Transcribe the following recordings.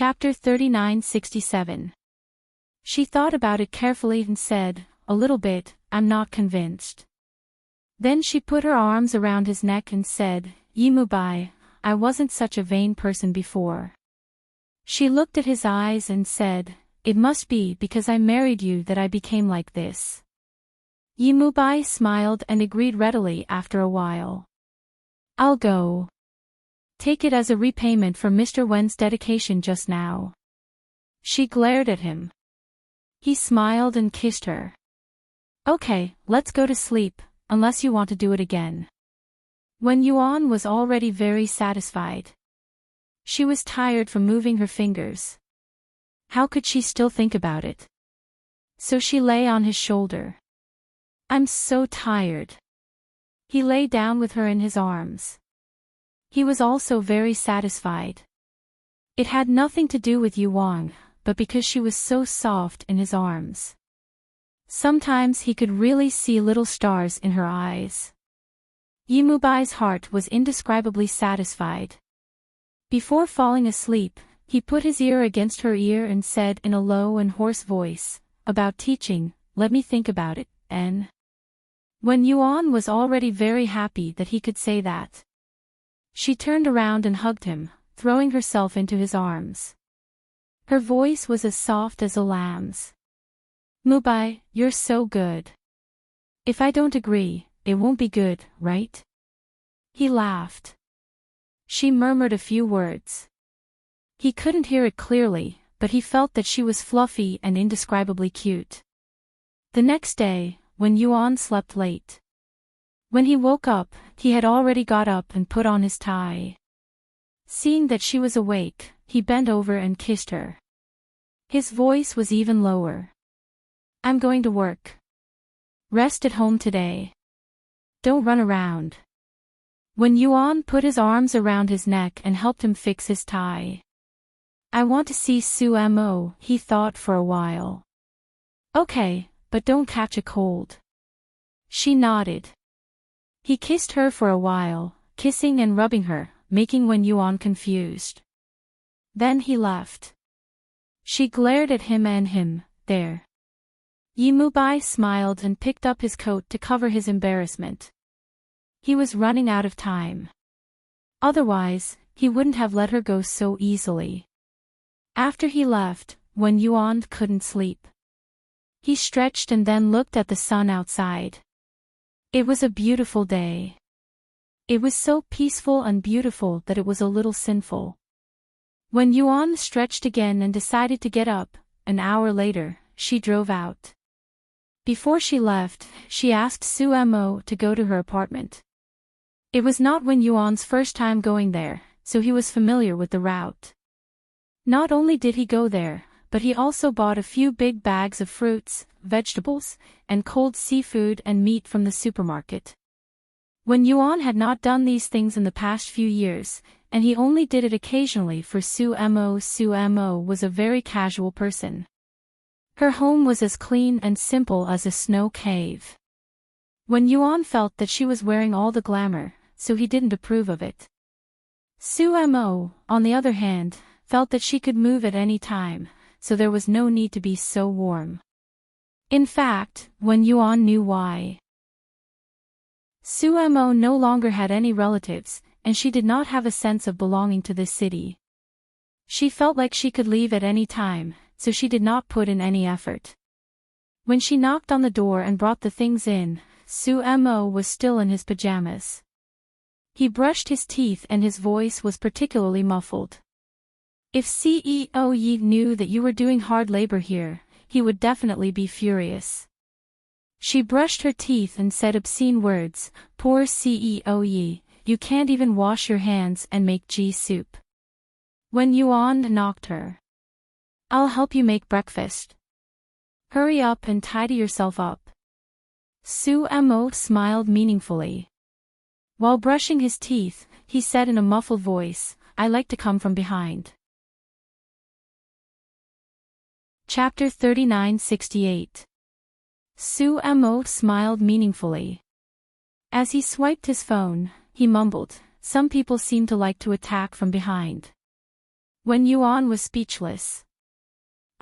Chapter 3967. She thought about it carefully and said, "A little bit, I'm not convinced." Then she put her arms around his neck and said, "Yimubai, I wasn't such a vain person before." She looked at his eyes and said, "It must be because I married you that I became like this." Yimubai smiled and agreed readily after a while. "I'll go. Take it as a repayment for Mr. Wen's dedication just now." She glared at him. He smiled and kissed her. "Okay, let's go to sleep, unless you want to do it again." Wen Yuan was already very satisfied. She was tired from moving her fingers. How could she still think about it? So she lay on his shoulder. "I'm so tired." He lay down with her in his arms. He was also very satisfied. It had nothing to do with Yuan, but because she was so soft in his arms. Sometimes he could really see little stars in her eyes. Yimubai's heart was indescribably satisfied. Before falling asleep, he put his ear against her ear and said in a low and hoarse voice, "About teaching, let me think about it, N." Wen Yuan was already very happy that he could say that. She turned around and hugged him, throwing herself into his arms. Her voice was as soft as a lamb's. "Mubai, you're so good. If I don't agree, it won't be good, right?" He laughed. She murmured a few words. He couldn't hear it clearly, but he felt that she was fluffy and indescribably cute. The next day, Wen Yuan slept late. When he woke up, he had already got up and put on his tie. Seeing that she was awake, he bent over and kissed her. His voice was even lower. "I'm going to work. Rest at home today. Don't run around." Wen Yuan put his arms around his neck and helped him fix his tie. "I want to see Sumo," he thought for a while. "Okay, but don't catch a cold." She nodded. He kissed her for a while, kissing and rubbing her, making Wen Yuan confused. Then he left. She glared at him and him, there. Yimubai smiled and picked up his coat to cover his embarrassment. He was running out of time. Otherwise, he wouldn't have let her go so easily. After he left, Wen Yuan couldn't sleep. He stretched and then looked at the sun outside. It was a beautiful day. It was so peaceful and beautiful that it was a little sinful. When Yuan stretched again and decided to get up, an hour later, she drove out. Before she left, she asked Sumo to go to her apartment. It was not Wen Yuan's first time going there, so he was familiar with the route. Not only did he go there, but he also bought a few big bags of fruits, vegetables, and cold seafood and meat from the supermarket. Wen Yuan had not done these things in the past few years, and he only did it occasionally for Sumo. Sumo was a very casual person. Her home was as clean and simple as a snow cave. Wen Yuan felt that she was wearing all the glamour, so he didn't approve of it. Sumo, on the other hand, felt that she could move at any time, so there was no need to be so warm. In fact, Wen Yuan knew why. Sumo no longer had any relatives, and she did not have a sense of belonging to this city. She felt like she could leave at any time, so she did not put in any effort. When she knocked on the door and brought the things in, Sumo was still in his pajamas. He brushed his teeth and his voice was particularly muffled. "If CEO Yi knew that you were doing hard labor here, he would definitely be furious." She brushed her teeth and said obscene words, "Poor CEO Yi, you can't even wash your hands and make ghee soup." Wen Yuan knocked her. "I'll help you make breakfast. Hurry up and tidy yourself up." Sumo smiled meaningfully. While brushing his teeth, he said in a muffled voice, "I like to come from behind." Chapter 3968. Sumo smiled meaningfully. As he swiped his phone, he mumbled, "Some people seem to like to attack from behind." Wen Yuan was speechless.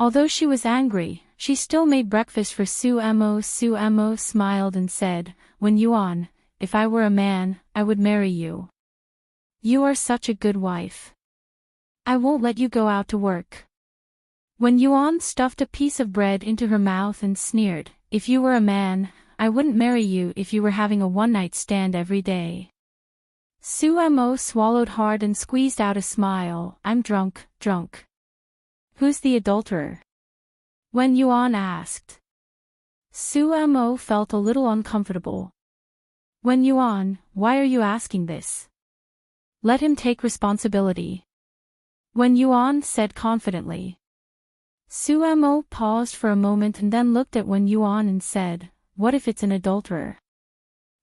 Although she was angry, she still made breakfast for Su Mo. Su Mo smiled and said, Wen Yuan, if I were a man, I would marry you. You are such a good wife. I won't let you go out to work. Wen Yuan stuffed a piece of bread into her mouth and sneered, if you were a man, I wouldn't marry you if you were having a one-night stand every day. Su Mo swallowed hard and squeezed out a smile. I'm drunk. Who's the adulterer? Wen Yuan asked. Su Mo felt a little uncomfortable. Wen Yuan, why are you asking this? Let him take responsibility. Wen Yuan said confidently. Su Mo paused for a moment and then looked at Wen Yuan and said, what if it's an adulterer?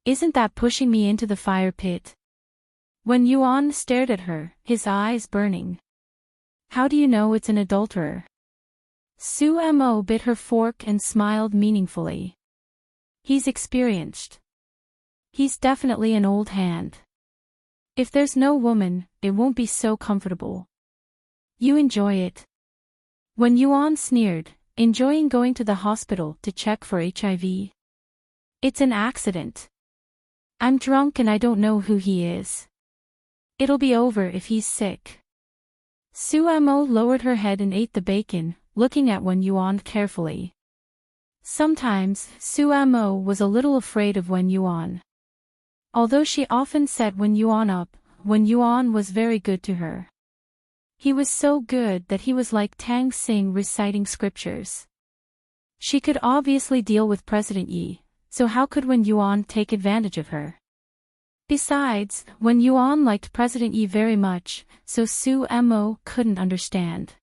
Isn't that pushing me into the fire pit? Wen Yuan stared at her, his eyes burning. How do you know it's an adulterer? Su Mo bit her fork and smiled meaningfully. He's experienced. He's definitely an old hand. If there's no woman, it won't be so comfortable. You enjoy it. Wen Yuan sneered, enjoying going to the hospital to check for HIV. It's an accident. I'm drunk and I don't know who he is. It'll be over if he's sick. Su Mo lowered her head and ate the bacon, looking at Wen Yuan carefully. Sometimes, Su Mo was a little afraid of Wen Yuan. Although she often set Wen Yuan up, Wen Yuan was very good to her. He was so good that he was like Tang Xing reciting scriptures. She could obviously deal with President Yi, so how could Wen Yuan take advantage of her? Besides, Wen Yuan liked President Yi very much, so Su Mo couldn't understand.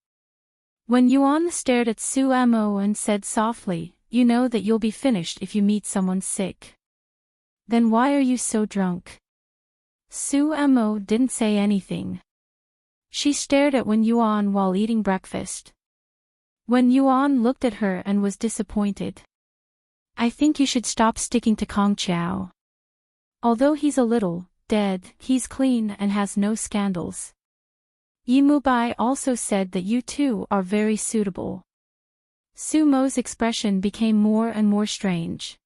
Wen Yuan stared at Su Mo and said softly, you know that you'll be finished if you meet someone sick. Then why are you so drunk? Su Mo didn't say anything. She stared at Wen Yuan while eating breakfast. Wen Yuan looked at her and was disappointed. I think you should stop sticking to Kong Chao. Although he's a little dead, he's clean and has no scandals. Yi Mubai also said that you two are very suitable. Su Mo's expression became more and more strange.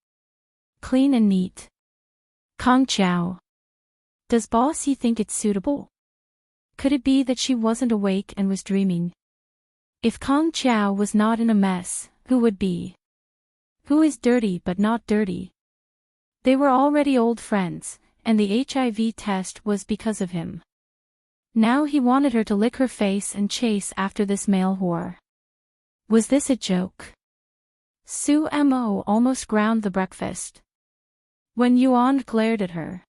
Clean and neat. Kong Chao. Does Boss Yi think it's suitable? Could it be that she wasn't awake and was dreaming? If Kong Chao was not in a mess, who would be? Who is dirty but not dirty? They were already old friends, and the HIV test was because of him. Now he wanted her to lick her face and chase after this male whore. Was this a joke? Su Mo almost ground the breakfast. Wen Yuan glared at her.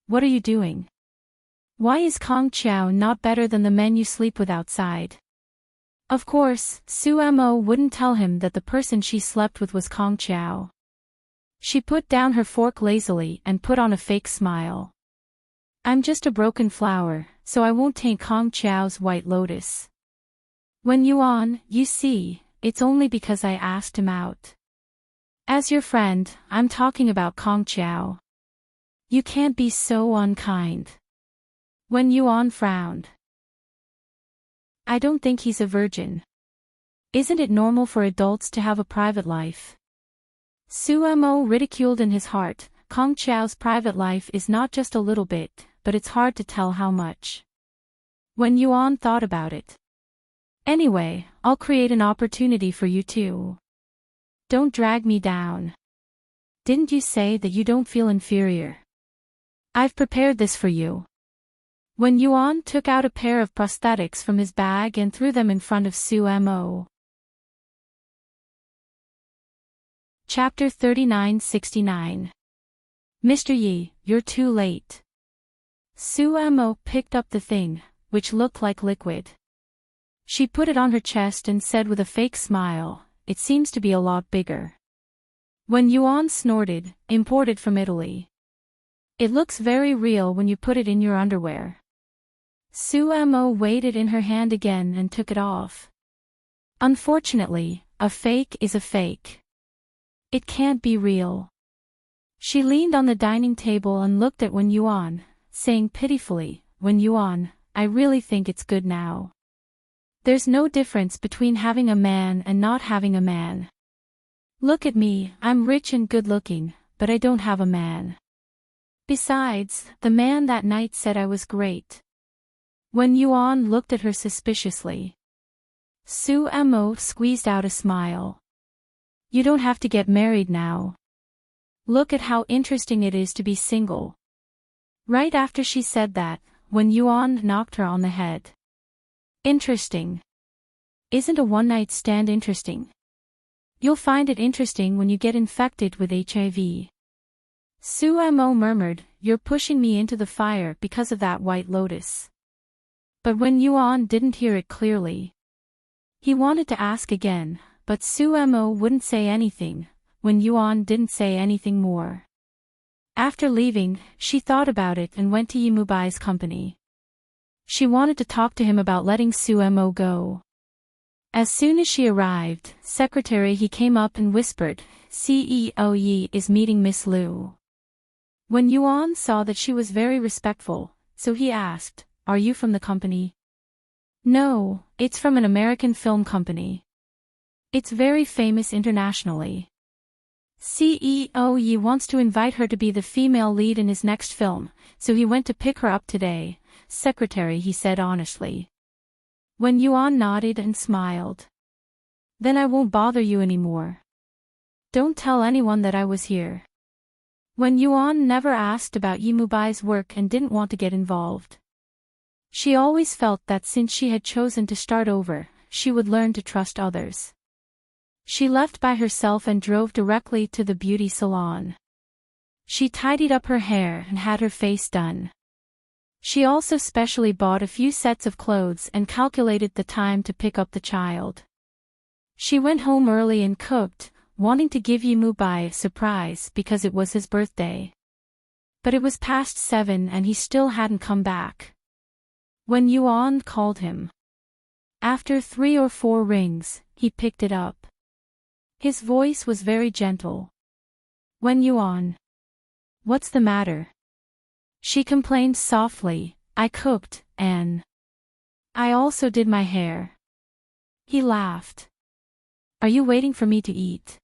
What are you doing? Why is Kong Chao not better than the men you sleep with outside? Of course, Su Mo wouldn't tell him that the person she slept with was Kong Chao. She put down her fork lazily and put on a fake smile. I'm just a broken flower, so I won't taint Kong Chao's white lotus. Wen Yuan, you see, it's only because I asked him out. As your friend, I'm talking about Kong Chao. You can't be so unkind. Wen Yuan frowned. I don't think he's a virgin. Isn't it normal for adults to have a private life? Su Mo ridiculed in his heart, Kong Chao's private life is not just a little bit, but it's hard to tell how much. Wen Yuan thought about it. Anyway, I'll create an opportunity for you too. Don't drag me down. Didn't you say that you don't feel inferior? I've prepared this for you. Wen Yuan took out a pair of prosthetics from his bag and threw them in front of Su Mo. Chapter 3969. Mr. Yi, you're too late. Su Mo picked up the thing, which looked like liquid. She put it on her chest and said with a fake smile, it seems to be a lot bigger. Wen Yuan snorted, imported from Italy. It looks very real when you put it in your underwear. Su Mo weighed it in her hand again and took it off. Unfortunately, a fake is a fake. It can't be real. She leaned on the dining table and looked at Wen Yuan, saying pitifully, Wen Yuan, I really think it's good now. There's no difference between having a man and not having a man. Look at me, I'm rich and good-looking, but I don't have a man. Besides, the man that night said I was great. Wen Yuan looked at her suspiciously. Su Mo squeezed out a smile. You don't have to get married now. Look at how interesting it is to be single. Right after she said that, Wen Yuan knocked her on the head. Interesting. Isn't a one-night stand interesting? You'll find it interesting when you get infected with HIV. Su Mo murmured, you're pushing me into the fire because of that white lotus. But Wen Yuan didn't hear it clearly. He wanted to ask again, but Su Mo wouldn't say anything. Wen Yuan didn't say anything more. After leaving, she thought about it and went to Yimubai's company. She wanted to talk to him about letting Su Mo go. As soon as she arrived, secretary he came up and whispered, CEO Yi is meeting Miss Liu. Wen Yuan saw that she was very respectful, so he asked, are you from the company? No, it's from an American film company. It's very famous internationally. CEO Yi wants to invite her to be the female lead in his next film, so he went to pick her up today, secretary he said honestly. Wen Yuan nodded and smiled. Then I won't bother you anymore. Don't tell anyone that I was here. Wen Yuan never asked about Yimubai's work and didn't want to get involved. She always felt that since she had chosen to start over, she would learn to trust others. She left by herself and drove directly to the beauty salon. She tidied up her hair and had her face done. She also specially bought a few sets of clothes and calculated the time to pick up the child. She went home early and cooked, wanting to give Yimubai a surprise because it was his birthday. But it was past 7 and he still hadn't come back. Wen Yuan called him. After 3 or 4 rings, he picked it up. His voice was very gentle. Wen Yuan. What's the matter? She complained softly, I cooked, and I also did my hair. He laughed. Are you waiting for me to eat?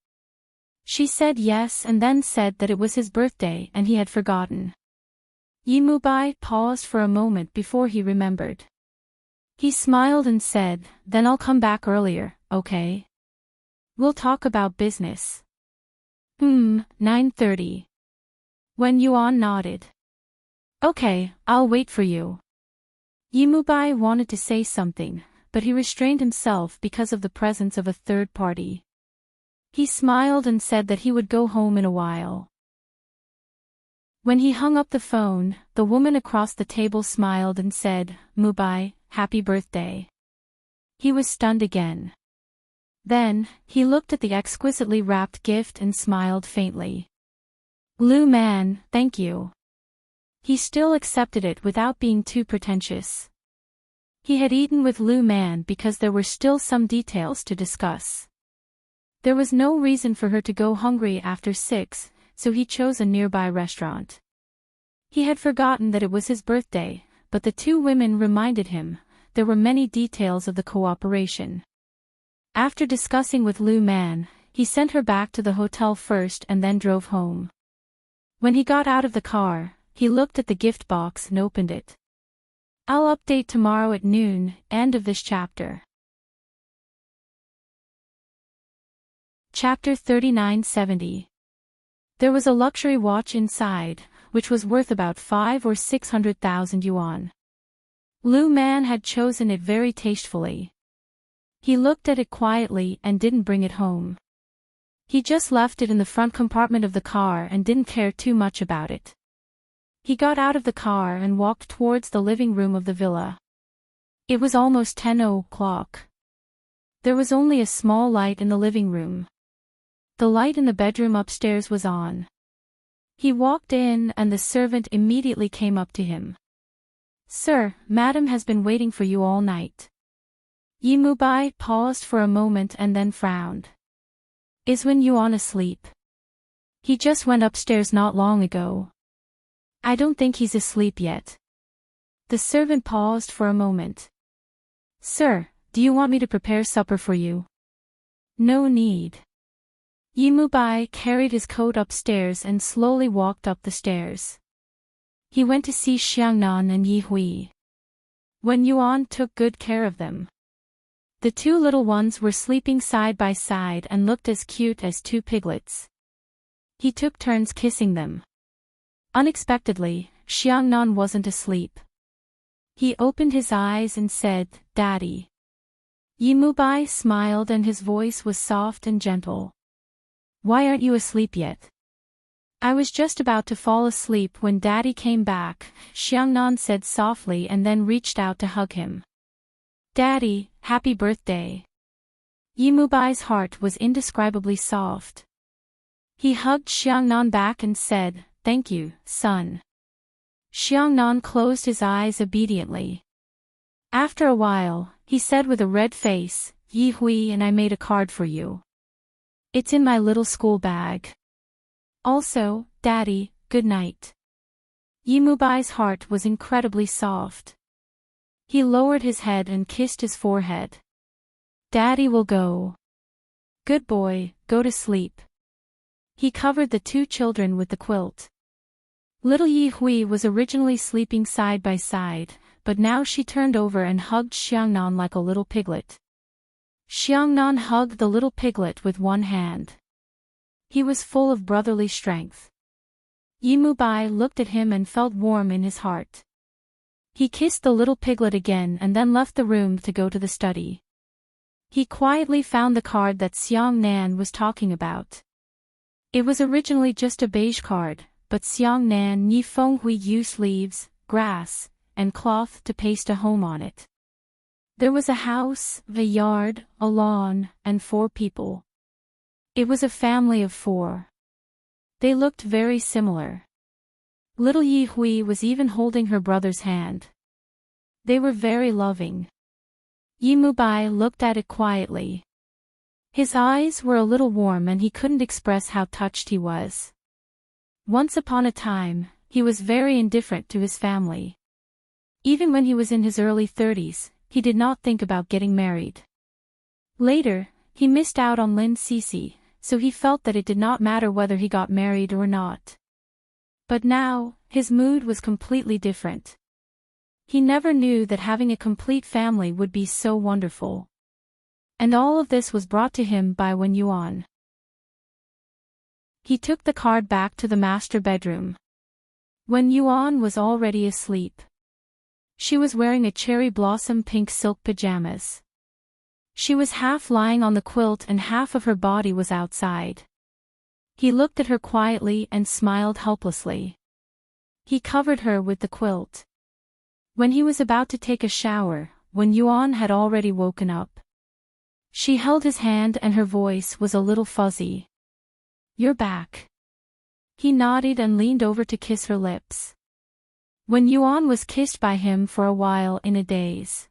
She said yes and then said that it was his birthday and he had forgotten. Yimubai paused for a moment before he remembered. He smiled and said, then I'll come back earlier, okay? We'll talk about business. 9:30. Wen Yuan nodded. Okay, I'll wait for you. Yimubai wanted to say something, but he restrained himself because of the presence of a third party. He smiled and said that he would go home in a while. When he hung up the phone, the woman across the table smiled and said, Mubai, happy birthday. He was stunned again. Then, he looked at the exquisitely wrapped gift and smiled faintly. Lu Man, thank you. He still accepted it without being too pretentious. He had eaten with Lu Man because there were still some details to discuss. There was no reason for her to go hungry after 6, so he chose a nearby restaurant. He had forgotten that it was his birthday, but the 2 women reminded him, there were many details of the cooperation. After discussing with Lu Man, he sent her back to the hotel first and then drove home. When he got out of the car, he looked at the gift box and opened it. I'll update tomorrow at noon, end of this chapter. Chapter 3970. There was a luxury watch inside, which was worth about 500,000 or 600,000 yuan. Lu Man had chosen it very tastefully. He looked at it quietly and didn't bring it home. He just left it in the front compartment of the car and didn't care too much about it. He got out of the car and walked towards the living room of the villa. It was almost 10 o'clock. There was only a small light in the living room. The light in the bedroom upstairs was on. He walked in and the servant immediately came up to him. Sir, Madam has been waiting for you all night. Yimubai paused for a moment and then frowned. Is Wen Yuan asleep? He just went upstairs not long ago. I don't think he's asleep yet. The servant paused for a moment. Sir, Do you want me to prepare supper for you? No need. Yimubai carried his coat upstairs and slowly walked up the stairs. He went to see Xiangnan and Yi Hui. Wen Yuan took good care of them. The two little ones were sleeping side by side and looked as cute as two piglets. He took turns kissing them. Unexpectedly, Xiangnan wasn't asleep. He opened his eyes and said, "Daddy." Yimubai smiled and his voice was soft and gentle. "Why aren't you asleep yet?" "I was just about to fall asleep when Daddy came back," Xiangnan said softly and then reached out to hug him. "Daddy, happy birthday." Yimubai's heart was indescribably soft. He hugged Xiangnan back and said, "Thank you, son." Xiangnan closed his eyes obediently. After a while, he said with a red face, "Yi Hui and I made a card for you. It's in my little school bag. Also, Daddy, good night." Yimubai's heart was incredibly soft. He lowered his head and kissed his forehead. "Daddy will go. Good boy, go to sleep." He covered the two children with the quilt. Little Yi Hui was originally sleeping side by side, but now she turned over and hugged Xiangnan like a little piglet. Xiangnan hugged the little piglet with one hand. He was full of brotherly strength. Yimubai looked at him and felt warm in his heart. He kissed the little piglet again and then left the room to go to the study. He quietly found the card that Xiangnan was talking about. It was originally just a beige card, but Xiangnan Ni Fenghui used leaves, grass, and cloth to paste a home on it. There was a house, a yard, a lawn, and 4 people. It was a family of 4. They looked very similar. Little Yi Hui was even holding her brother's hand. They were very loving. Yimubai looked at it quietly. His eyes were a little warm and he couldn't express how touched he was. Once upon a time, he was very indifferent to his family. Even when he was in his early 30s, he did not think about getting married. Later, he missed out on Lin Cece, so he felt that it did not matter whether he got married or not. But now, his mood was completely different. He never knew that having a complete family would be so wonderful. And all of this was brought to him by Wen Yuan. He took the card back to the master bedroom. Wen Yuan was already asleep. She was wearing a cherry blossom pink silk pajamas. She was half lying on the quilt and half of her body was outside. He looked at her quietly and smiled helplessly. He covered her with the quilt. When he was about to take a shower, Wen Yuan had already woken up. She held his hand and her voice was a little fuzzy. "You're back." He nodded and leaned over to kiss her lips. Wen Yuan was kissed by him for a while in a daze.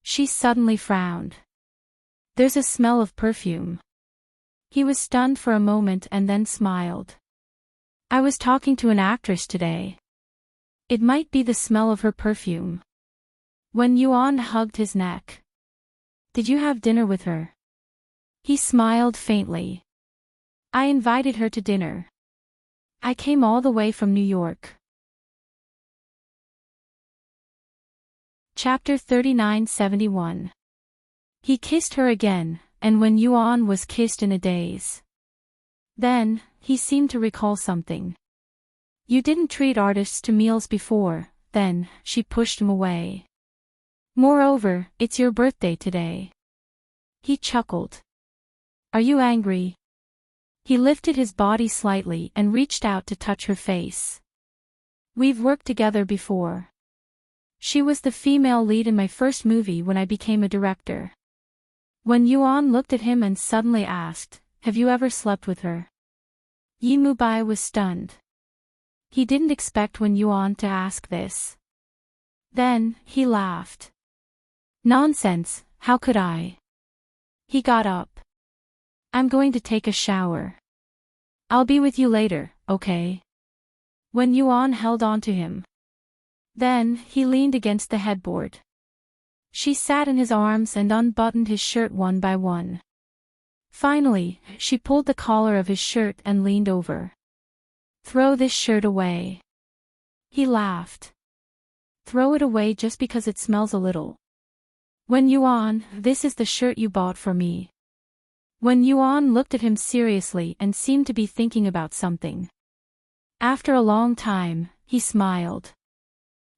She suddenly frowned. "There's a smell of perfume." He was stunned for a moment and then smiled. "I was talking to an actress today. It might be the smell of her perfume." Wen Yuan hugged his neck. "Did you have dinner with her?" He smiled faintly. "I invited her to dinner. I came all the way from New York." Chapter 3971. He kissed her again, and Wen Yuan was kissed in a daze. Then, he seemed to recall something. "You didn't treat artists to meals before," then, she pushed him away. "Moreover, it's your birthday today." He chuckled. "Are you angry?" He lifted his body slightly and reached out to touch her face. "We've worked together before. She was the female lead in my first movie when I became a director." Wen Yuan looked at him and suddenly asked, "Have you ever slept with her?" Yimubai was stunned. He didn't expect Wen Yuan to ask this. Then, he laughed. "Nonsense, how could I?" He got up. "I'm going to take a shower. I'll be with you later, okay?" Wen Yuan held on to him. Then, he leaned against the headboard. She sat in his arms and unbuttoned his shirt one by one. Finally, she pulled the collar of his shirt and leaned over. "Throw this shirt away." He laughed. "Throw it away just because it smells a little. Wen Yuan, this is the shirt you bought for me." Wen Yuan looked at him seriously and seemed to be thinking about something. After a long time, he smiled.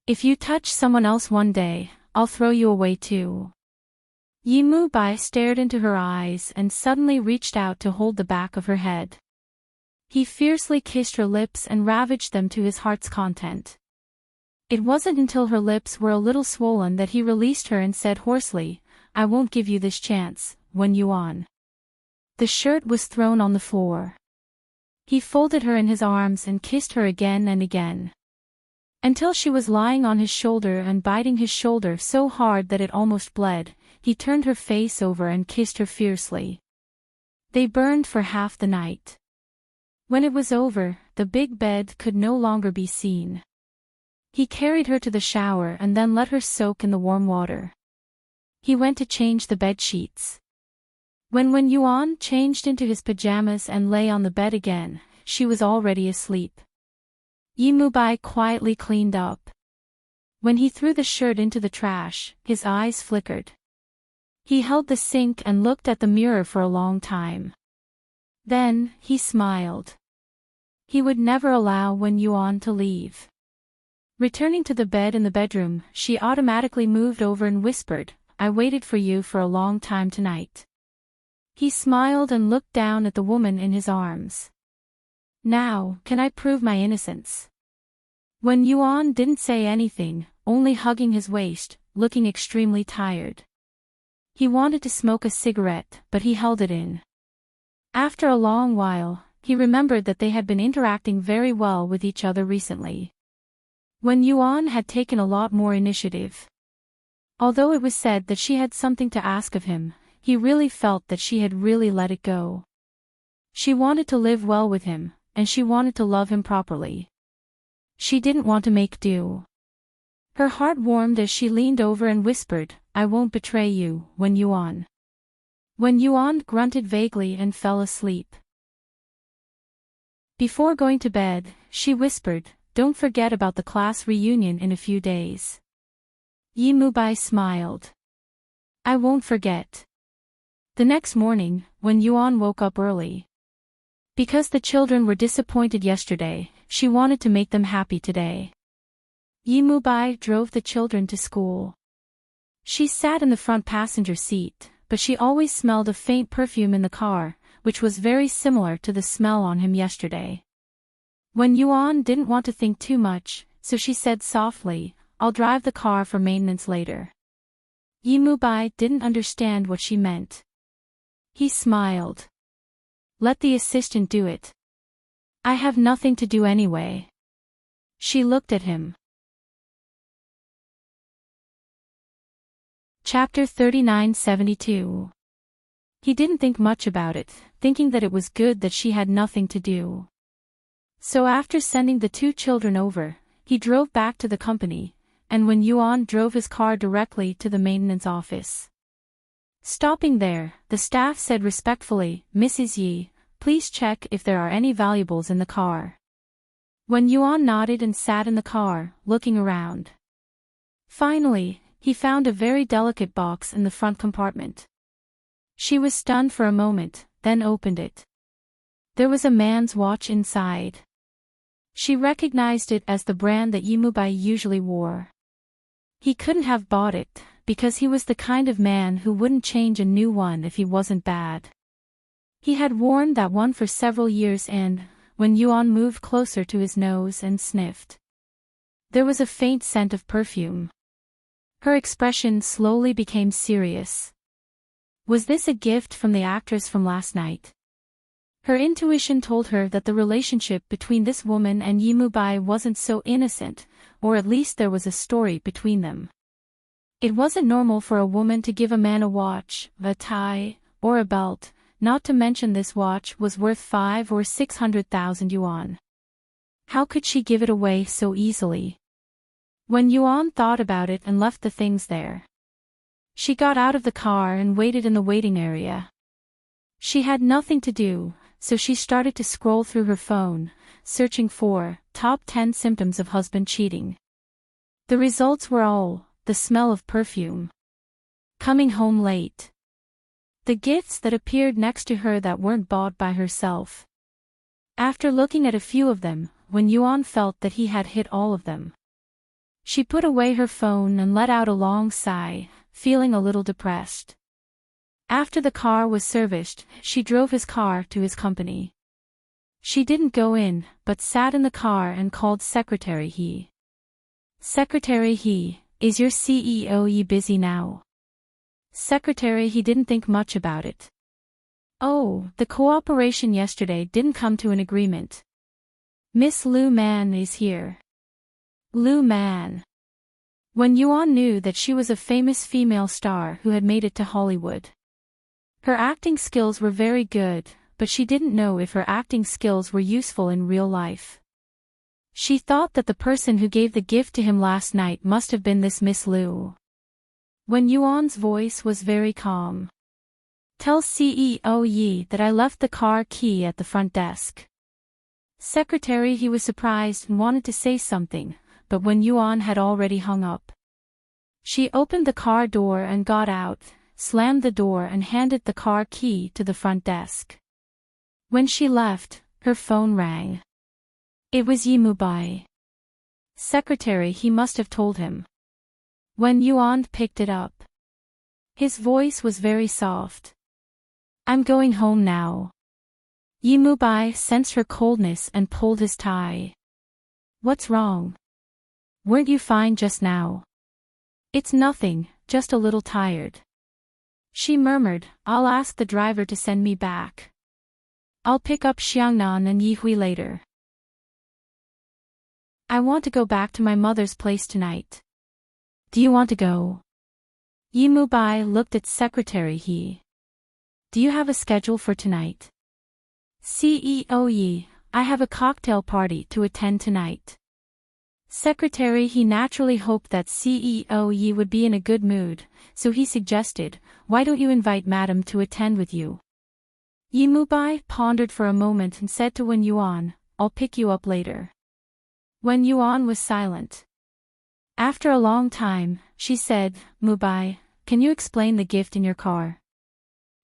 "If you touch someone else one day, I'll throw you away too." Yimu Bai stared into her eyes and suddenly reached out to hold the back of her head. He fiercely kissed her lips and ravaged them to his heart's content. It wasn't until her lips were a little swollen that he released her and said hoarsely, "I won't give you this chance, Wen Yuan." The shirt was thrown on the floor. He folded her in his arms and kissed her again and again. Until she was lying on his shoulder and biting his shoulder so hard that it almost bled, he turned her face over and kissed her fiercely. They burned for half the night. When it was over, the big bed could no longer be seen. He carried her to the shower and then let her soak in the warm water. He went to change the bed sheets. When Wen Yuan changed into his pajamas and lay on the bed again, she was already asleep. Yimu Bai quietly cleaned up. When he threw the shirt into the trash, his eyes flickered. He held the sink and looked at the mirror for a long time. Then, he smiled. He would never allow Wen Yuan to leave. Returning to the bed in the bedroom, she automatically moved over and whispered, "I waited for you for a long time tonight." He smiled and looked down at the woman in his arms. "Now, can I prove my innocence?" Wen Yuan didn't say anything, only hugging his waist, looking extremely tired. He wanted to smoke a cigarette, but he held it in. After a long while, he remembered that they had been interacting very well with each other recently. Wen Yuan had taken a lot more initiative. Although it was said that she had something to ask of him, he really felt that she had really let it go. She wanted to live well with him, and she wanted to love him properly. She didn't want to make do. Her heart warmed as she leaned over and whispered, "I won't betray you, Wen Yuan." Wen Yuan grunted vaguely and fell asleep. Before going to bed, she whispered, "Don't forget about the class reunion in a few days." Yimu Bai smiled. "I won't forget." The next morning, Wen Yuan woke up early. Because the children were disappointed yesterday, she wanted to make them happy today. Yimu Bai drove the children to school. She sat in the front passenger seat, but she always smelled a faint perfume in the car, which was very similar to the smell on him yesterday. Wen Yuan didn't want to think too much, so she said softly, "I'll drive the car for maintenance later." Yimu Bai didn't understand what she meant. He smiled. "Let the assistant do it. I have nothing to do anyway." She looked at him. Chapter 3972. He didn't think much about it, thinking that it was good that she had nothing to do. So after sending the two children over, he drove back to the company, and Wen Yuan drove his car directly to the maintenance office. Stopping there, the staff said respectfully, "Mrs. Yi, please check if there are any valuables in the car." Wen Yuan nodded and sat in the car, looking around. Finally, he found a very delicate box in the front compartment. She was stunned for a moment, then opened it. There was a man's watch inside. She recognized it as the brand that Yimu Bai usually wore. He couldn't have bought it, because he was the kind of man who wouldn't change a new one if he wasn't bad. He had worn that one for several years and, when Yuan moved closer to his nose and sniffed, there was a faint scent of perfume. Her expression slowly became serious. Was this a gift from the actress from last night? Her intuition told her that the relationship between this woman and Yimu Bai wasn't so innocent, or at least there was a story between them. It wasn't normal for a woman to give a man a watch, a tie, or a belt, not to mention this watch was worth 5 or 600,000 yuan. How could she give it away so easily? When Yuan thought about it and left the things there. She got out of the car and waited in the waiting area. She had nothing to do, so she started to scroll through her phone, searching for top 10 symptoms of husband cheating. The results were all the smell of perfume, coming home late, the gifts that appeared next to her that weren't bought by herself. After looking at a few of them, when Yuan felt that he had hit all of them, she put away her phone and let out a long sigh, feeling a little depressed. After the car was serviced, she drove his car to his company. She didn't go in, but sat in the car and called Secretary He. Secretary He, is your CEO busy now? Secretary He didn't think much about it. Oh, the cooperation yesterday didn't come to an agreement. Miss Lu Man is here. Lu Man. When Yuan knew that she was a famous female star who had made it to Hollywood. Her acting skills were very good, but she didn't know if her acting skills were useful in real life. She thought that the person who gave the gift to him last night must have been this Miss Lu. When Yuan's voice was very calm. Tell CEO Yi that I left the car key at the front desk. Secretary He was surprised and wanted to say something, but when Yuan had already hung up. She opened the car door and got out, slammed the door and handed the car key to the front desk. When she left, her phone rang. It was Yi Mubai. Secretary He must have told him. When Yuan picked it up, his voice was very soft. I'm going home now. Yi Mubai sensed her coldness and pulled his tie. What's wrong? Weren't you fine just now? It's nothing, just a little tired. She murmured, I'll ask the driver to send me back. I'll pick up Xiangnan and Yihui later. I want to go back to my mother's place tonight. Do you want to go? Yi Mubai looked at Secretary He. Do you have a schedule for tonight? CEO Yi, I have a cocktail party to attend tonight. Secretary He naturally hoped that CEO Yi would be in a good mood, so he suggested, why don't you invite Madam to attend with you? Yi Mubai pondered for a moment and said to Wen Yuan, I'll pick you up later. Wen Yuan was silent. After a long time, she said, Mubai, can you explain the gift in your car?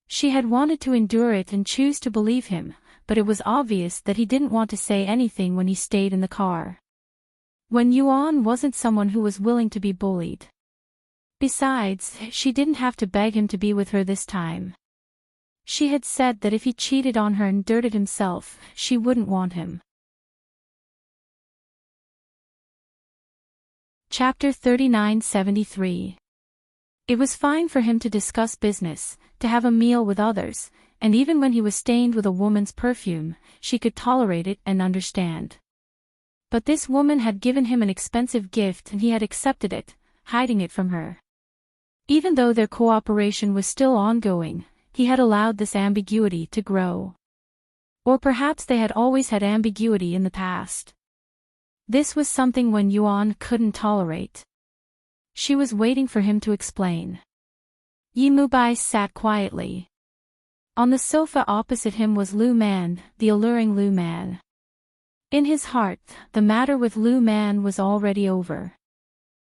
She had wanted to endure it and choose to believe him, but it was obvious that he didn't want to say anything when he stayed in the car. Wen Yuan wasn't someone who was willing to be bullied. Besides, she didn't have to beg him to be with her this time. She had said that if he cheated on her and dirted himself, she wouldn't want him. Chapter 3973. It was fine for him to discuss business, to have a meal with others, and even when he was stained with a woman's perfume, she could tolerate it and understand. But this woman had given him an expensive gift and he had accepted it, hiding it from her. Even though their cooperation was still ongoing, he had allowed this ambiguity to grow. Or perhaps they had always had ambiguity in the past. This was something Wen Yuan couldn't tolerate. She was waiting for him to explain. Yi Mubai sat quietly. On the sofa opposite him was Lu Man, the alluring Lu Man. In his heart, the matter with Lu Man was already over.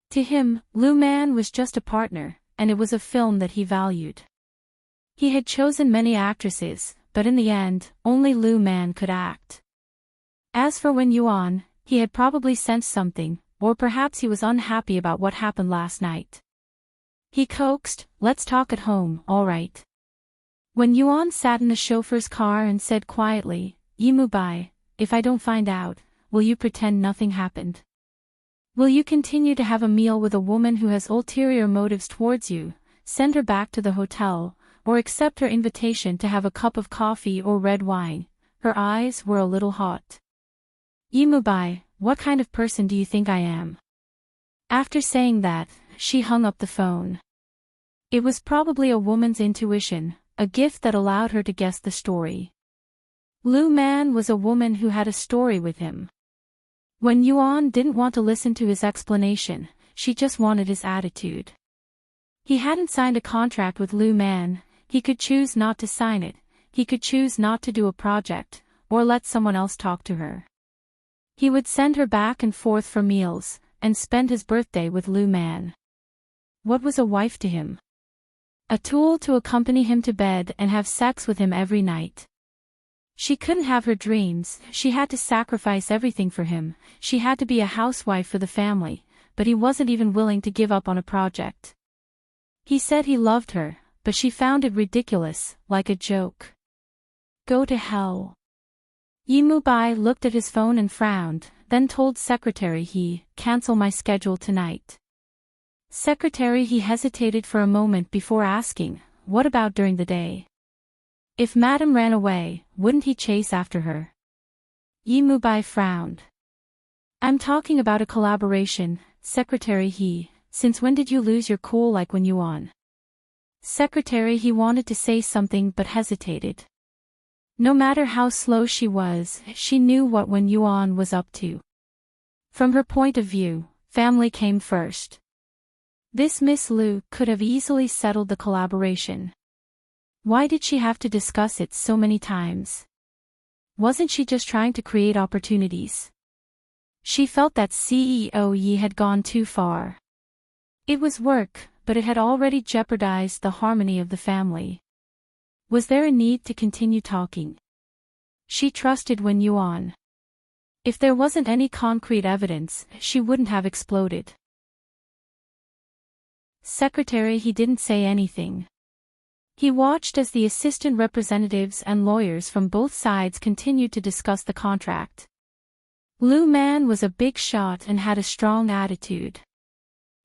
To him, Lu Man was just a partner, and it was a film that he valued. He had chosen many actresses, but in the end, only Lu Man could act. As for Wen Yuan, he had probably sensed something, or perhaps he was unhappy about what happened last night. He coaxed, let's talk at home, all right. When Yuan sat in the chauffeur's car and said quietly, Yi Mubai, if I don't find out, will you pretend nothing happened? Will you continue to have a meal with a woman who has ulterior motives towards you, send her back to the hotel, or accept her invitation to have a cup of coffee or red wine? Her eyes were a little hot. Yi Mubai, what kind of person do you think I am? After saying that, she hung up the phone. It was probably a woman's intuition, a gift that allowed her to guess the story. Lu Man was a woman who had a story with him. When Yuan didn't want to listen to his explanation, she just wanted his attitude. He hadn't signed a contract with Lu Man. He could choose not to sign it. He could choose not to do a project, or let someone else talk to her. He would send her back and forth for meals, and spend his birthday with Lu Man. What was a wife to him? A tool to accompany him to bed and have sex with him every night. She couldn't have her dreams, she had to sacrifice everything for him, she had to be a housewife for the family, but he wasn't even willing to give up on a project. He said he loved her, but she found it ridiculous, like a joke. Go to hell. Yimubai looked at his phone and frowned, then told secretary he, cancel my schedule tonight. Secretary he hesitated for a moment before asking, what about during the day? If Madam ran away, wouldn't he chase after her? Yimubai frowned. I'm talking about a collaboration, secretary he, since when did you lose your cool like when you on? Secretary he wanted to say something but hesitated. No matter how slow she was, she knew what Wen Yuan was up to. From her point of view, family came first. This Miss Lu could have easily settled the collaboration. Why did she have to discuss it so many times? Wasn't she just trying to create opportunities? She felt that CEO Yi had gone too far. It was work, but it had already jeopardized the harmony of the family. Was there a need to continue talking? She trusted Wen Yuan. If there wasn't any concrete evidence, she wouldn't have exploded. Secretary he didn't say anything. He watched as the assistant representatives and lawyers from both sides continued to discuss the contract. Lu Man was a big shot and had a strong attitude.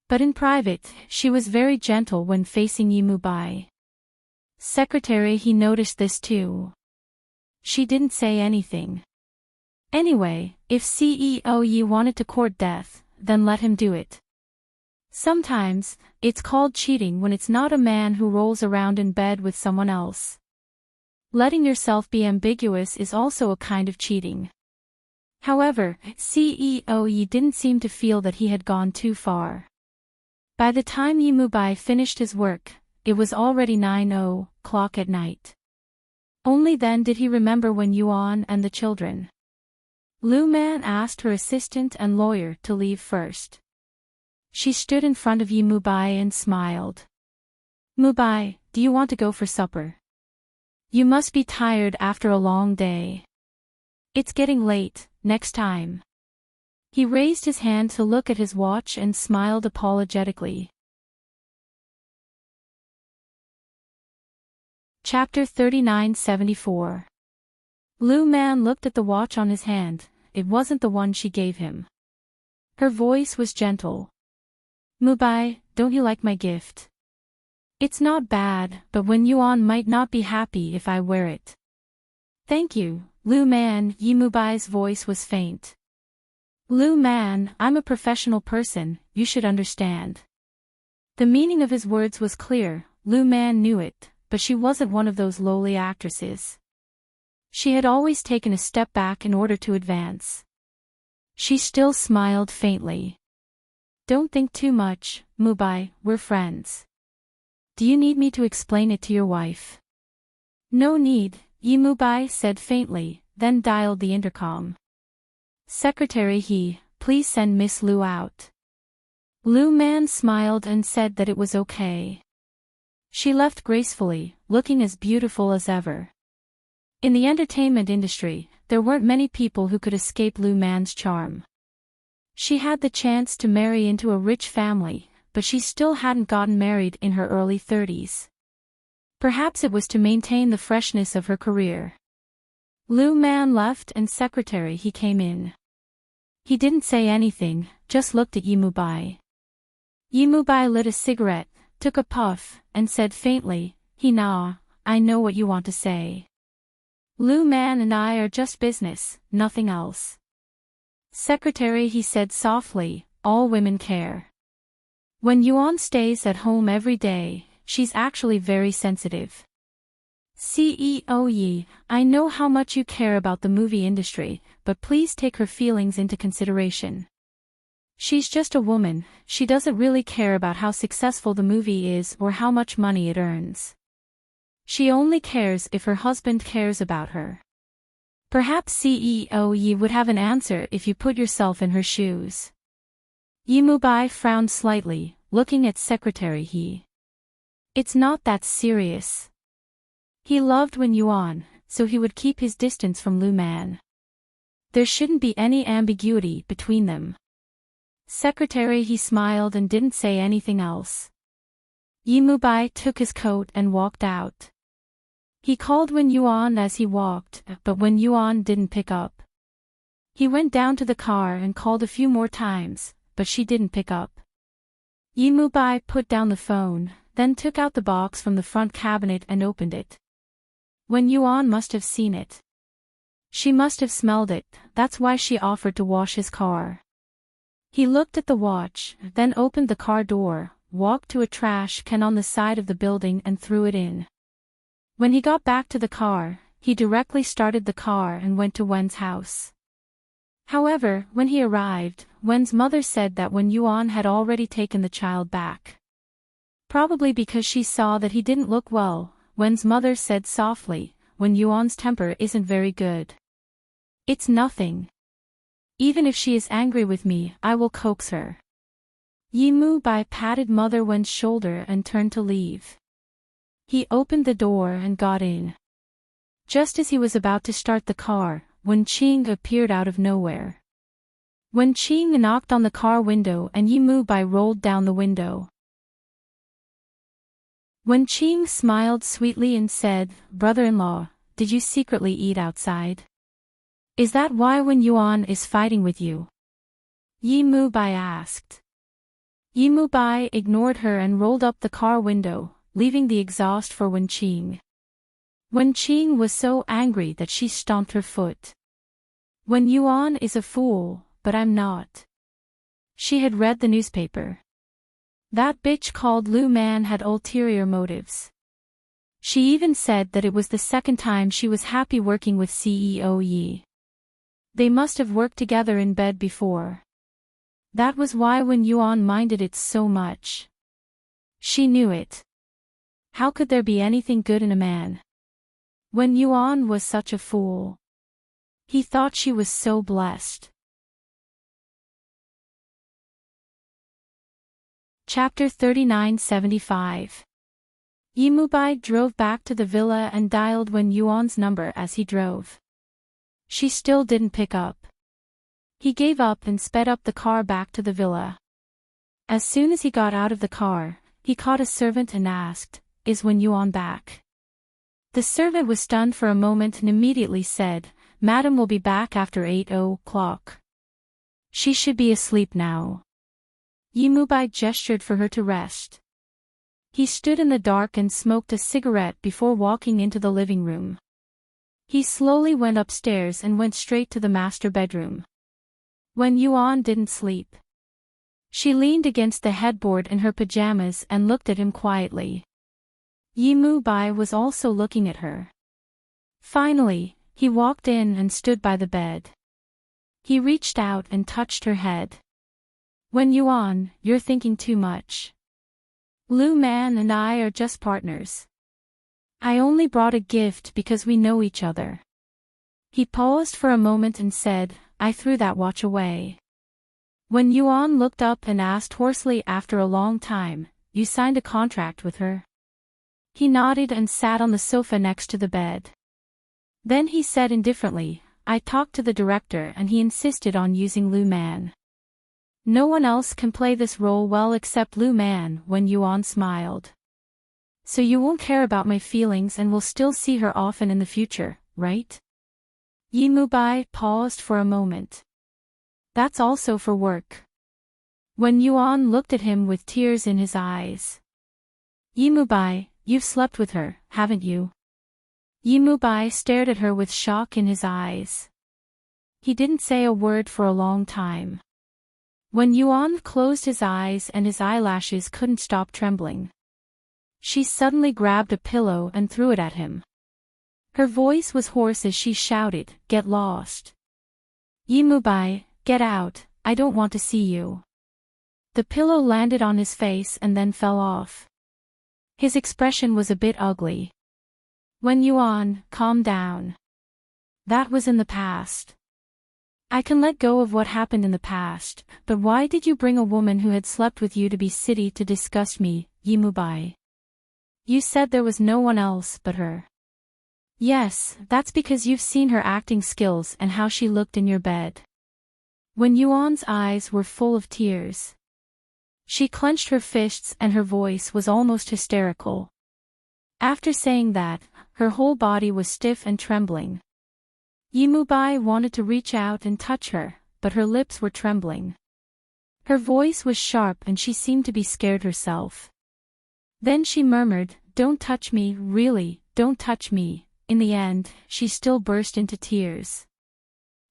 But in private, she was very gentle when facing Yimubai. Secretary he noticed this too. She didn't say anything. Anyway, if CEO Yi wanted to court death, then let him do it. Sometimes, it's called cheating when it's not a man who rolls around in bed with someone else. Letting yourself be ambiguous is also a kind of cheating. However, CEO Yi didn't seem to feel that he had gone too far. By the time Yimubai finished his work, it was already 9:00 at night. Only then did he remember Wen Yuan and the children. Lu Man asked her assistant and lawyer to leave first. She stood in front of Yimubai and smiled. Mubai, do you want to go for supper? You must be tired after a long day. It's getting late, next time. He raised his hand to look at his watch and smiled apologetically. Chapter 3974. Lu Man looked at the watch on his hand. It wasn't the one she gave him. Her voice was gentle. Mubai, don't you like my gift? It's not bad, but Wen Yuan might not be happy if I wear it. Thank you, Lu Man. Yimubai's voice was faint. Lu Man, I'm a professional person, you should understand. The meaning of his words was clear, Lu Man knew it, but she wasn't one of those lowly actresses. She had always taken a step back in order to advance. She still smiled faintly. Don't think too much, Mubai, we're friends. Do you need me to explain it to your wife? No need, Yimubai said faintly, then dialed the intercom. Secretary he, please send Miss Lu out. Lu Man smiled and said that it was okay. She left gracefully, looking as beautiful as ever. In the entertainment industry, there weren't many people who could escape Lu Man's charm. She had the chance to marry into a rich family, but she still hadn't gotten married in her early 30s. Perhaps it was to maintain the freshness of her career. Lu Man left and secretary he came in. He didn't say anything, just looked at Yimubai. Yimubai lit a cigarette, took a puff, and said faintly, Hina, I know what you want to say. Lu Man and I are just business, nothing else. Secretary he said softly, all women care. When Yuan stays at home every day, she's actually very sensitive. CEO Yi, I know how much you care about the movie industry, but please take her feelings into consideration. She's just a woman, she doesn't really care about how successful the movie is or how much money it earns. She only cares if her husband cares about her. Perhaps CEO Yi would have an answer if you put yourself in her shoes. Yimubai frowned slightly, looking at Secretary He. It's not that serious. He loved Wen Yuan, so he would keep his distance from Lu Man. There shouldn't be any ambiguity between them. Secretary He smiled and didn't say anything else. Yimubai took his coat and walked out. He called Wen Yuan as he walked, but Wen Yuan didn't pick up. He went down to the car and called a few more times, but she didn't pick up. Yimubai put down the phone, then took out the box from the front cabinet and opened it. Wen Yuan must have seen it. She must have smelled it, that's why she offered to wash his car. He looked at the watch, then opened the car door, walked to a trash can on the side of the building and threw it in. When he got back to the car, he directly started the car and went to Wen's house. However, when he arrived, Wen's mother said that Wen Yuan had already taken the child back. Probably because she saw that he didn't look well, Wen's mother said softly, Wen Yuan's temper isn't very good. It's nothing. Even if she is angry with me, I will coax her. Yimubai patted Mother Wen's shoulder and turned to leave. He opened the door and got in. Just as he was about to start the car, Wen Qing appeared out of nowhere. Wen Qing knocked on the car window and Yimubai rolled down the window. Wen Qing smiled sweetly and said, "Brother-in-law, did you secretly eat outside? Is that why Wen Yuan is fighting with you?" Yimubai asked. Yimubai ignored her and rolled up the car window, leaving the exhaust for Wen Qing. Wen Qing was so angry that she stomped her foot. Wen Yuan is a fool, but I'm not. She had read the newspaper. That bitch called Lu Man had ulterior motives. She even said that it was the second time she was happy working with CEO Yi. They must have worked together in bed before. That was why Wen Yuan minded it so much. She knew it. How could there be anything good in a man? Wen Yuan was such a fool. He thought she was so blessed. Chapter 3975. Yimubai drove back to the villa and dialed Wen Yuan's number as he drove. She still didn't pick up. He gave up and sped up the car back to the villa. As soon as he got out of the car, he caught a servant and asked, "Is Wen Yuan back?" The servant was stunned for a moment and immediately said, "Madam will be back after 8 o'clock. She should be asleep now." Yimubai gestured for her to rest. He stood in the dark and smoked a cigarette before walking into the living room. He slowly went upstairs and went straight to the master bedroom. Wen Yuan didn't sleep. She leaned against the headboard in her pajamas and looked at him quietly. Yimubai was also looking at her. Finally, he walked in and stood by the bed. He reached out and touched her head. "Wen Yuan, you're thinking too much. Lu Man and I are just partners. I only brought a gift because we know each other." He paused for a moment and said, "I threw that watch away." Wen Yuan looked up and asked hoarsely after a long time, "You signed a contract with her?" He nodded and sat on the sofa next to the bed. Then he said indifferently, "I talked to the director and he insisted on using Lu Man. No one else can play this role well except Lu Man." Wen Yuan smiled. "So you won't care about my feelings and will still see her often in the future, right?" Yimubai paused for a moment. "That's also for work." Wen Yuan looked at him with tears in his eyes. "Yimubai, you've slept with her, haven't you?" Yimubai stared at her with shock in his eyes. He didn't say a word for a long time. Wen Yuan closed his eyes and his eyelashes couldn't stop trembling. She suddenly grabbed a pillow and threw it at him. Her voice was hoarse as she shouted, "Get lost! Yimubai, get out, I don't want to see you. The pillow landed on his face and then fell off. His expression was a bit ugly. Wen Yuan, calm down. That was in the past. I can let go of what happened in the past, but why did you bring a woman who had slept with you to be city to disgust me, Yimubai? You said there was no one else but her. Yes, that's because you've seen her acting skills and how she looked in your bed. Wen Yuan's eyes were full of tears. She clenched her fists and her voice was almost hysterical. After saying that, her whole body was stiff and trembling. Yimubai wanted to reach out and touch her, but her lips were trembling. Her voice was sharp and she seemed to be scared herself. Then she murmured, "Don't touch me, really, don't touch me." In the end, she still burst into tears.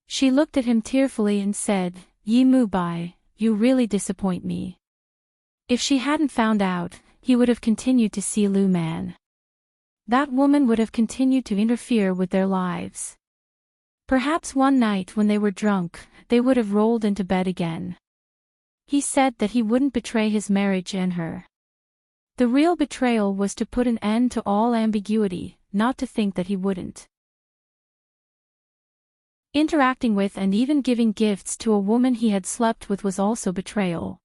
She looked at him tearfully and said, "Yimubai, you really disappoint me." If she hadn't found out, he would have continued to see Lu Man. That woman would have continued to interfere with their lives. Perhaps one night when they were drunk, they would have rolled into bed again. He said that he wouldn't betray his marriage and her. The real betrayal was to put an end to all ambiguity, not to think that he wouldn't. Interacting with and even giving gifts to a woman he had slept with was also betrayal.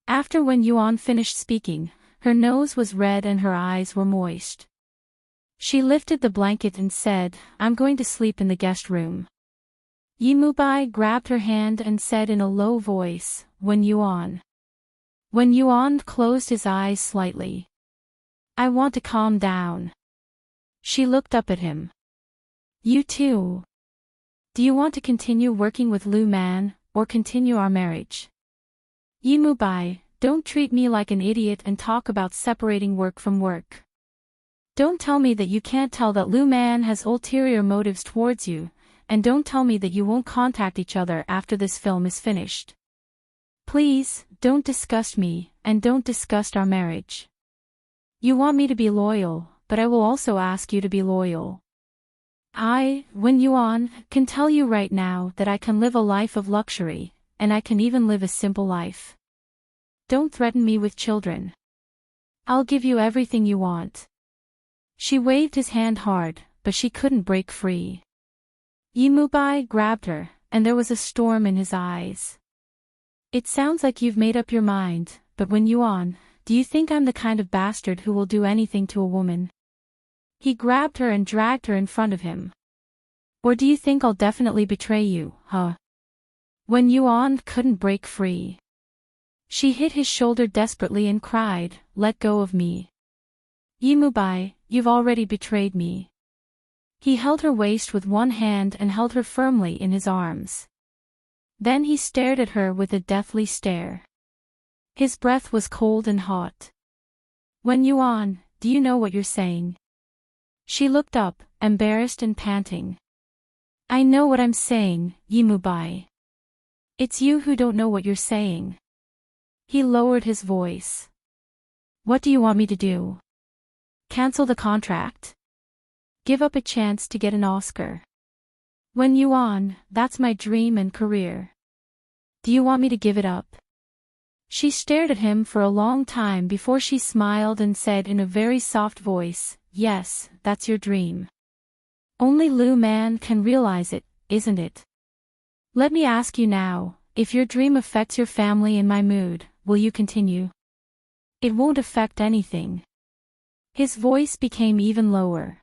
After Wen Yuan finished speaking, her nose was red and her eyes were moist. She lifted the blanket and said, "I'm going to sleep in the guest room." Yimubai grabbed her hand and said in a low voice, "Wen Yuan." Wen Yuan closed his eyes slightly. "I want to calm down." She looked up at him. "You too. Do you want to continue working with Lu Man, or continue our marriage?" "Yimubai, don't treat me like an idiot and talk about separating work from work. Don't tell me that you can't tell that Lu Man has ulterior motives towards you, and don't tell me that you won't contact each other after this film is finished. Please, don't disgust me, and don't disgust our marriage. You want me to be loyal, but I will also ask you to be loyal. I, Wen Yuan, can tell you right now that I can live a life of luxury, and I can even live a simple life. Don't threaten me with children. I'll give you everything you want." She waved his hand hard, but she couldn't break free. Yimubai grabbed her, and there was a storm in his eyes. "It sounds like you've made up your mind, but Wen Yuan, do you think I'm the kind of bastard who will do anything to a woman?" He grabbed her and dragged her in front of him. "Or do you think I'll definitely betray you, huh?" Wen Yuan couldn't break free. She hit his shoulder desperately and cried, "Let go of me. Yimubai, you've already betrayed me." He held her waist with one hand and held her firmly in his arms. Then he stared at her with a deathly stare. His breath was cold and hot. "Wen Yuan, do you know what you're saying?" She looked up, embarrassed and panting. "I know what I'm saying, Yimubai. It's you who don't know what you're saying." He lowered his voice. "What do you want me to do? Cancel the contract? Give up a chance to get an Oscar? Wen Yuan, that's my dream and career. Do you want me to give it up?" She stared at him for a long time before she smiled and said in a very soft voice, "Yes, that's your dream. Only Lu Man can realize it, isn't it? Let me ask you now, if your dream affects your family and my mood, will you continue?" "It won't affect anything." His voice became even lower.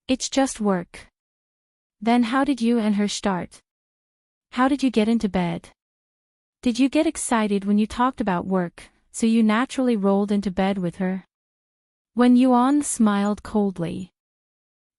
"It's just work." "Then how did you and her start? How did you get into bed? Did you get excited when you talked about work, so you naturally rolled into bed with her?" Wen Yuan smiled coldly.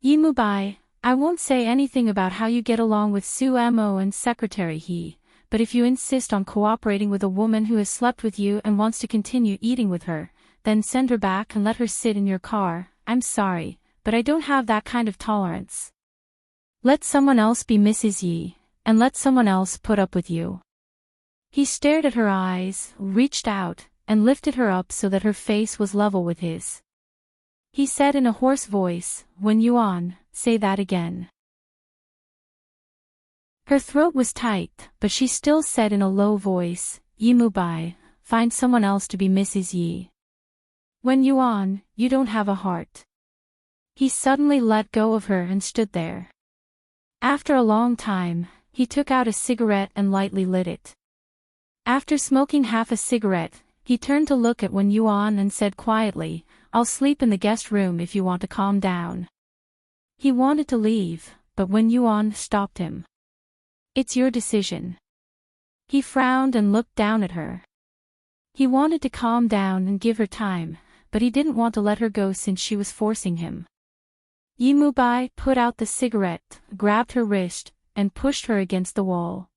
"Yimubai, I won't say anything about how you get along with Su Mo and Secretary He, but if you insist on cooperating with a woman who has slept with you and wants to continue eating with her, then send her back and let her sit in your car. I'm sorry, but I don't have that kind of tolerance. Let someone else be Mrs. Yi, and let someone else put up with you." He stared at her eyes, reached out, and lifted her up so that her face was level with his. He said in a hoarse voice, "Wen Yuan, say that again." Her throat was tight, but she still said in a low voice, "Ye Mubai, find someone else to be Mrs. Yi. When Yuan, you don't have a heart." He suddenly let go of her and stood there. After a long time, he took out a cigarette and lightly lit it. After smoking half a cigarette, he turned to look at Wen Yuan and said quietly, "I'll sleep in the guest room if you want to calm down." He wanted to leave, but Wen Yuan stopped him. "It's your decision." He frowned and looked down at her. He wanted to calm down and give her time, but he didn't want to let her go since she was forcing him. Yi Mubai put out the cigarette, grabbed her wrist, and pushed her against the wall.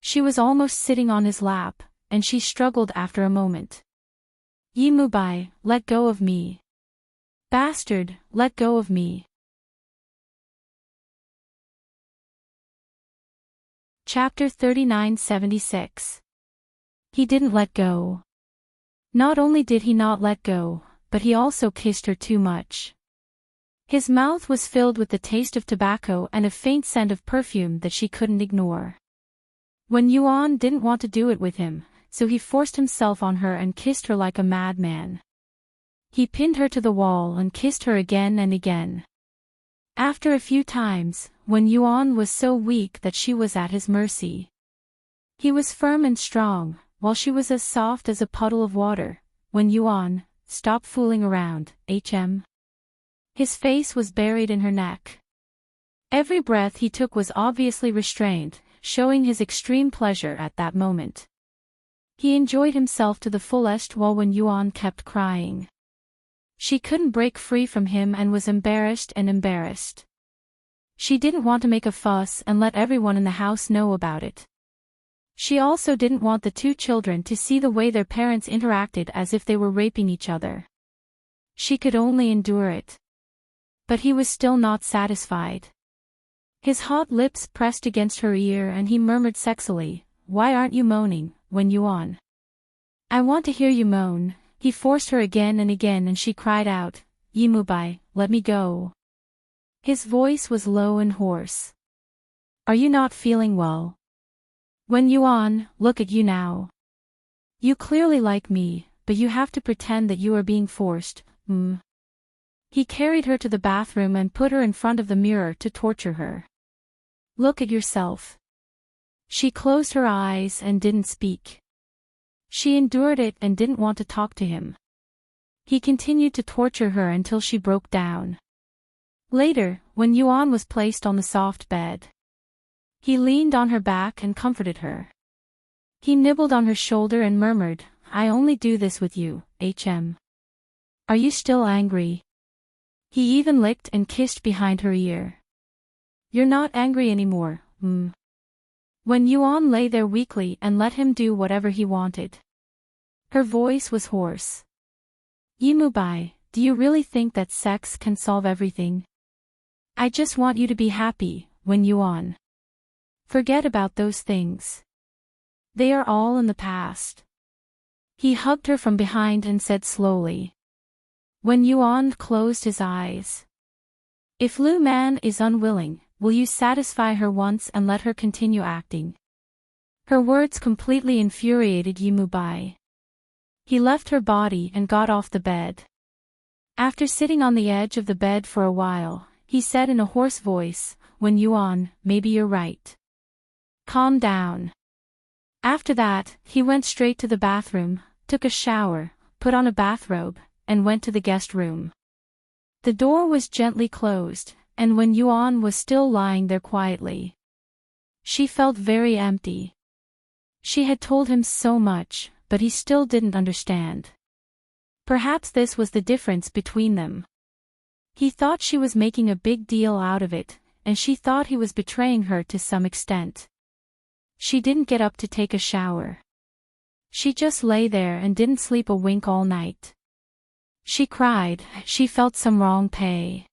She was almost sitting on his lap, and she struggled after a moment. "Yi Mubai, let go of me. Bastard, let go of me." Chapter 3976. He didn't let go. Not only did he not let go, but he also kissed her too much. His mouth was filled with the taste of tobacco and a faint scent of perfume that she couldn't ignore. Wen Yuan didn't want to do it with him, so he forced himself on her and kissed her like a madman. He pinned her to the wall and kissed her again and again. After a few times, Wen Yuan was so weak that she was at his mercy. He was firm and strong, while she was as soft as a puddle of water. "Wen Yuan, stop fooling around, HM." His face was buried in her neck. Every breath he took was obviously restrained, showing his extreme pleasure at that moment. He enjoyed himself to the fullest while Wen Yuan kept crying. She couldn't break free from him and was embarrassed. She didn't want to make a fuss and let everyone in the house know about it. She also didn't want the two children to see the way their parents interacted as if they were raping each other. She could only endure it. But he was still not satisfied. His hot lips pressed against her ear and he murmured sexily, "Why aren't you moaning, Wen Yuan? I want to hear you moan." He forced her again and again and she cried out, "Yi Mubai, let me go." His voice was low and hoarse. "Are you not feeling well? Wen Yuan, look at you now. You clearly like me, but you have to pretend that you are being forced, He carried her to the bathroom and put her in front of the mirror to torture her. "Look at yourself." She closed her eyes and didn't speak. She endured it and didn't want to talk to him. He continued to torture her until she broke down. Later, when Yuan was placed on the soft bed, he leaned on her back and comforted her. He nibbled on her shoulder and murmured, "I only do this with you, HM. Are you still angry?" He even licked and kissed behind her ear. "You're not angry anymore, When Yuan lay there weakly and let him do whatever he wanted. Her voice was hoarse. "Yi Mubai, do you really think that sex can solve everything? I just want you to be happy, Wen Yuan. Forget about those things. They are all in the past." He hugged her from behind and said slowly. Wen Yuan closed his eyes. "If Lu Man is unwilling, will you satisfy her once and let her continue acting?" Her words completely infuriated Yi Mubai. He left her body and got off the bed. After sitting on the edge of the bed for a while, he said in a hoarse voice, "Wen Yuan, maybe you're right. Calm down." After that, he went straight to the bathroom, took a shower, put on a bathrobe, and went to the guest room. The door was gently closed, and Wen Yuan was still lying there quietly. She felt very empty. She had told him so much, but he still didn't understand. Perhaps this was the difference between them. He thought she was making a big deal out of it, and she thought he was betraying her to some extent. She didn't get up to take a shower. She just lay there and didn't sleep a wink all night. She cried, she felt some wrong pay.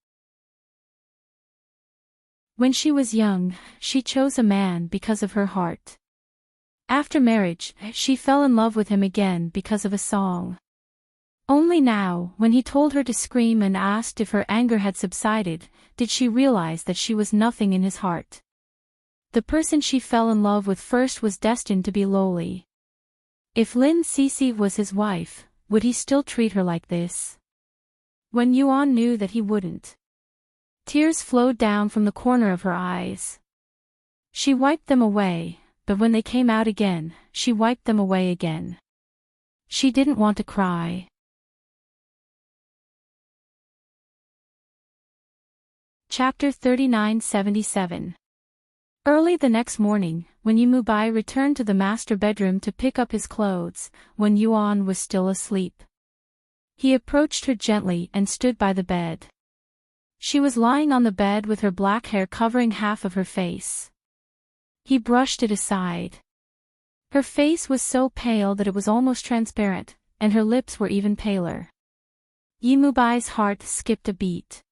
When she was young, she chose a man because of her heart. After marriage, she fell in love with him again because of a song. Only now, when he told her to scream and asked if her anger had subsided, did she realize that she was nothing in his heart. The person she fell in love with first was destined to be lowly. If Lin Cece was his wife, would he still treat her like this? Wen Yuan knew that he wouldn't. Tears flowed down from the corner of her eyes. She wiped them away, but when they came out again, she wiped them away again. She didn't want to cry. Chapter 3977. Early the next morning, when Yimubai returned to the master bedroom to pick up his clothes, Wen Yuan was still asleep. He approached her gently and stood by the bed. She was lying on the bed with her black hair covering half of her face. He brushed it aside. Her face was so pale that it was almost transparent, and her lips were even paler. Yimubai's heart skipped a beat.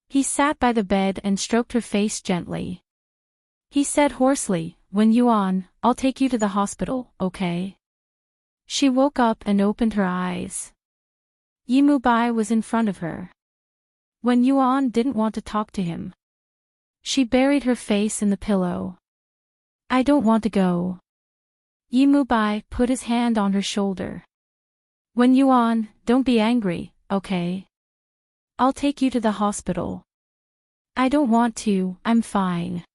He sat by the bed and stroked her face gently. He said hoarsely, "Wen Yuan, I'll take you to the hospital, okay?" She woke up and opened her eyes. Yimubai was in front of her. Wen Yuan didn't want to talk to him. She buried her face in the pillow. "I don't want to go." Yimubai put his hand on her shoulder. "Wen Yuan, don't be angry, okay? I'll take you to the hospital." "I don't want to, I'm fine."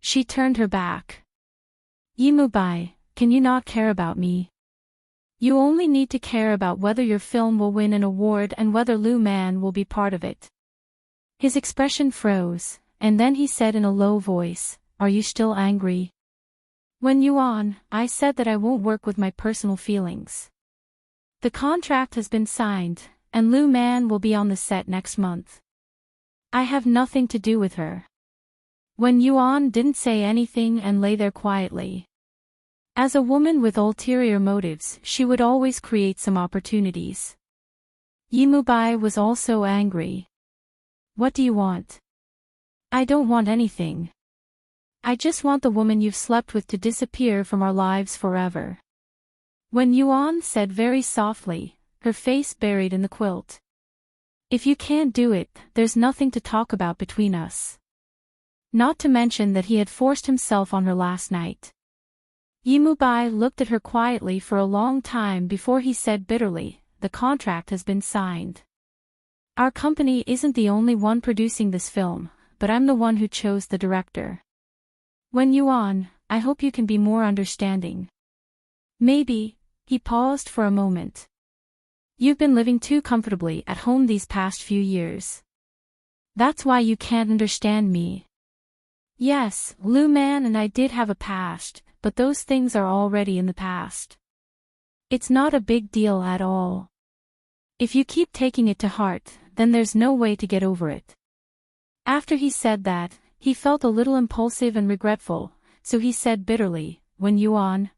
She turned her back. "Yimubai, can you not care about me? You only need to care about whether your film will win an award and whether Lu Man will be part of it." His expression froze, and then he said in a low voice, "Are you still angry?" "Wen Yuan, I said that I won't work with my personal feelings. The contract has been signed, and Lu Man will be on the set next month. I have nothing to do with her." Wen Yuan didn't say anything and lay there quietly. As a woman with ulterior motives, she would always create some opportunities. Yimubai was also angry. "What do you want?" "I don't want anything. I just want the woman you've slept with to disappear from our lives forever." Wen Yuan said very softly, her face buried in the quilt. "If you can't do it, there's nothing to talk about between us." Not to mention that he had forced himself on her last night. Yimubai looked at her quietly for a long time before he said bitterly, "The contract has been signed. Our company isn't the only one producing this film, but I'm the one who chose the director. Wen Yuan, I hope you can be more understanding. Maybe." He paused for a moment. "You've been living too comfortably at home these past few years. That's why you can't understand me. Yes, Lu Man and I did have a past, but those things are already in the past. It's not a big deal at all. If you keep taking it to heart, then there's no way to get over it." After he said that, he felt a little impulsive and regretful, so he said bitterly, "Wen Yuan,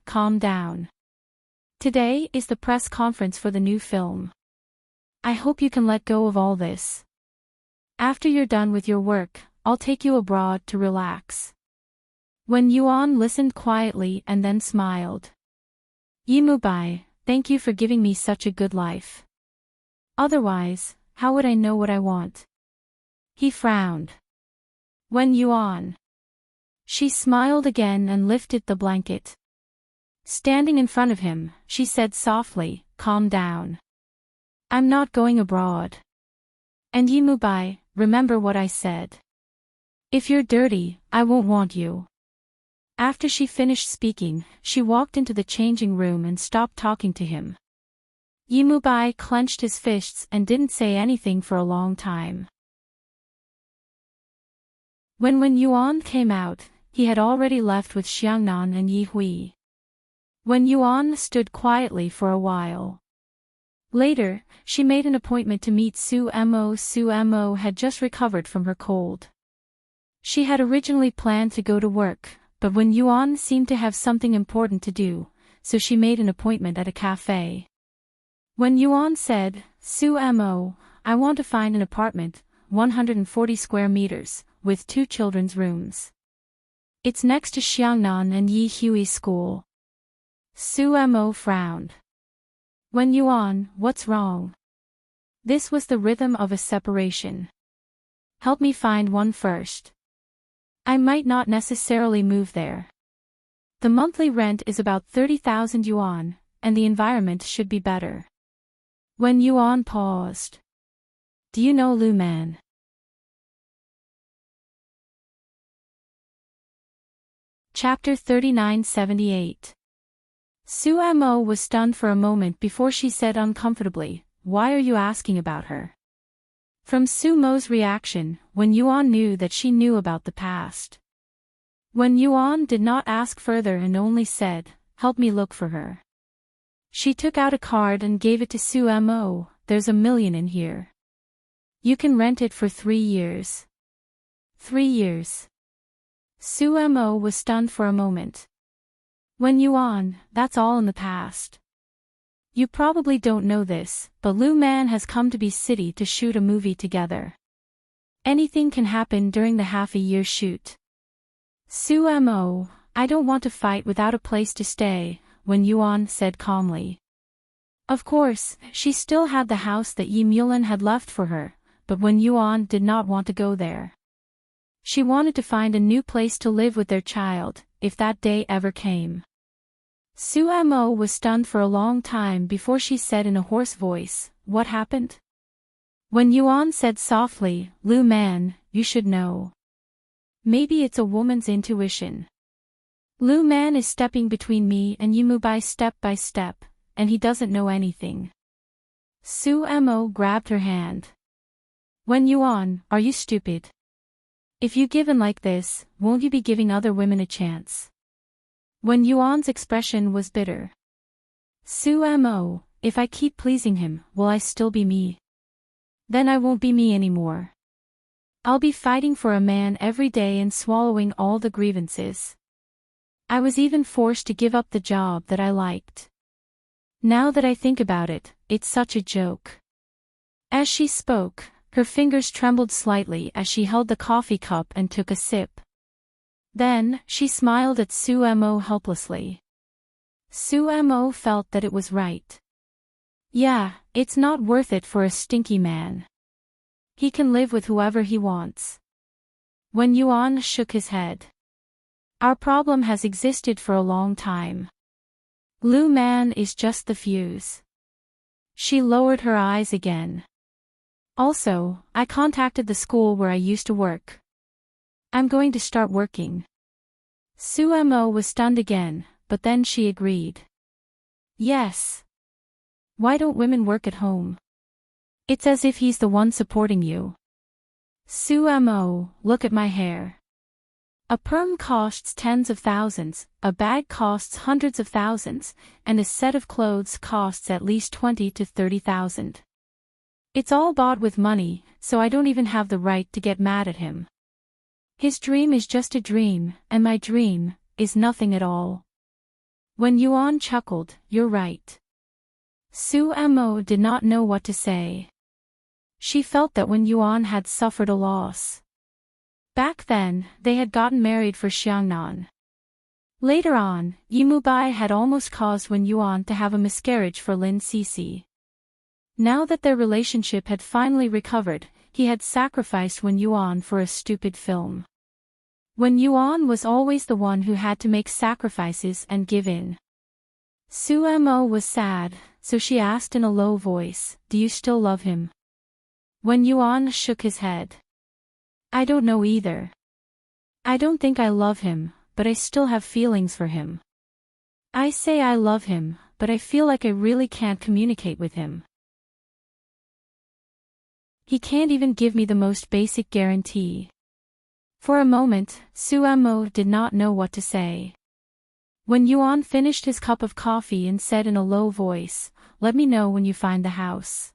calm down. Today is the press conference for the new film. I hope you can let go of all this. After you're done with your work, I'll take you abroad to relax." Wen Yuan listened quietly and then smiled. "Yimubai, thank you for giving me such a good life. Otherwise, how would I know what I want?" He frowned. "Wen Yuan." She smiled again and lifted the blanket. Standing in front of him, she said softly, "Calm down. I'm not going abroad. And Yimubai, remember what I said. If you're dirty, I won't want you." After she finished speaking, she walked into the changing room and stopped talking to him. Yimubai clenched his fists and didn't say anything for a long time. When Wen Yuan came out, he had already left with Xiangnan and Yi Hui. Wen Yuan stood quietly for a while. Later, she made an appointment to meet Su Mo. Su Mo had just recovered from her cold. She had originally planned to go to work, but Wen Yuan seemed to have something important to do, so she made an appointment at a cafe. Wen Yuan said, "Su Mo, I want to find an apartment, 140 square meters, with 2 children's rooms. It's next to Xiangnan and Yi Hui's school." Su Mo frowned. "Wen Yuan, what's wrong?" This was the rhythm of a separation. "Help me find one first." I might not necessarily move there. The monthly rent is about 30,000 yuan, and the environment should be better. When Yuan paused. Do you know Lu Man? Chapter 3978. Su Mo was stunned for a moment before she said uncomfortably, "Why are you asking about her?" From Su Mo's reaction, Wen Yuan knew that she knew about the past. Wen Yuan did not ask further and only said, "Help me look for her." She took out a card and gave it to Su Mo. "There's 1 million in here. You can rent it for 3 years. 3 years. Su Mo was stunned for a moment. Wen Yuan, that's all in the past. You probably don't know this, but Lu Man has come to B City to shoot a movie together. Anything can happen during the half-a-year shoot. Su Mo, I don't want to fight without a place to stay, Wen Yuan said calmly. Of course, she still had the house that Yi Mulan had left for her, but Wen Yuan did not want to go there. She wanted to find a new place to live with their child, if that day ever came. Su Mo was stunned for a long time before she said in a hoarse voice, "What happened?" Wen Yuan said softly, "Lu Man, you should know. Maybe it's a woman's intuition. Lu Man is stepping between me and Yimu step by step, and he doesn't know anything." Su Mo grabbed her hand. "Wen Yuan, are you stupid? If you give in like this, won't you be giving other women a chance?" Wen Yuan's expression was bitter. "Su Mo, if I keep pleasing him, will I still be me? Then I won't be me anymore. I'll be fighting for a man every day and swallowing all the grievances. I was even forced to give up the job that I liked. Now that I think about it, it's such a joke." As she spoke, her fingers trembled slightly as she held the coffee cup and took a sip. Then, she smiled at Su Mo helplessly. Su Mo felt that it was right. Yeah, it's not worth it for a stinky man. He can live with whoever he wants. Wen Yuan shook his head. Our problem has existed for a long time. Lu Man is just the fuse. She lowered her eyes again. Also, I contacted the school where I used to work. I'm going to start working. Su Mo was stunned again, but then she agreed. Yes. Why don't women work at home? It's as if he's the one supporting you. Su Mo, look at my hair. A perm costs tens of thousands, a bag costs hundreds of thousands, and a set of clothes costs at least 20 to 30,000. It's all bought with money, so I don't even have the right to get mad at him. His dream is just a dream, and my dream is nothing at all. Wen Yuan chuckled, "You're right." Su Mo did not know what to say. She felt that Wen Yuan had suffered a loss. Back then, they had gotten married for Xiangnan. Later on, Yimu had almost caused Wen Yuan to have a miscarriage for Lin Cixi. Now that their relationship had finally recovered, he had sacrificed Wen Yuan for a stupid film. Wen Yuan was always the one who had to make sacrifices and give in. Su Mo was sad, so she asked in a low voice, "Do you still love him?" Wen Yuan shook his head. "I don't know either. I don't think I love him, but I still have feelings for him. I say I love him, but I feel like I really can't communicate with him. He can't even give me the most basic guarantee." For a moment, Su Mo did not know what to say. Wen Yuan finished his cup of coffee and said in a low voice, "Let me know when you find the house.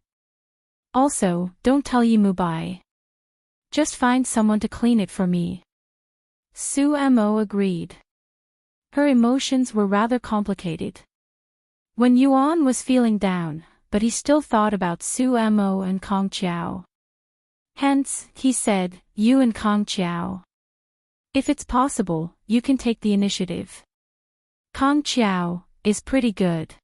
Also, don't tell Yimu. Just find someone to clean it for me." Su Mo agreed. Her emotions were rather complicated. Wen Yuan was feeling down, but he still thought about Su Mo and Kong Qiao. Hence, he said, "You and Kong Qiao. If it's possible, you can take the initiative. Kong Qiao is pretty good."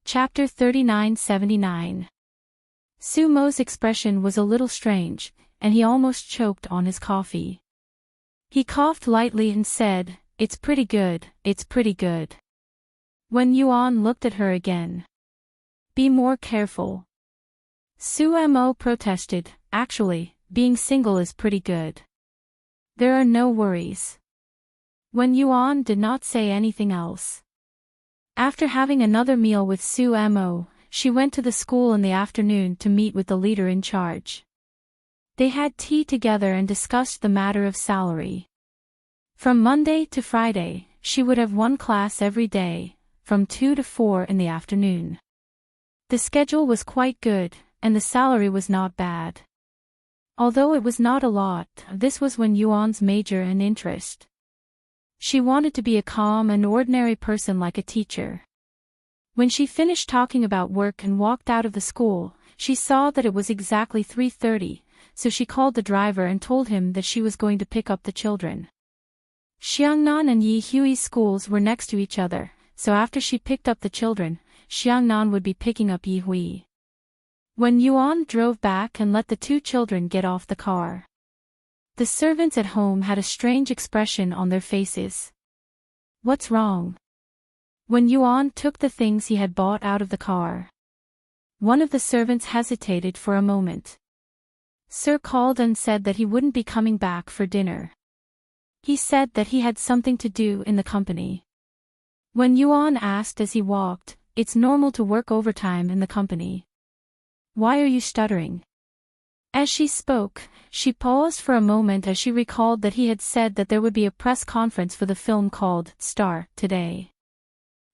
Chapter 3979. Sumo's expression was a little strange, and he almost choked on his coffee. He coughed lightly and said, "It's pretty good, it's pretty good." When Yuan looked at her again. "Be more careful." Sumo protested, "Actually, being single is pretty good. There are no worries." When Yuan did not say anything else. After having another meal with Sumo, she went to the school in the afternoon to meet with the leader in charge. They had tea together and discussed the matter of salary. From Monday to Friday, she would have one class every day, from 2 to 4 in the afternoon. The schedule was quite good, and the salary was not bad. Although it was not a lot, this was when Yuan's major and interest. She wanted to be a calm and ordinary person like a teacher. When she finished talking about work and walked out of the school, she saw that it was exactly 3:30, so she called the driver and told him that she was going to pick up the children. Xiangnan and Yi Hui's schools were next to each other, so after she picked up the children, Xiangnan would be picking up Yi Hui. When Yuan drove back and let the two children get off the car, the servants at home had a strange expression on their faces. "What's wrong?" When Yuan took the things he had bought out of the car, one of the servants hesitated for a moment. Sir called and said that he wouldn't be coming back for dinner. He said that he had something to do in the company. When Yuan asked as he walked, "It's normal to work overtime in the company. Why are you stuttering?" As she spoke, she paused for a moment as she recalled that he had said that there would be a press conference for the film called Star today.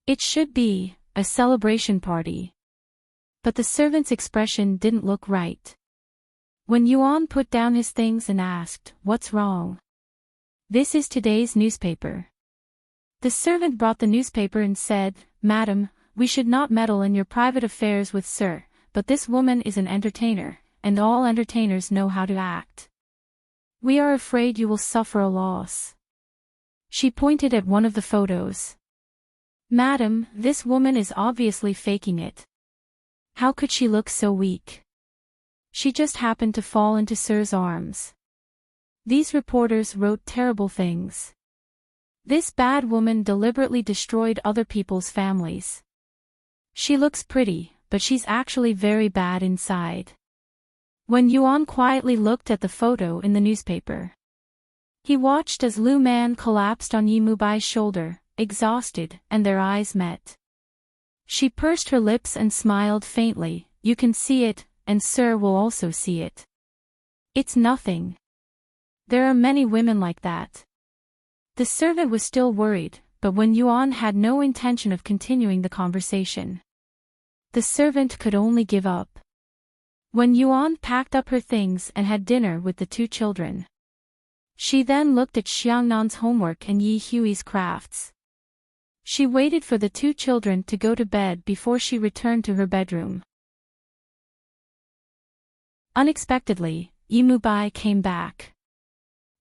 It should be a celebration party. But the servant's expression didn't look right. When Yuan put down his things and asked, "What's wrong?" "This is today's newspaper." The servant brought the newspaper and said, "Madam, we should not meddle in your private affairs with Sir, but this woman is an entertainer, and all entertainers know how to act. We are afraid you will suffer a loss." She pointed at one of the photos. "Madam, this woman is obviously faking it. How could she look so weak? She just happened to fall into Sir's arms." These reporters wrote terrible things. "This bad woman deliberately destroyed other people's families. She looks pretty, but she's actually very bad inside." When Yuan quietly looked at the photo in the newspaper, he watched as Lu Man collapsed on Yi Mubai's shoulder, exhausted, and their eyes met. She pursed her lips and smiled faintly. "You can see it, and Sir will also see it. It's nothing. There are many women like that." The servant was still worried, but when Yuan had no intention of continuing the conversation, the servant could only give up. When Yuan packed up her things and had dinner with the two children, she then looked at Xiangnan's homework and Yi Hui's crafts. She waited for the two children to go to bed before she returned to her bedroom. Unexpectedly, Yi Mubai came back.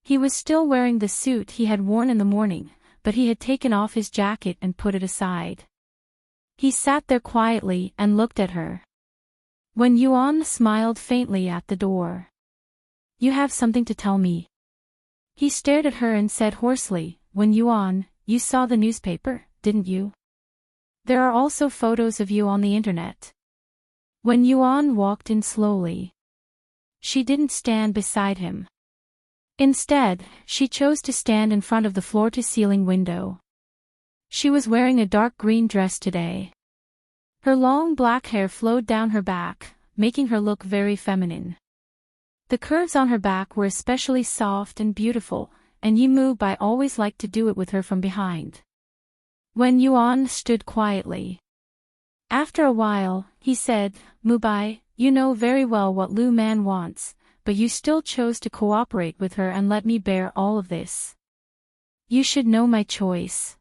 He was still wearing the suit he had worn in the morning, but he had taken off his jacket and put it aside. He sat there quietly and looked at her. When Yuan smiled faintly at the door, "You have something to tell me." He stared at her and said hoarsely, "When Yuan, you saw the newspaper, didn't you? There are also photos of you on the internet." When Yuan walked in slowly, she didn't stand beside him. Instead, she chose to stand in front of the floor-to-ceiling window. She was wearing a dark green dress today. Her long black hair flowed down her back, making her look very feminine. The curves on her back were especially soft and beautiful, and Yi Mubai always liked to do it with her from behind. When Yuan stood quietly, after a while, he said, "Mubai, you know very well what Lu Man wants, but you still chose to cooperate with her and let me bear all of this. You should know my choice."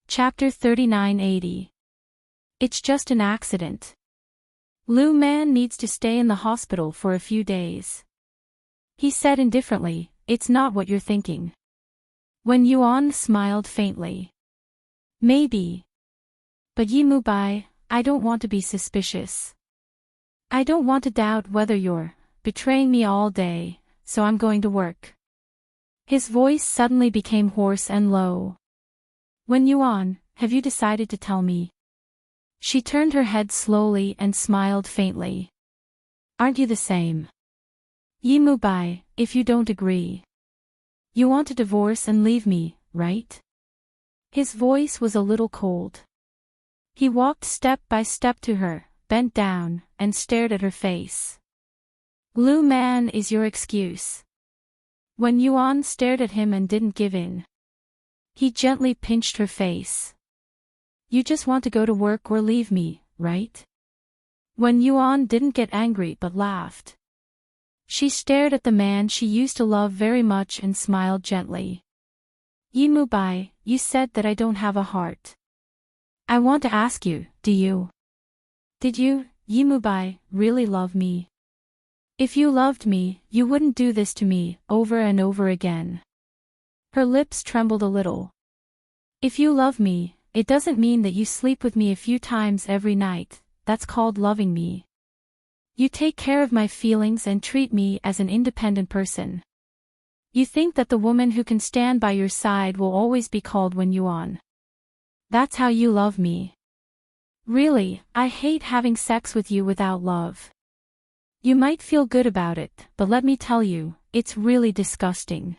Chapter 3980. It's just an accident. Lu Man needs to stay in the hospital for a few days. He said indifferently, "It's not what you're thinking." When Yuan smiled faintly, "Maybe. But Yimubai, I don't want to be suspicious. I don't want to doubt whether you're betraying me all day, so I'm going to work. His voice suddenly became hoarse and low. When Yuan, have you decided to tell me? She turned her head slowly and smiled faintly. Aren't you the same? Yimubai, if you don't agree. You want to divorce and leave me, right? His voice was a little cold. He walked step by step to her, bent down, and stared at her face. Lu Man is your excuse. When Yuan stared at him and didn't give in, he gently pinched her face. You just want to go to work or leave me, right? When Yuan didn't get angry but laughed. She stared at the man she used to love very much and smiled gently. Yimubai, you said that I don't have a heart. I want to ask you, do you? Did you, Yimubai, really love me? If you loved me, you wouldn't do this to me, over and over again. Her lips trembled a little. If you love me, it doesn't mean that you sleep with me a few times every night, that's called loving me. You take care of my feelings and treat me as an independent person. You think that the woman who can stand by your side will always be called Wen Yuan. That's how you love me. Really, I hate having sex with you without love. You might feel good about it, but let me tell you, it's really disgusting.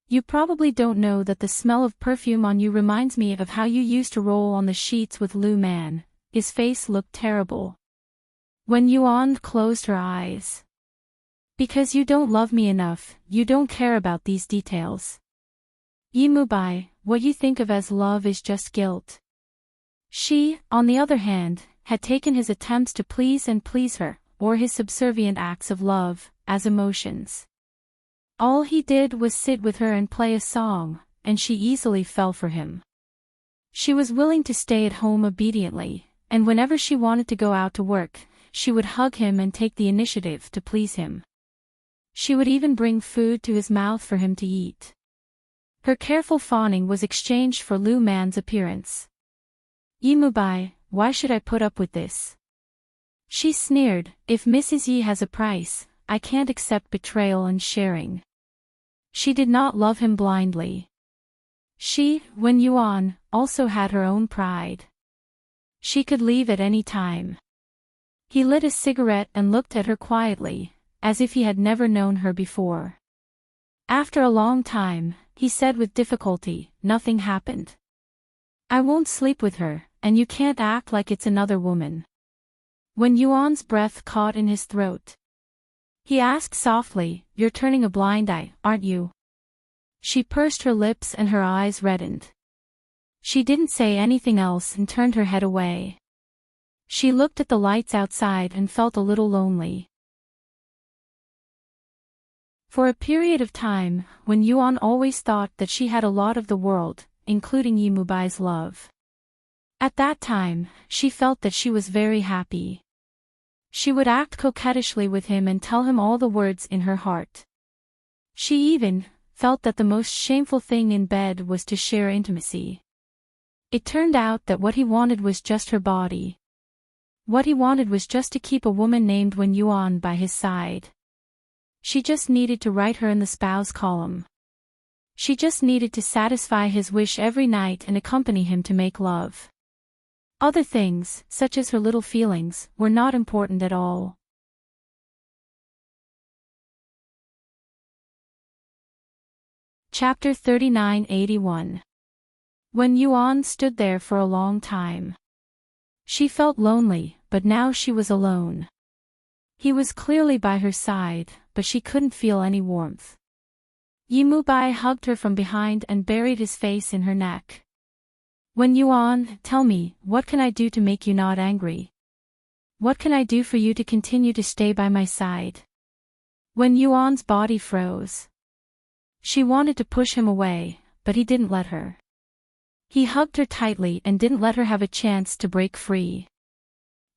You probably don't know that the smell of perfume on you reminds me of how you used to roll on the sheets with Lu Man. His face looked terrible. When Yuan closed her eyes. Because you don't love me enough, you don't care about these details. Yimubai, what you think of as love is just guilt. She, on the other hand, had taken his attempts to please her, or his subservient acts of love, as emotions. All he did was sit with her and play a song, and she easily fell for him. She was willing to stay at home obediently, and whenever she wanted to go out to work, she would hug him and take the initiative to please him. She would even bring food to his mouth for him to eat. Her careful fawning was exchanged for Lu Man's appearance. Yimubai, why should I put up with this? She sneered, if Mrs. Yi has a price, I can't accept betrayal and sharing. She did not love him blindly. She, Wen Yuan, also had her own pride. She could leave at any time. He lit a cigarette and looked at her quietly, as if he had never known her before. After a long time, he said with difficulty, nothing happened. I won't sleep with her, and you can't act like it's another woman. When Yuan's breath caught in his throat, he asked softly, you're turning a blind eye, aren't you? She pursed her lips and her eyes reddened. She didn't say anything else and turned her head away. She looked at the lights outside and felt a little lonely. For a period of time, Wen Yuan always thought that she had a lot of the world, including Yimubai's love. At that time, she felt that she was very happy. She would act coquettishly with him and tell him all the words in her heart. She even felt that the most shameful thing in bed was to share intimacy. It turned out that what he wanted was just her body. What he wanted was just to keep a woman named Wen Yuan by his side. She just needed to write her in the spouse column. She just needed to satisfy his wish every night and accompany him to make love. Other things, such as her little feelings, were not important at all. Chapter 3981. When Yuan stood there for a long time. She felt lonely, but now she was alone. He was clearly by her side, but she couldn't feel any warmth. Yimubai hugged her from behind and buried his face in her neck. Wen Yuan, tell me, what can I do to make you not angry? What can I do for you to continue to stay by my side? Wen Yuan's body froze. She wanted to push him away, but he didn't let her. He hugged her tightly and didn't let her have a chance to break free.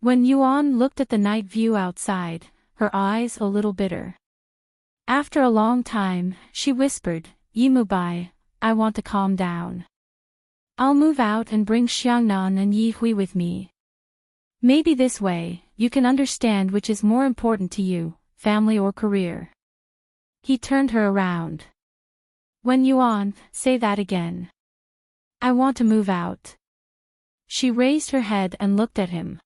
When Yuan looked at the night view outside, her eyes a little bitter. After a long time, she whispered, Yimubai, I want to calm down. I'll move out and bring Xiangnan and Yi Hui with me. Maybe this way, you can understand which is more important to you, family or career. He turned her around. When Yuan, say that again. I want to move out. She raised her head and looked at him.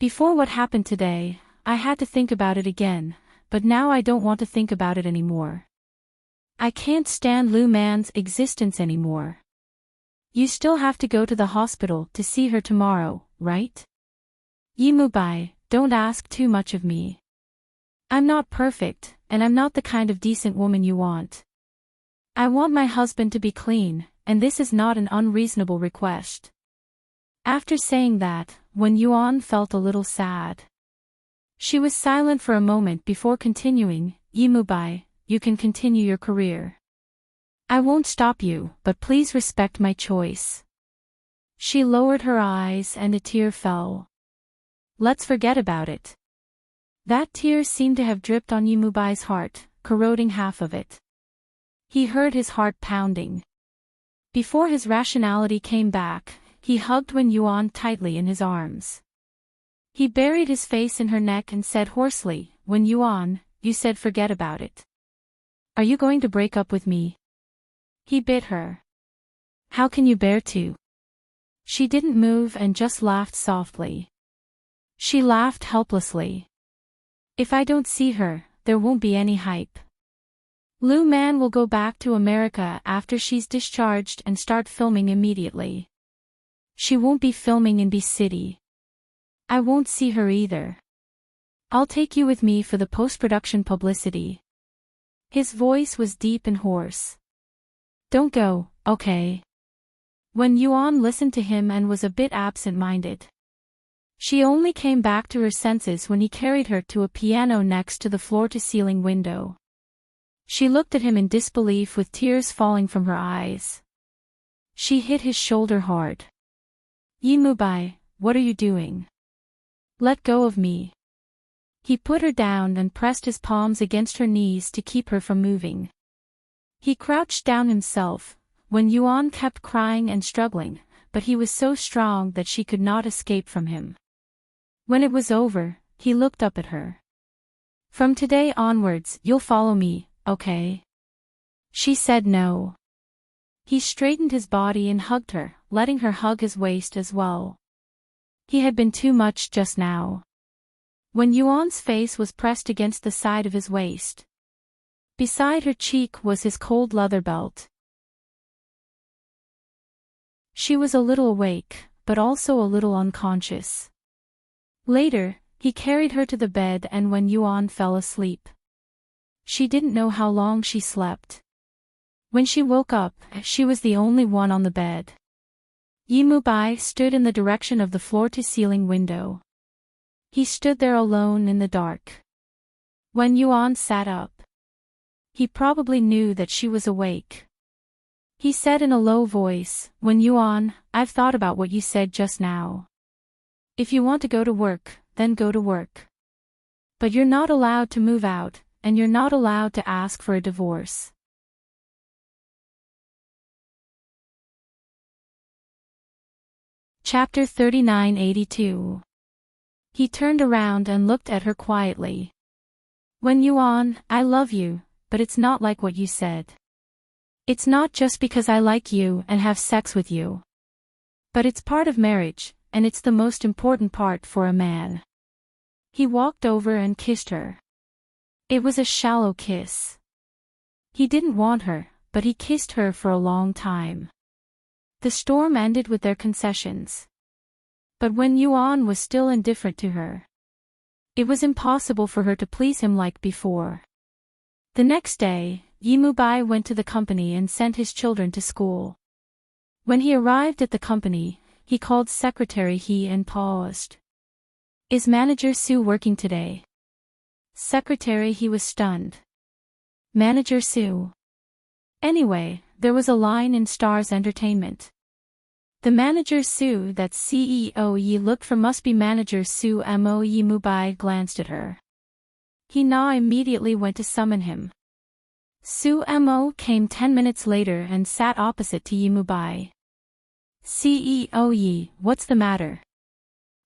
Before what happened today, I had to think about it again, but now I don't want to think about it anymore. I can't stand Lu Man's existence anymore. You still have to go to the hospital to see her tomorrow, right? Yi Mubai, don't ask too much of me. I'm not perfect, and I'm not the kind of decent woman you want. I want my husband to be clean, and this is not an unreasonable request. After saying that, Wen Yuan felt a little sad. She was silent for a moment before continuing, Yi Mubai, you can continue your career. I won't stop you, but please respect my choice. She lowered her eyes and a tear fell. Let's forget about it. That tear seemed to have dripped on Yi Mubai's heart, corroding half of it. He heard his heart pounding. Before his rationality came back, he hugged Wen Yuan tightly in his arms. He buried his face in her neck and said hoarsely, Wen Yuan, you said forget about it. Are you going to break up with me? He bit her. How can you bear to? She didn't move and just laughed softly. She laughed helplessly. If I don't see her, there won't be any hype. Lu Man will go back to America after she's discharged and start filming immediately. She won't be filming in B City. I won't see her either. I'll take you with me for the post-production publicity. His voice was deep and hoarse. Don't go, okay? Wen Yuan listened to him and was a bit absent-minded. She only came back to her senses when he carried her to a piano next to the floor-to-ceiling window. She looked at him in disbelief with tears falling from her eyes. She hit his shoulder hard. Yi Mubai, what are you doing? Let go of me. He put her down and pressed his palms against her knees to keep her from moving. He crouched down himself, when Yuan kept crying and struggling, but he was so strong that she could not escape from him. When it was over, he looked up at her. From today onwards, you'll follow me, okay? She said no. He straightened his body and hugged her, letting her hug his waist as well. He had been too much just now. When Yuan's face was pressed against the side of his waist. Beside her cheek was his cold leather belt. She was a little awake, but also a little unconscious. Later, he carried her to the bed and when Yuan fell asleep. She didn't know how long she slept. When she woke up, she was the only one on the bed. Yi Mubai stood in the direction of the floor-to-ceiling window. He stood there alone in the dark. When Yuan sat up, he probably knew that she was awake. He said in a low voice, Wen Yuan, I've thought about what you said just now. If you want to go to work, then go to work. But you're not allowed to move out, and you're not allowed to ask for a divorce. Chapter 3982. He turned around and looked at her quietly. Wen Yuan, I love you, but it's not like what you said. It's not just because I like you and have sex with you. But it's part of marriage, and it's the most important part for a man. He walked over and kissed her. It was a shallow kiss. He didn't want her, but he kissed her for a long time. The storm ended with their concessions. But Wen Yuan was still indifferent to her. It was impossible for her to please him like before. The next day, Yi Mubai went to the company and sent his children to school. When he arrived at the company, he called Secretary He and paused. Is Manager Su working today? Secretary He was stunned. Manager Su. Anyway, there was a line in Star's Entertainment. The Manager Su that CEO Yi looked for must be Manager Su Mo. Yi Mubai glanced at her. He now immediately went to summon him. Su Mo came 10 minutes later and sat opposite to Yi Mubai. CEO Yi, what's the matter?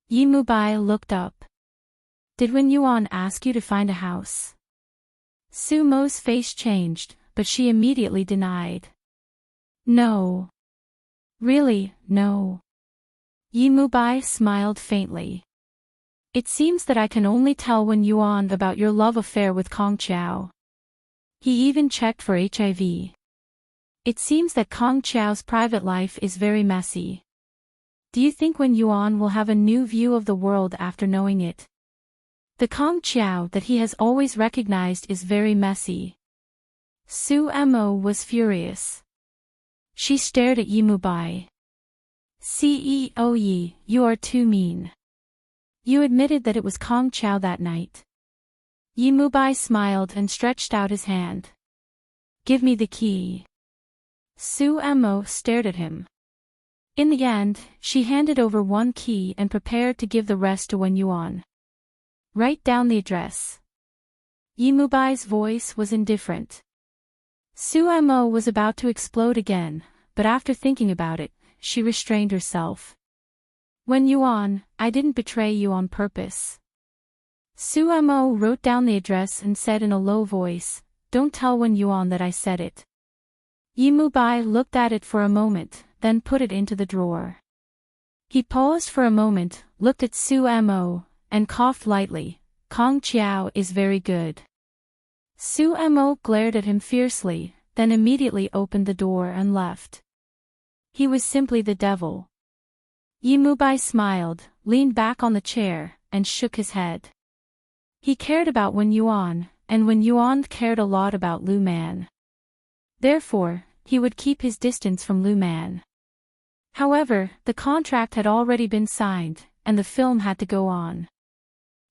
Yi Mubai looked up. Did Wen Yuan ask you to find a house? Su Mo's face changed, but she immediately denied. No. Really, no. Yi Mubai smiled faintly. It seems that I can only tell Wen Yuan about your love affair with Kong Chiao. He even checked for HIV. It seems that Kong Chiao's private life is very messy. Do you think Wen Yuan will have a new view of the world after knowing it? The Kong Chiao that he has always recognized is very messy. Su Mo was furious. She stared at Yi Mubai. CEO Yi, you are too mean. You admitted that it was Kong Chiao that night. Yi Mubai smiled and stretched out his hand. Give me the key. Su Mo stared at him. In the end, she handed over one key and prepared to give the rest to Wen Yuan. Write down the address. Yi Mubai's voice was indifferent. Su Mo was about to explode again, but after thinking about it, she restrained herself. Wen Yuan, I didn't betray you on purpose. Su Mo wrote down the address and said in a low voice, don't tell Wen Yuan that I said it. Yi Mubai looked at it for a moment, then put it into the drawer. He paused for a moment, looked at Su Mo, and coughed lightly. Kong Chiao is very good. Su Mo glared at him fiercely, then immediately opened the door and left. He was simply the devil. Yi Mubai smiled, leaned back on the chair, and shook his head. He cared about Wen Yuan, and Wen Yuan cared a lot about Lu Man. Therefore, he would keep his distance from Lu Man. However, the contract had already been signed, and the film had to go on.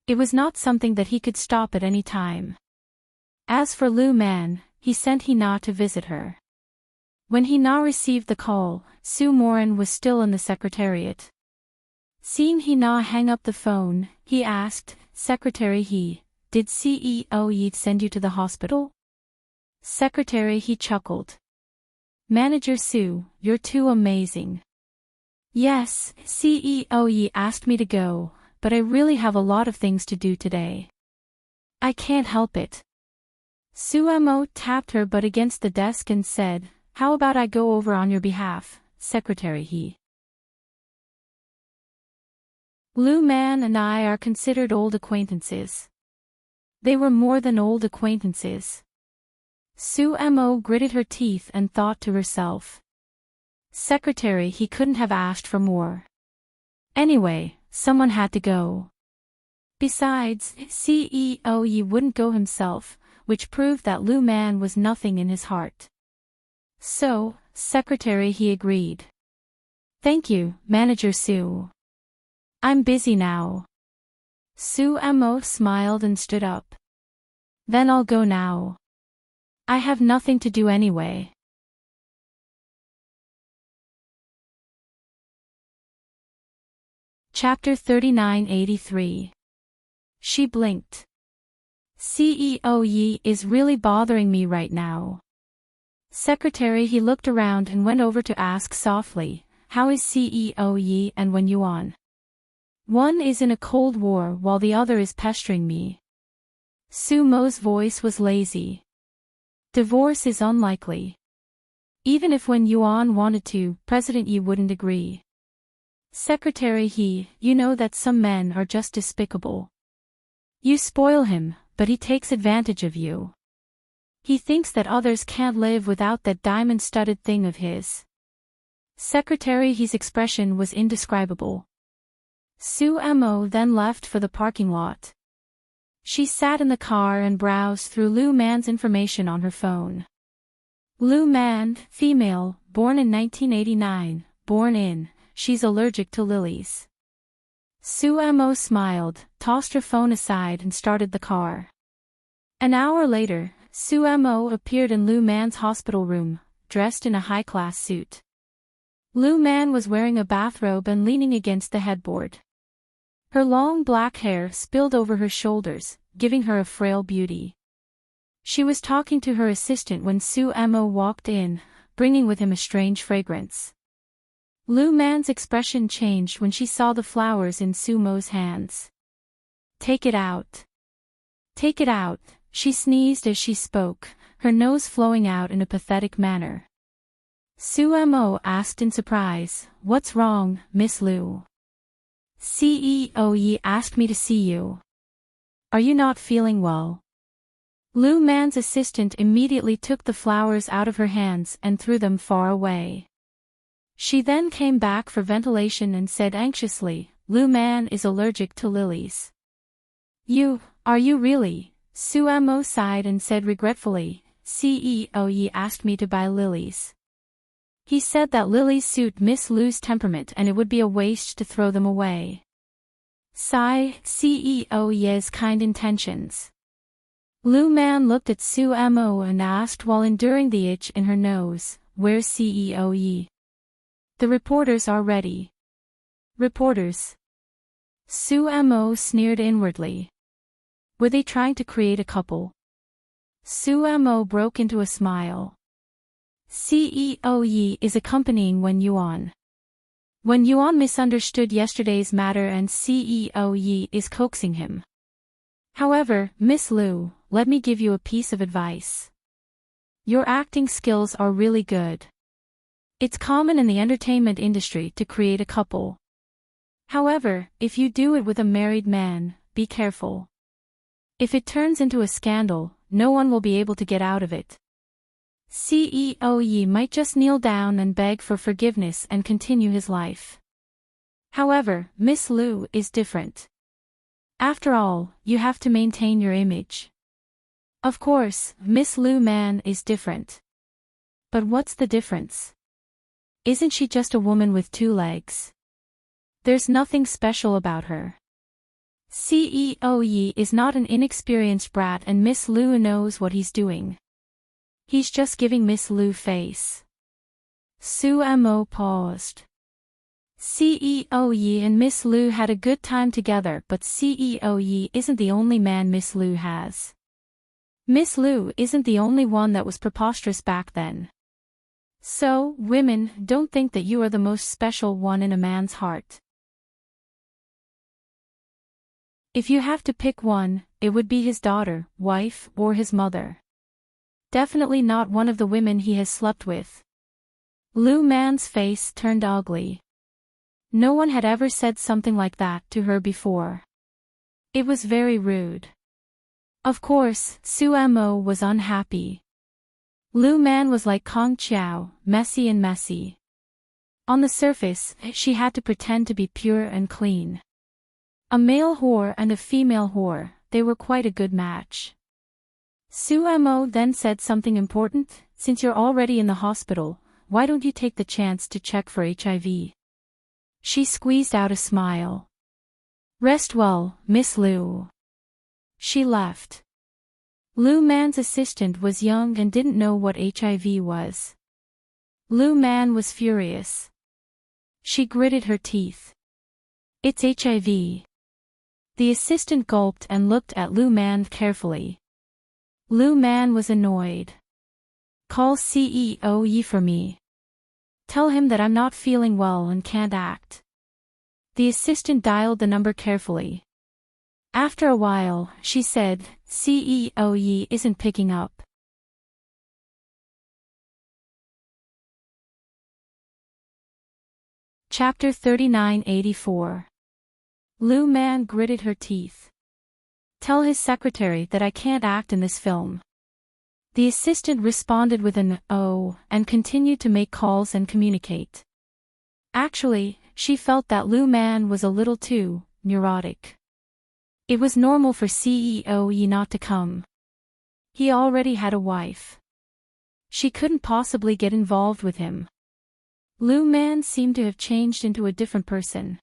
It was not something that he could stop at any time. As for Lu Man, he sent Hina to visit her. When Hina received the call, Su Moran was still in the secretariat. Seeing Hina hang up the phone, he asked, Secretary He, did CEO Yi send you to the hospital? Secretary He chuckled. Manager Su, you're too amazing. Yes, CEO Yi asked me to go, but I really have a lot of things to do today. I can't help it. Su Mo tapped her butt against the desk and said, how about I go over on your behalf, Secretary He? Lu Man and I are considered old acquaintances. They were more than old acquaintances. Su Mo gritted her teeth and thought to herself. Secretary He couldn't have asked for more. Anyway, someone had to go. Besides, CEO Yi wouldn't go himself, which proved that Lu Man was nothing in his heart. So, Secretary He agreed. Thank you, Manager Su. I'm busy now. Su Mo smiled and stood up. Then I'll go now. I have nothing to do anyway. Chapter 3983. She blinked. CEO Yi is really bothering me right now. Secretary He looked around and went over to ask softly, how is CEO Yi and Wen Yuan? One is in a cold war while the other is pestering me. Su Mo's voice was lazy. Divorce is unlikely. Even if Wen Yuan wanted to, President Yi wouldn't agree. Secretary He, you know that some men are just despicable. You spoil him, but he takes advantage of you. He thinks that others can't live without that diamond-studded thing of his. Secretary He's expression was indescribable. Su Mo then left for the parking lot. She sat in the car and browsed through Lu Man's information on her phone. Lu Man, female, born in 1989, born in, she's allergic to lilies. Su Mo smiled, tossed her phone aside and started the car. An hour later, Su Mo appeared in Lu Man's hospital room, dressed in a high-class suit. Lu Man was wearing a bathrobe and leaning against the headboard. Her long black hair spilled over her shoulders, giving her a frail beauty. She was talking to her assistant when Su Mo walked in, bringing with him a strange fragrance. Lu Man's expression changed when she saw the flowers in Sumo's hands. Take it out. Take it out, she sneezed as she spoke, her nose flowing out in a pathetic manner. Sumo asked in surprise, "What's wrong, Miss Lu?" "CEO Yi asked me to see you. Are you not feeling well?" Lu Man's assistant immediately took the flowers out of her hands and threw them far away. She then came back for ventilation and said anxiously, "Lu Man is allergic to lilies." Are you really?" Sumo sighed and said regretfully, "CEO Yi asked me to buy lilies. He said that lilies suit Miss Lu's temperament and it would be a waste to throw them away." Sigh, CEO Yi's kind intentions. Lu Man looked at Sumo and asked while enduring the itch in her nose, "Where's CEO Yi?" "The reporters are ready." "Reporters?" Sumo sneered inwardly. Were they trying to create a couple? Sumo broke into a smile. CEO Yi is accompanying Wen Yuan. Wen Yuan misunderstood yesterday's matter and CEO Yi is coaxing him. However, Miss Lu, let me give you a piece of advice. Your acting skills are really good. It's common in the entertainment industry to create a couple. However, if you do it with a married man, be careful. If it turns into a scandal, no one will be able to get out of it. CEO Yi might just kneel down and beg for forgiveness and continue his life. However, Miss Lu is different. After all, you have to maintain your image. Of course, Miss Lu Man is different. But what's the difference? Isn't she just a woman with 2 legs? There's nothing special about her. CEO Yi is not an inexperienced brat and Miss Lu knows what he's doing. He's just giving Miss Lu face. Sumo paused. CEO Yi and Miss Lu had a good time together, but CEO Yi isn't the only man Miss Lu has. Miss Lu isn't the only one that was preposterous back then. So, women, don't think that you are the most special one in a man's heart. If you have to pick one, it would be his daughter, wife, or his mother. Definitely not one of the women he has slept with. Lu Man's face turned ugly. No one had ever said something like that to her before. It was very rude. Of course, Sumo was unhappy. Lu Man was like Kong Chiao, messy and messy. On the surface, she had to pretend to be pure and clean. A male whore and a female whore, they were quite a good match. Sumo then said something important, "Since you're already in the hospital, why don't you take the chance to check for HIV?" She squeezed out a smile. "Rest well, Miss Lu." She left. Lu Man's assistant was young and didn't know what HIV was. Lu Man was furious. She gritted her teeth. "It's HIV." The assistant gulped and looked at Lu Man carefully. Lu Man was annoyed. "Call CEO Yi for me. Tell him that I'm not feeling well and can't act." The assistant dialed the number carefully. After a while, she said, "CEO Yi isn't picking up." Chapter 3984. Lu Man gritted her teeth. "Tell his secretary that I can't act in this film." The assistant responded with an "oh" and continued to make calls and communicate. Actually, she felt that Lu Man was a little too neurotic. It was normal for CEO Yi not to come. He already had a wife. She couldn't possibly get involved with him. Lu Man seemed to have changed into a different person.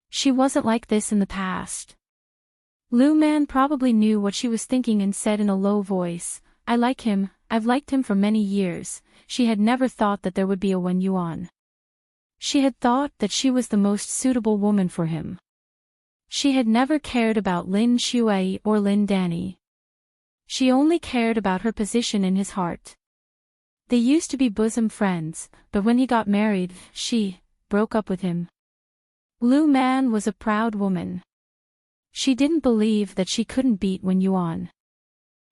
She wasn't like this in the past. Lu Man probably knew what she was thinking and said in a low voice, "I like him, I've liked him for many years." She had never thought that there would be a Wen Yuan. She had thought that she was the most suitable woman for him. She had never cared about Lin Shui or Lin Danny. She only cared about her position in his heart. They used to be bosom friends, but when he got married, she broke up with him. Lu Man was a proud woman. She didn't believe that she couldn't beat Wen Yuan.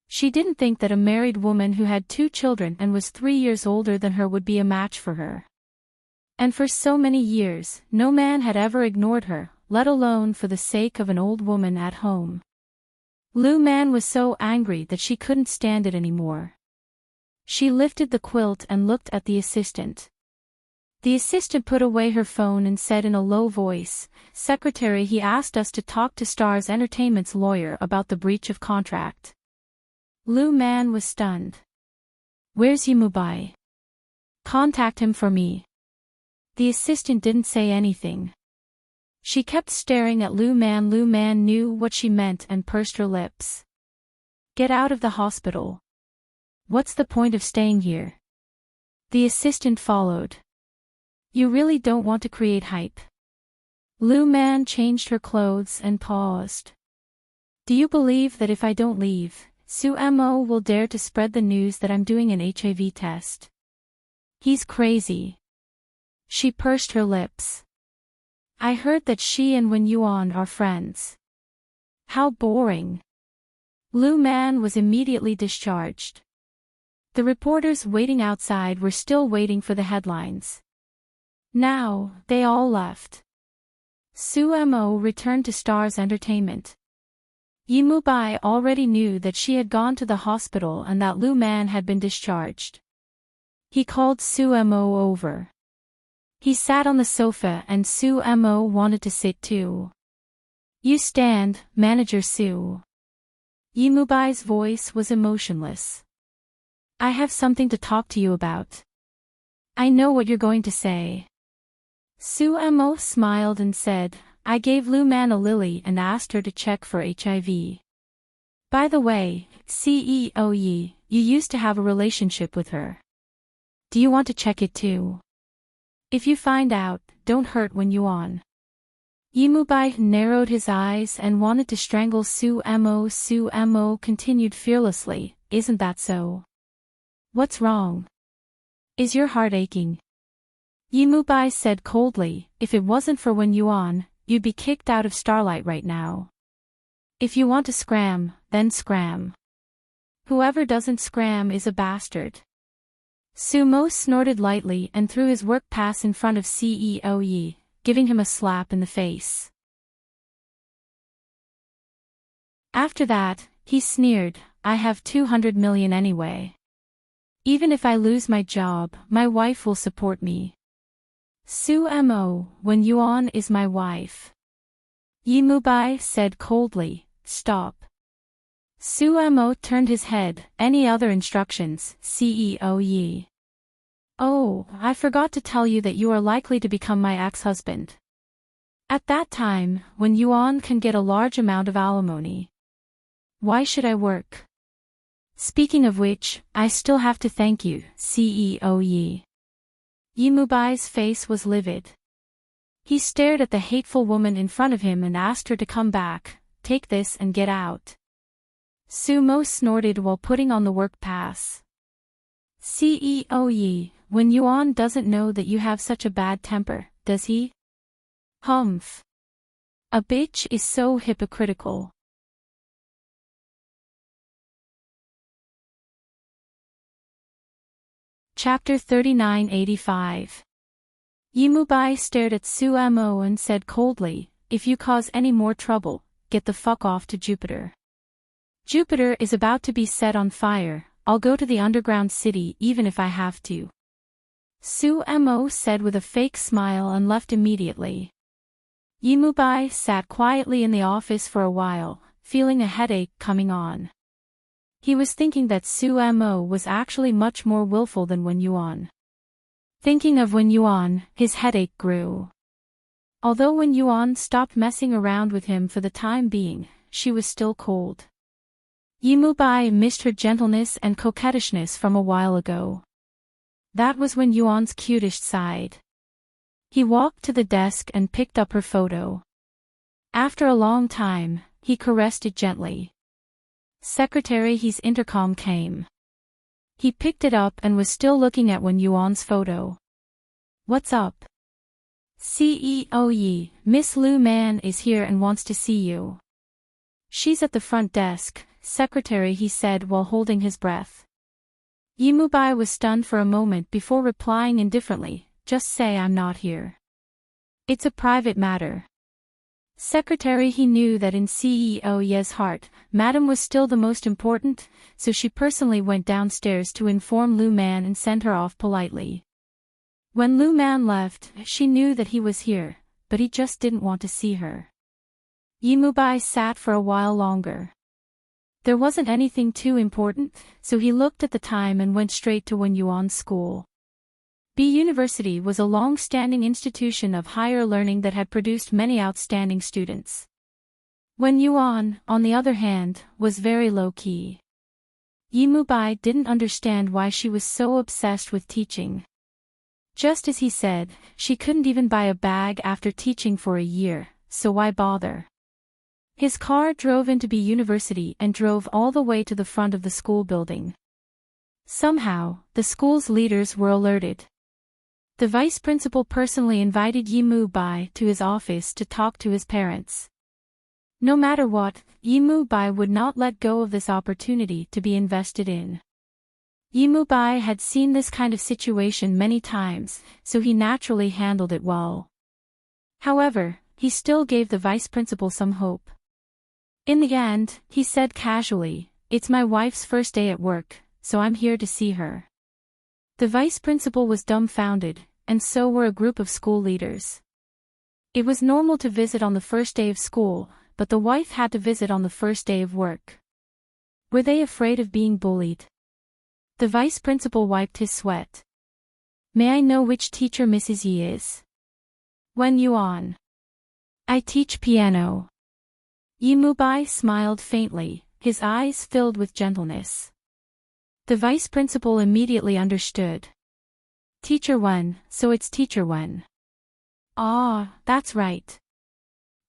She didn't think that a married woman who had 2 children and was 3 years older than her would be a match for her. And for so many years, no man had ever ignored her, let alone for the sake of an old woman at home. Lu Man was so angry that she couldn't stand it anymore. She lifted the quilt and looked at the assistant. The assistant put away her phone and said in a low voice, "Secretary, he asked us to talk to Stars Entertainment's lawyer about the breach of contract." Lu Man was stunned. "Where's Yimubai? Contact him for me." The assistant didn't say anything. She kept staring at Lu Man. Lu Man knew what she meant and pursed her lips. "Get out of the hospital. What's the point of staying here?" The assistant followed. "You really don't want to create hype?" Lu Man changed her clothes and paused. "Do you believe that if I don't leave, Su Mo will dare to spread the news that I'm doing an HIV test?" "He's crazy." She pursed her lips. "I heard that she and Wen Yuan are friends." "How boring." Lu Man was immediately discharged. The reporters waiting outside were still waiting for the headlines. Now, they all left. Su Mo returned to Stars Entertainment. Yimubai already knew that she had gone to the hospital and that Lu Man had been discharged. He called Su Mo over. He sat on the sofa and Su Mo wanted to sit too. "You stand, Manager Su." Yimubai's voice was emotionless. "I have something to talk to you about." "I know what you're going to say." Su Mo smiled and said, "I gave Lu Man a lily and asked her to check for HIV. By the way, CEO Yi, you used to have a relationship with her. Do you want to check it too? If you find out, don't hurt Wen Yuan." Yimubai narrowed his eyes and wanted to strangle Su Mo. Su Mo continued fearlessly, "Isn't that so? What's wrong? Is your heart aching?" Yimubai said coldly, "If it wasn't for Wen Yuan, you'd be kicked out of Starlight right now. If you want to scram, then scram. Whoever doesn't scram is a bastard." Su Mo snorted lightly and threw his work pass in front of CEO Yi, giving him a slap in the face. After that, he sneered, "I have 200 million anyway. Even if I lose my job, my wife will support me. Su Mo, Wen Yuan is my wife." Yimubai said coldly, "Stop." Su Mo turned his head. "Any other instructions, CEO Yi?" "Oh, I forgot to tell you that you are likely to become my ex-husband. At that time, Wen Yuan can get a large amount of alimony. Why should I work? Speaking of which, I still have to thank you, CEO Yi." Yimubai's face was livid. He stared at the hateful woman in front of him and asked her to come back, "Take this and get out." Su Mo snorted while putting on the work pass. "CEO Yi, Wen Yuan doesn't know that you have such a bad temper, does he?" "Humph. A bitch is so hypocritical." Chapter 3985. Yimubai stared at Su Mo and said coldly, "If you cause any more trouble, get the fuck off to Jupiter. Jupiter is about to be set on fire. I'll go to the underground city even if I have to." Su Mo said with a fake smile and left immediately. Yimubai sat quietly in the office for a while, feeling a headache coming on. He was thinking that Su Mo was actually much more willful than Wen Yuan. Thinking of Wen Yuan, his headache grew. Although Wen Yuan stopped messing around with him for the time being, she was still cold. Yimubai missed her gentleness and coquettishness from a while ago. That was Wen Yuan's cutish side. He walked to the desk and picked up her photo. After a long time, he caressed it gently. "Secretary, his intercom came." He picked it up and was still looking at Wen Yuan's photo. "What's up?" CEO Yi, Miss Lu Man is here and wants to see you. She's at the front desk, secretary, he said while holding his breath. Yimubai was stunned for a moment before replying indifferently, just say I'm not here. It's a private matter. Secretary, he knew that in CEO Ye's heart, Madam was still the most important, so she personally went downstairs to inform Lu Man and send her off politely. When Lu Man left, she knew that he was here, but he just didn't want to see her. Yimubai sat for a while longer. There wasn't anything too important, so he looked at the time and went straight to Wen Yuan's school. B University was a long-standing institution of higher learning that had produced many outstanding students. Wen Yuan, on the other hand, was very low-key. Yimubai didn't understand why she was so obsessed with teaching. Just as he said, she couldn't even buy a bag after teaching for a year, so why bother? His car drove into B University and drove all the way to the front of the school building. Somehow, the school's leaders were alerted. The vice principal personally invited Yimubai to his office to talk to his parents. No matter what, Yimubai would not let go of this opportunity to be invested in. Yimubai had seen this kind of situation many times, so he naturally handled it well. However, he still gave the vice principal some hope. In the end, he said casually, "It's my wife's first day at work, so I'm here to see her." The vice principal was dumbfounded, and so were a group of school leaders. It was normal to visit on the first day of school, but the wife had to visit on the first day of work. Were they afraid of being bullied? The vice principal wiped his sweat. "May I know which teacher Mrs. Yi is?" "Wen Yuan. I teach piano." Yimubai smiled faintly, his eyes filled with gentleness. The vice principal immediately understood. "Teacher Wen, so it's Teacher Wen." "Ah, that's right.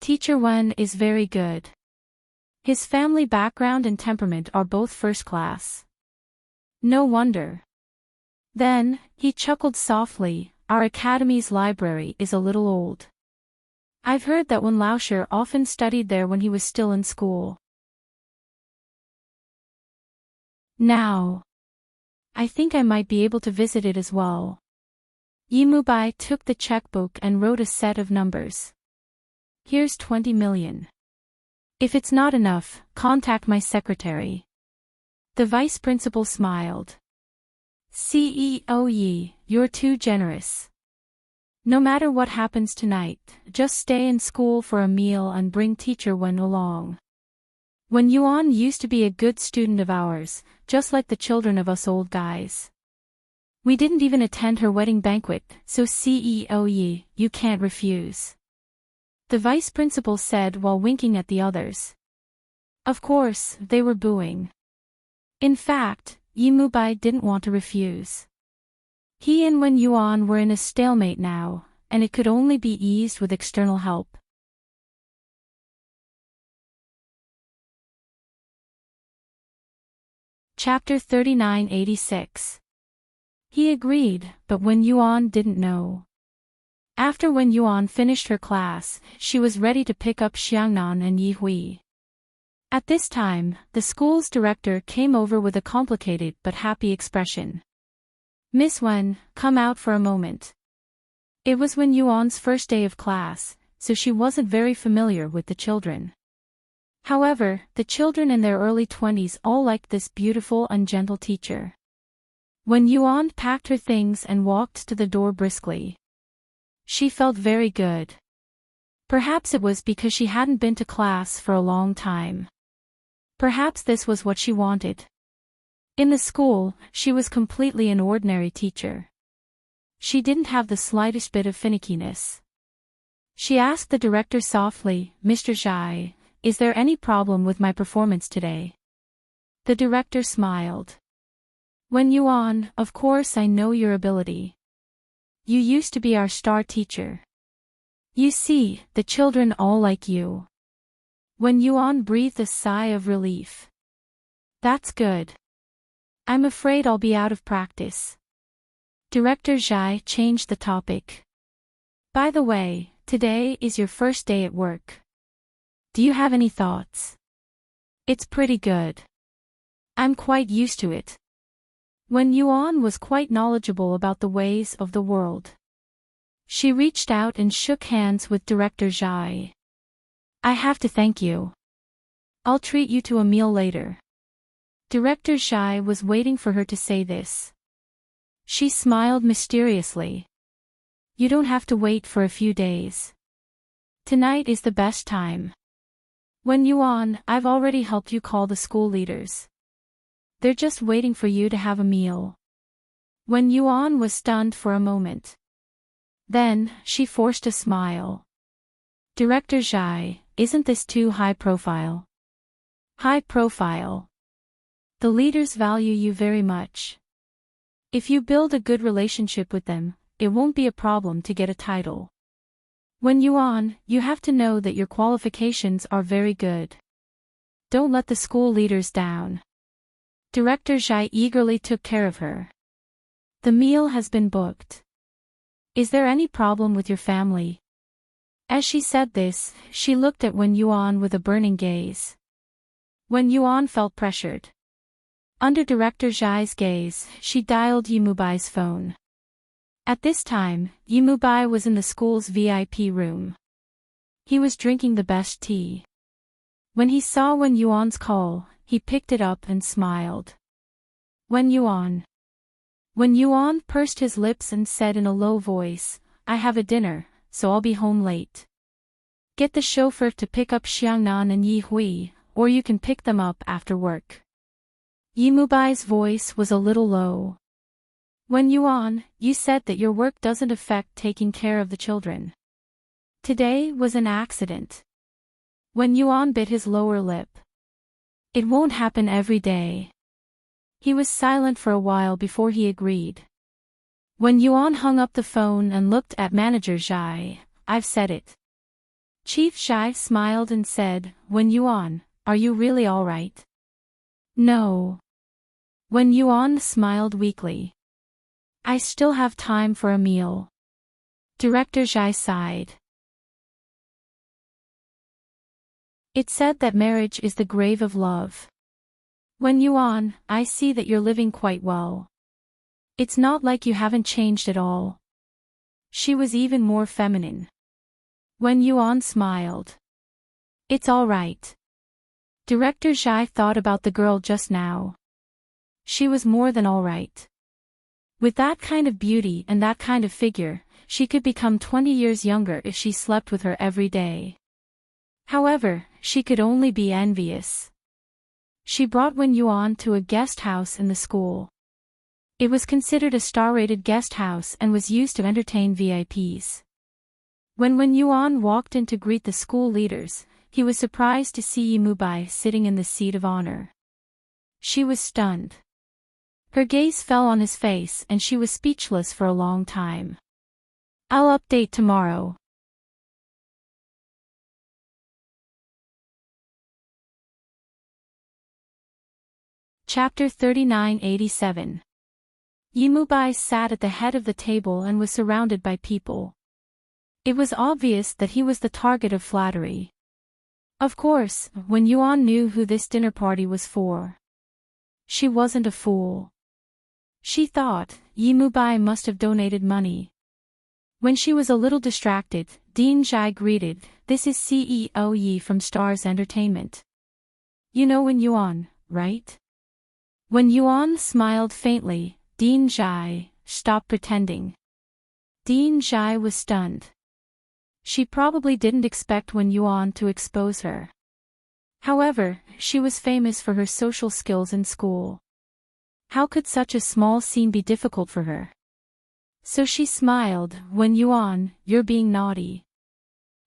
Teacher Wen is very good. His family background and temperament are both first class." "No wonder." Then, he chuckled softly, "Our academy's library is a little old. I've heard that Wen Laoshi often studied there when he was still in school. Now, I think I might be able to visit it as well." Yimubai took the checkbook and wrote a set of numbers. "Here's 20 million. If it's not enough, contact my secretary." The vice principal smiled. "CEO Yi, you're too generous. No matter what happens tonight, just stay in school for a meal and bring Teacher Wen along. Wen Yuan used to be a good student of ours, just like the children of us old guys. We didn't even attend her wedding banquet, so CEO Yi, you can't refuse." The vice principal said while winking at the others. Of course, they were booing. In fact, Yimubai didn't want to refuse. He and Wen Yuan were in a stalemate now, and it could only be eased with external help. Chapter 3986. He agreed, but Wen Yuan didn't know. After Wen Yuan finished her class, she was ready to pick up Xiangnan and Yi Hui. At this time, the school's director came over with a complicated but happy expression. "Miss Wen, come out for a moment." It was Wen Yuan's first day of class, so she wasn't very familiar with the children. However, the children in their early 20s all liked this beautiful and gentle teacher. Wen Yuan packed her things and walked to the door briskly. She felt very good. Perhaps it was because she hadn't been to class for a long time. Perhaps this was what she wanted. In the school, she was completely an ordinary teacher. She didn't have the slightest bit of finickiness. She asked the director softly, "Mr. Zhai, is there any problem with my performance today?" The director smiled. "Wen Yuan, of course I know your ability. You used to be our star teacher. You see, the children all like you." Wen Yuan breathed a sigh of relief. "That's good. I'm afraid I'll be out of practice." Director Zhai changed the topic. By the way, today is your first day at work. Do you have any thoughts? It's pretty good. I'm quite used to it. Wen Yuan was quite knowledgeable about the ways of the world. She reached out and shook hands with Director Zhai. I have to thank you. I'll treat you to a meal later. Director Zhai was waiting for her to say this. She smiled mysteriously. You don't have to wait for a few days. Tonight is the best time. Wen Yuan, I've already helped you call the school leaders. They're just waiting for you to have a meal. Wen Yuan was stunned for a moment. Then, she forced a smile. Director Zhai, isn't this too high profile? High profile. The leaders value you very much. If you build a good relationship with them, it won't be a problem to get a title. Wen Yuan, you have to know that your qualifications are very good. Don't let the school leaders down. Director Zhai eagerly took care of her. The meal has been booked. Is there any problem with your family? As she said this, she looked at Wen Yuan with a burning gaze. Wen Yuan felt pressured. Under Director Zhai's gaze, she dialed Yimubai's phone. At this time, Yimubai was in the school's VIP room. He was drinking the best tea. When he saw Wen Yuan's call, he picked it up and smiled. Wen Yuan. Wen Yuan pursed his lips and said in a low voice, I have a dinner, so I'll be home late. Get the chauffeur to pick up Xiangnan and Yi Hui, or you can pick them up after work. Yimubai's voice was a little low. Wen Yuan, you said that your work doesn't affect taking care of the children. Today was an accident. Wen Yuan bit his lower lip. It won't happen every day. He was silent for a while before he agreed. Wen Yuan hung up the phone and looked at Manager Zhai. I've said it. Chief Zhai smiled and said, Wen Yuan, are you really all right? No. Wen Yuan smiled weakly. I still have time for a meal. Director Zhai sighed. It's said that marriage is the grave of love. Wen Yuan, I see that you're living quite well. It's not like you haven't changed at all. She was even more feminine. Wen Yuan smiled. It's all right. Director Zhai thought about the girl just now. She was more than all right. With that kind of beauty and that kind of figure, she could become 20 years younger if she slept with her every day. However, she could only be envious. She brought Wen Yuan to a guest house in the school. It was considered a star-rated guest house and was used to entertain VIPs. When Wen Yuan walked in to greet the school leaders, he was surprised to see Yimubai sitting in the seat of honor. She was stunned. Her gaze fell on his face and she was speechless for a long time. I'll update tomorrow. Chapter 3987. Yimubai sat at the head of the table and was surrounded by people. It was obvious that he was the target of flattery. Of course, Wen Yuan knew who this dinner party was for. She wasn't a fool. She thought, Yimubai must have donated money. When she was a little distracted, Dean Zhai greeted, this is CEO Yi from Stars Entertainment. You know Wen Yuan, right? Wen Yuan smiled faintly. Dean Zhai, stop pretending. Dean Zhai was stunned. She probably didn't expect Wen Yuan to expose her. However, she was famous for her social skills in school. How could such a small scene be difficult for her? So she smiled, Wen Yuan, you're being naughty.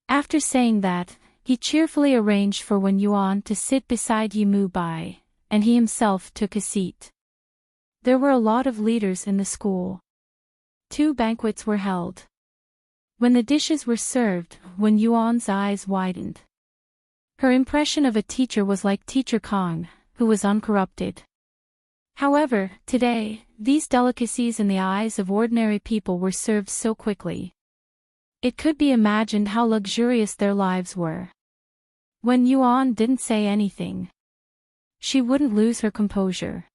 After saying that, he cheerfully arranged for Wen Yuan to sit beside Yimubai, and he himself took a seat. There were a lot of leaders in the school. 2 banquets were held. When the dishes were served, Wen Yuan's eyes widened. Her impression of a teacher was like Teacher Kong, who was uncorrupted. However, today, these delicacies in the eyes of ordinary people were served so quickly. It could be imagined how luxurious their lives were. When Yuan didn't say anything, she wouldn't lose her composure.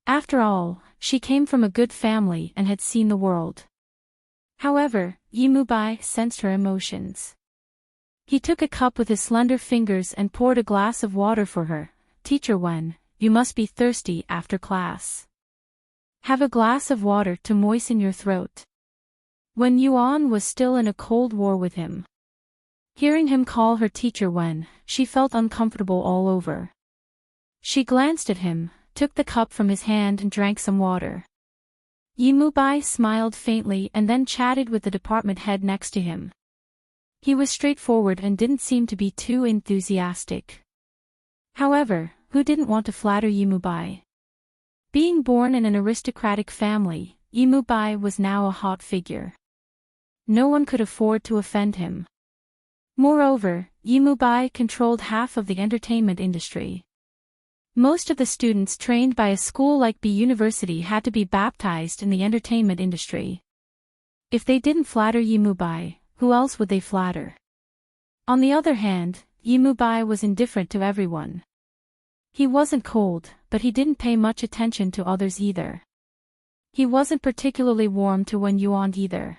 After all, she came from a good family and had seen the world. However, Yimubai sensed her emotions. He took a cup with his slender fingers and poured a glass of water for her. Teacher Wen, you must be thirsty after class. Have a glass of water to moisten your throat. When Yuan was still in a cold war with him, hearing him call her Teacher Wen, she felt uncomfortable all over. She glanced at him, took the cup from his hand and drank some water. Yimubai smiled faintly and then chatted with the department head next to him. He was straightforward and didn't seem to be too enthusiastic. However, who didn't want to flatter Yimubai? Being born in an aristocratic family, Yimubai was now a hot figure. No one could afford to offend him. Moreover, Yimubai controlled half of the entertainment industry. Most of the students trained by a school like B University had to be baptized in the entertainment industry. If they didn't flatter Yimubai, who else would they flatter? On the other hand, Yimubai was indifferent to everyone. He wasn't cold, but he didn't pay much attention to others either. He wasn't particularly warm to Wen Yuan either.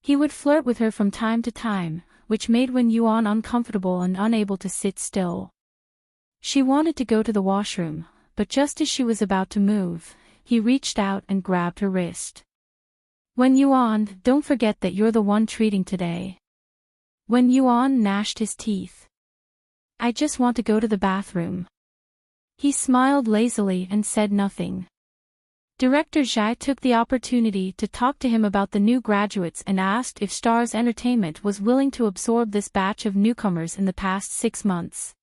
He would flirt with her from time to time, which made Wen Yuan uncomfortable and unable to sit still. She wanted to go to the washroom, but just as she was about to move, he reached out and grabbed her wrist. Wen Yuan, don't forget that you're the one treating today. Wen Yuan gnashed his teeth. I just want to go to the bathroom. He smiled lazily and said nothing. Director Zhai took the opportunity to talk to him about the new graduates and asked if Stars Entertainment was willing to absorb this batch of newcomers in the past 6 months.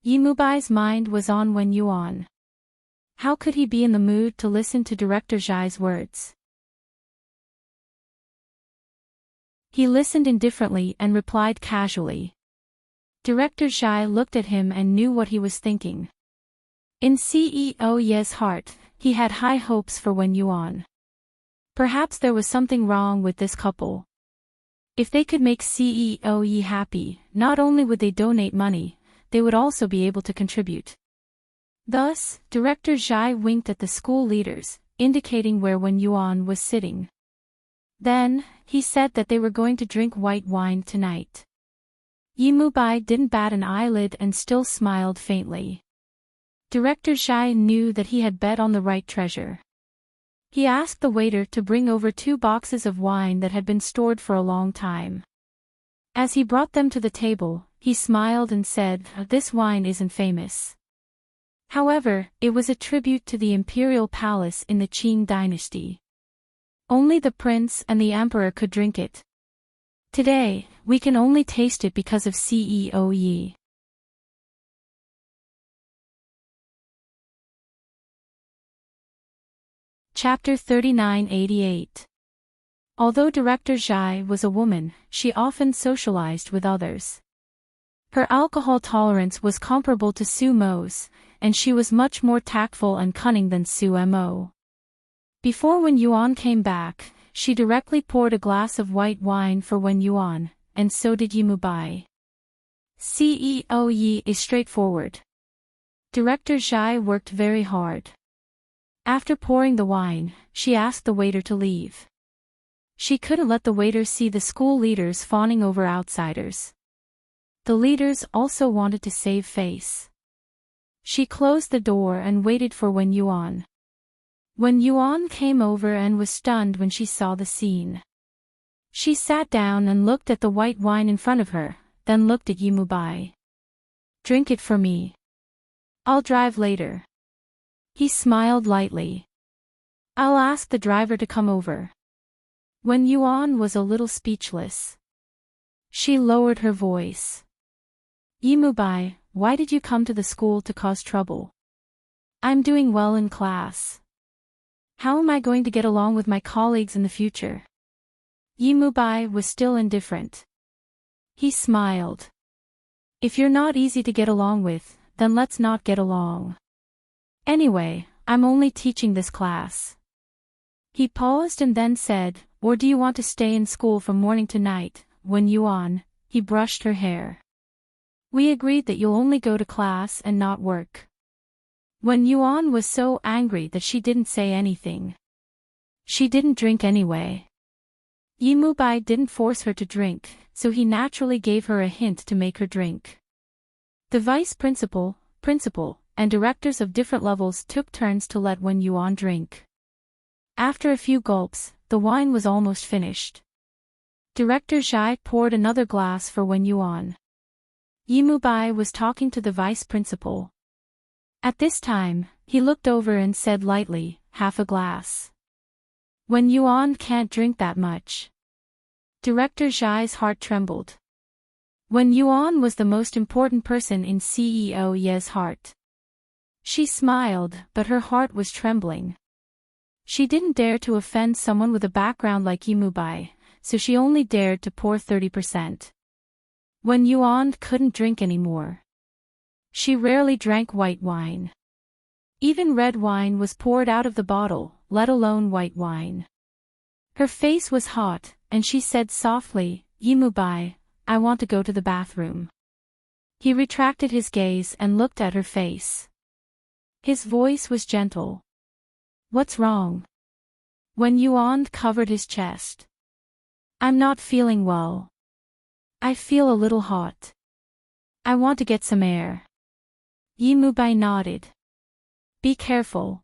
Yimubai's mind was on Wen Yuan. How could he be in the mood to listen to Director Zhai's words? He listened indifferently and replied casually. Director Zhai looked at him and knew what he was thinking. In CEO Ye's heart, he had high hopes for Wen Yuan. Perhaps there was something wrong with this couple. If they could make CEO Ye happy, not only would they donate money, they would also be able to contribute. Thus, Director Zhai winked at the school leaders, indicating where Wen Yuan was sitting. Then, he said that they were going to drink white wine tonight. Yimubai didn't bat an eyelid and still smiled faintly. Director Zhai knew that he had bet on the right treasure. He asked the waiter to bring over 2 boxes of wine that had been stored for a long time. As he brought them to the table, he smiled and said, "This wine isn't famous." However, it was a tribute to the imperial palace in the Qing dynasty. Only the prince and the emperor could drink it. Today, we can only taste it because of CEO Yi. Chapter 3988. Although Director Zhai was a woman, she often socialized with others. Her alcohol tolerance was comparable to Su Mo's, and she was much more tactful and cunning than Su Mo. Before Wen Yuan came back, she directly poured a glass of white wine for Wen Yuan, and so did Yimubai. CEO Yi is straightforward. Director Zhai worked very hard. After pouring the wine, she asked the waiter to leave. She couldn't let the waiter see the school leaders fawning over outsiders. The leaders also wanted to save face. She closed the door and waited for Wen Yuan. Wen Yuan came over and was stunned when she saw the scene. She sat down and looked at the white wine in front of her, then looked at Yimubai. "Drink it for me. I'll drive later." He smiled lightly. "I'll ask the driver to come over." Wen Yuan was a little speechless. She lowered her voice. "Yimubai, why did you come to the school to cause trouble? I'm doing well in class. How am I going to get along with my colleagues in the future?" Yimubai was still indifferent. He smiled. "If you're not easy to get along with, then let's not get along. Anyway, I'm only teaching this class." He paused and then said, or do you want to stay in school from morning to night? Wen Yuan, he brushed her hair. We agreed that you'll only go to class and not work. Wen Yuan was so angry that she didn't say anything. She didn't drink anyway. Yimubai didn't force her to drink, so he naturally gave her a hint to make her drink. The vice principal, and directors of different levels took turns to let Wen Yuan drink. After a few gulps, the wine was almost finished. Director Zhai poured another glass for Wen Yuan. Yimubai was talking to the vice principal. At this time, he looked over and said lightly, half a glass. Wen Yuan can't drink that much. Director Zhai's heart trembled. Wen Yuan was the most important person in CEO Ye's heart. She smiled, but her heart was trembling. She didn't dare to offend someone with a background like Yimubai, so she only dared to pour 30%. Wen Yuan couldn't drink anymore. She rarely drank white wine. Even red wine was poured out of the bottle, let alone white wine. Her face was hot, and she said softly, Yimubai, I want to go to the bathroom. He retracted his gaze and looked at her face. His voice was gentle. What's wrong? Wen Yuan covered his chest. I'm not feeling well. I feel a little hot. I want to get some air. Yimubai nodded. Be careful.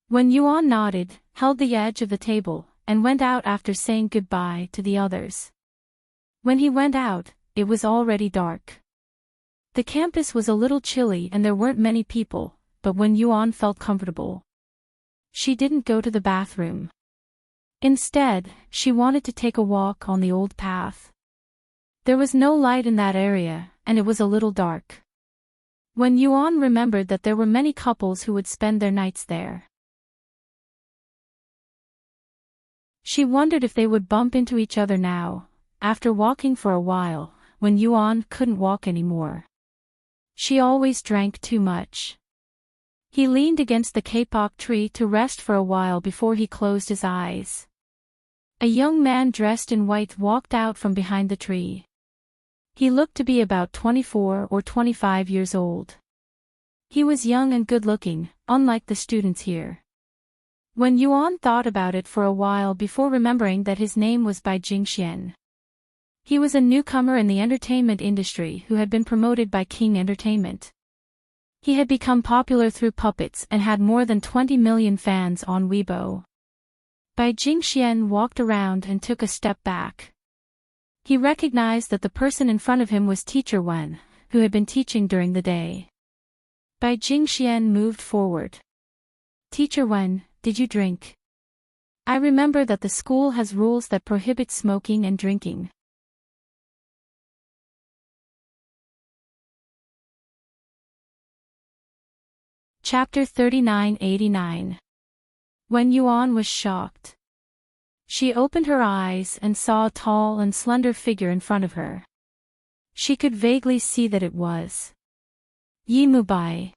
Wen Yuan nodded, held the edge of the table, and went out after saying goodbye to the others. When he went out, it was already dark. The campus was a little chilly and there weren't many people, but Wen Yuan felt comfortable. She didn't go to the bathroom. Instead, she wanted to take a walk on the old path. There was no light in that area, and it was a little dark. Wen Yuan remembered that there were many couples who would spend their nights there. She wondered if they would bump into each other now. After walking for a while, Wen Yuan couldn't walk anymore. She always drank too much. He leaned against the kapok tree to rest for a while before he closed his eyes. A young man dressed in white walked out from behind the tree. He looked to be about 24 or 25 years old. He was young and good-looking, unlike the students here. Wen Yuan thought about it for a while before remembering that his name was Bai Jingxian. He was a newcomer in the entertainment industry who had been promoted by King Entertainment. He had become popular through puppets and had more than 20 million fans on Weibo. Bai Jingxian walked around and took a step back. He recognized that the person in front of him was Teacher Wen, who had been teaching during the day. Bai Jingxian moved forward. Teacher Wen, did you drink? I remember that the school has rules that prohibit smoking and drinking. Chapter 3989. Wen Yuan was shocked. She opened her eyes and saw a tall and slender figure in front of her. She could vaguely see that it was Yimubai.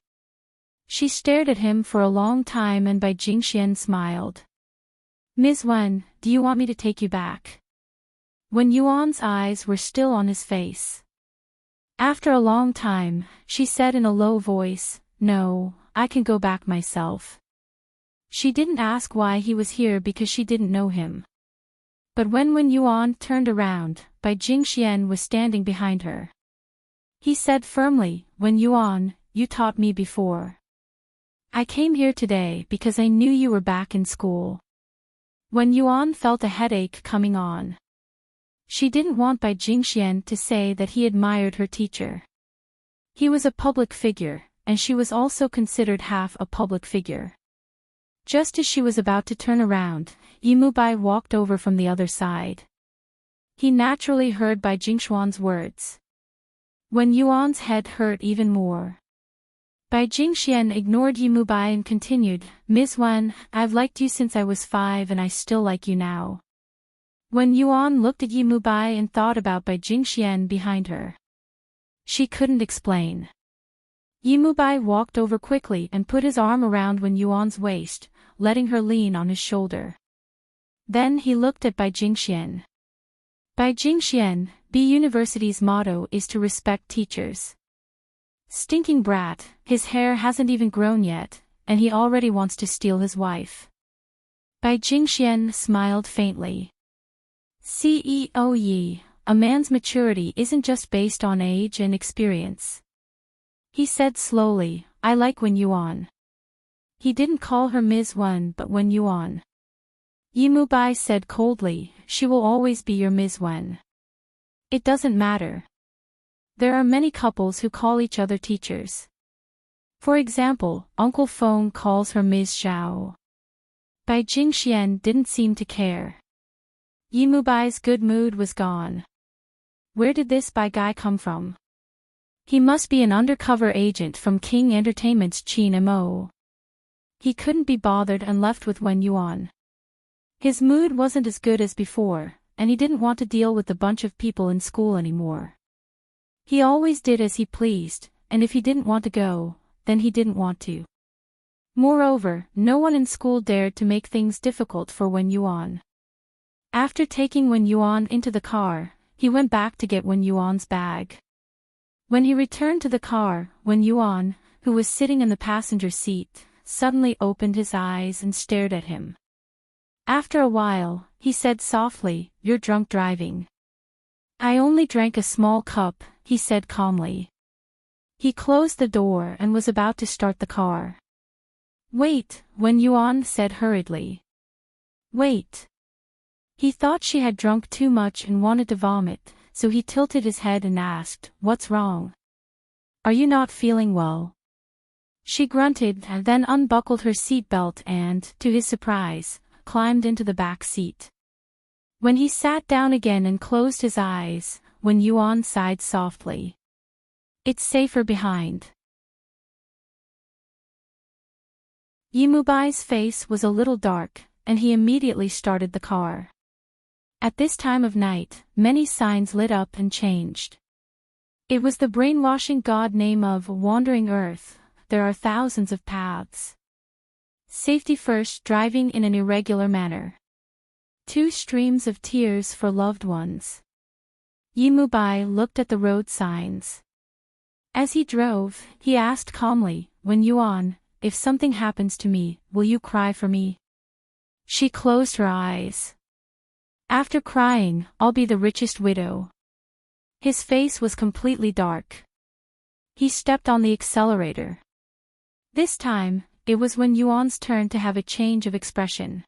She stared at him for a long time and Bai Jingxian smiled. Ms. Wen, do you want me to take you back? Wen Yuan's eyes were still on his face. After a long time, she said in a low voice, No, I can go back myself. She didn't ask why he was here because she didn't know him. But when Wen Yuan turned around, Bai Jingxian was standing behind her. He said firmly, Wen Yuan, you taught me before. I came here today because I knew you were back in school. Wen Yuan felt a headache coming on. She didn't want Bai Jingxian to say that he admired her teacher. He was a public figure, and she was also considered half a public figure. Just as she was about to turn around, Yimubai walked over from the other side. He naturally heard Bai Jingxian's words. Wen Yuan's head hurt even more. Bai Jingxian ignored Yimubai and continued, Ms. Wen, I've liked you since I was 5 and I still like you now. Wen Yuan looked at Yimubai and thought about Bai Jingxian behind her. She couldn't explain. Yimubai walked over quickly and put his arm around Wen Yuan's waist, letting her lean on his shoulder. Then he looked at Bai Jingxian. Bai Jingxian, B University's motto is to respect teachers. Stinking brat, his hair hasn't even grown yet, and he already wants to steal his wife. Bai Jingxian smiled faintly. CEO Yi, a man's maturity isn't just based on age and experience. He said slowly, I like Wen Yuan. He didn't call her Ms. Wen but Wen Yuan. Yimu Bai said coldly, she will always be your Ms. Wen. It doesn't matter. There are many couples who call each other teachers. For example, Uncle Feng calls her Ms. Zhao. Bai Jingxian didn't seem to care. Yimu Bai's good mood was gone. Where did this Bai guy come from? He must be an undercover agent from King Entertainment's Qin Mo. He couldn't be bothered and left with Wen Yuan. His mood wasn't as good as before, and he didn't want to deal with the bunch of people in school anymore. He always did as he pleased, and if he didn't want to go, then he didn't want to. Moreover, no one in school dared to make things difficult for Wen Yuan. After taking Wen Yuan into the car, he went back to get Wen Yuan's bag. When he returned to the car, Wen Yuan, who was sitting in the passenger seat, suddenly opened his eyes and stared at him. After a while, he said softly, "You're drunk driving." "I only drank a small cup," he said calmly. He closed the door and was about to start the car. "Wait," Wen Yuan said hurriedly. "Wait." He thought she had drunk too much and wanted to vomit, so he tilted his head and asked, "What's wrong? Are you not feeling well?" She grunted and then unbuckled her seatbelt and, to his surprise, climbed into the back seat. When he sat down again and closed his eyes, Wen Yuan sighed softly. "It's safer behind." Yimubai's face was a little dark, and he immediately started the car. At this time of night, many signs lit up and changed. It was the brainwashing god name of Wandering Earth. There are thousands of paths. Safety first, driving in an irregular manner. 2 streams of tears for loved ones. Yimubai looked at the road signs. As he drove, he asked calmly, "Wen Yuan, if something happens to me, will you cry for me?" She closed her eyes. "After crying, I'll be the richest widow." His face was completely dark. He stepped on the accelerator. This time, it was Wen Yuan's turn to have a change of expression.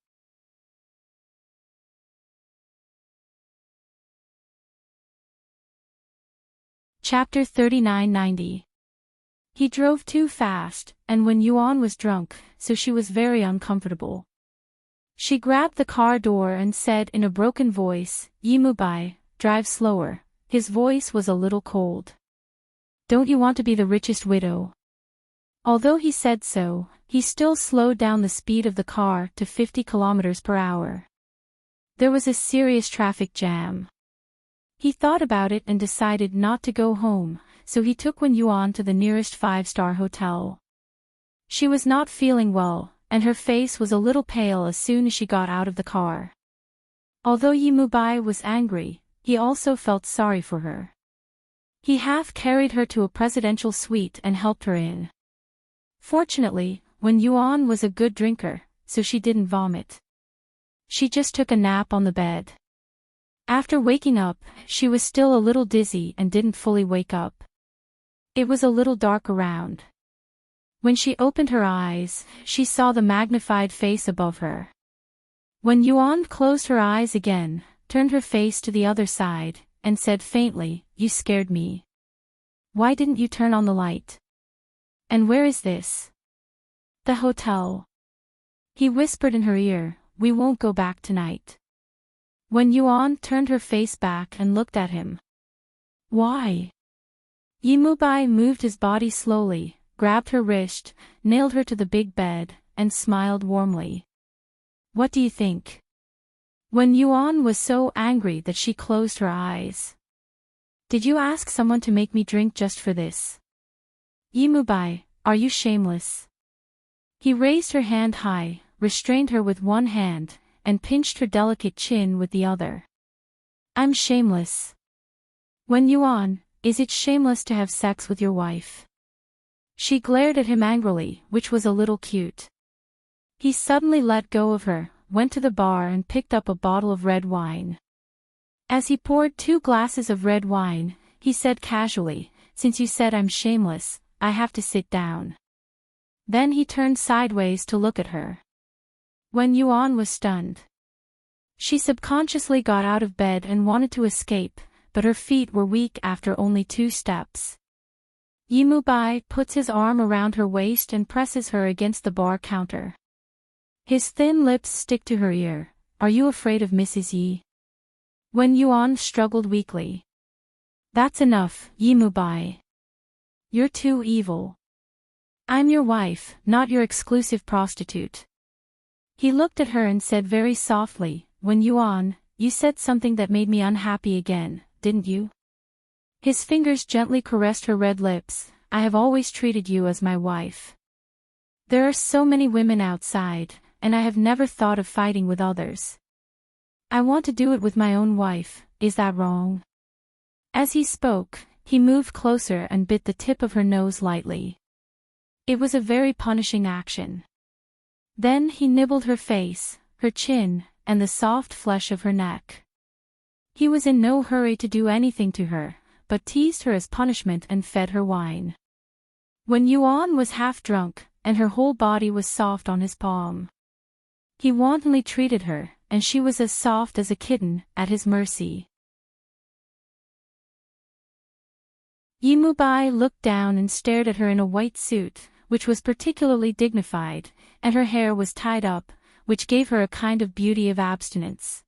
Chapter 3990. He drove too fast, and Wen Yuan was drunk, so she was very uncomfortable. She grabbed the car door and said in a broken voice, "Yimubai, drive slower." His voice was a little cold. "Don't you want to be the richest widow?" Although he said so, he still slowed down the speed of the car to 50 kilometers per hour. There was a serious traffic jam. He thought about it and decided not to go home, so he took Wen Yuan to the nearest 5-star hotel. She was not feeling well, and her face was a little pale as soon as she got out of the car. Although Yimubai was angry, he also felt sorry for her. He half carried her to a presidential suite and helped her in. Fortunately, Wen Yuan was a good drinker, so she didn't vomit. She just took a nap on the bed. After waking up, she was still a little dizzy and didn't fully wake up. It was a little dark around. When she opened her eyes, she saw the magnified face above her. Wen Yuan closed her eyes again, turned her face to the other side, and said faintly, "You scared me. Why didn't you turn on the light? And where is this?" "The hotel." He whispered in her ear, "We won't go back tonight." Wen Yuan turned her face back and looked at him. "Why?" Yimubai moved his body slowly, grabbed her wrist, nailed her to the big bed, and smiled warmly. "What do you think?" Wen Yuan was so angry that she closed her eyes. "Did you ask someone to make me drink just for this? Yimubai, are you shameless?" He raised her hand high, restrained her with one hand, and pinched her delicate chin with the other. I'm shameless. Wen Yuan, is it shameless to have sex with your wife? She glared at him angrily, which was a little cute. He suddenly let go of her, went to the bar and picked up a bottle of red wine. As he poured 2 glasses of red wine, he said casually, since you said I'm shameless, I have to sit down. Then he turned sideways to look at her. Wen Yuan was stunned. She subconsciously got out of bed and wanted to escape, but her feet were weak after only 2 steps. Yi Bai puts his arm around her waist and presses her against the bar counter. His thin lips stick to her ear. Are you afraid of Mrs. Yi? Wen Yuan struggled weakly. That's enough, Yi Bai. You're too evil. I'm your wife, not your exclusive prostitute. He looked at her and said very softly, Wen Yuan, you said something that made me unhappy again, didn't you? His fingers gently caressed her red lips. I have always treated you as my wife. There are so many women outside, and I have never thought of fighting with others. I want to do it with my own wife, is that wrong? As he spoke, he moved closer and bit the tip of her nose lightly. It was a very punishing action. Then he nibbled her face, her chin, and the soft flesh of her neck. He was in no hurry to do anything to her, but teased her as punishment and fed her wine. Wen Yuan was half drunk, and her whole body was soft on his palm. He wantonly treated her, and she was as soft as a kitten, at his mercy. Yi Bai looked down and stared at her in a white suit, which was particularly dignified, and her hair was tied up, which gave her a kind of beauty of abstinence.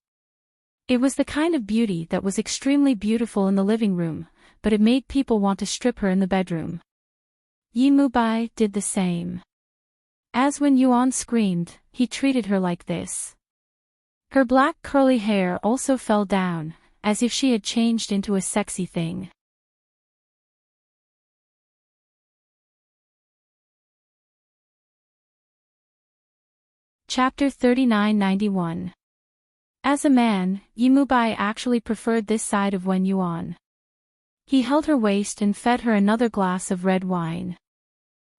It was the kind of beauty that was extremely beautiful in the living room, but it made people want to strip her in the bedroom. Yi Bai did the same. As Wen Yuan screamed, he treated her like this. Her black curly hair also fell down, as if she had changed into a sexy thing. Chapter 3991. As a man, Yi Bai actually preferred this side of Wen Yuan. He held her waist and fed her another glass of red wine.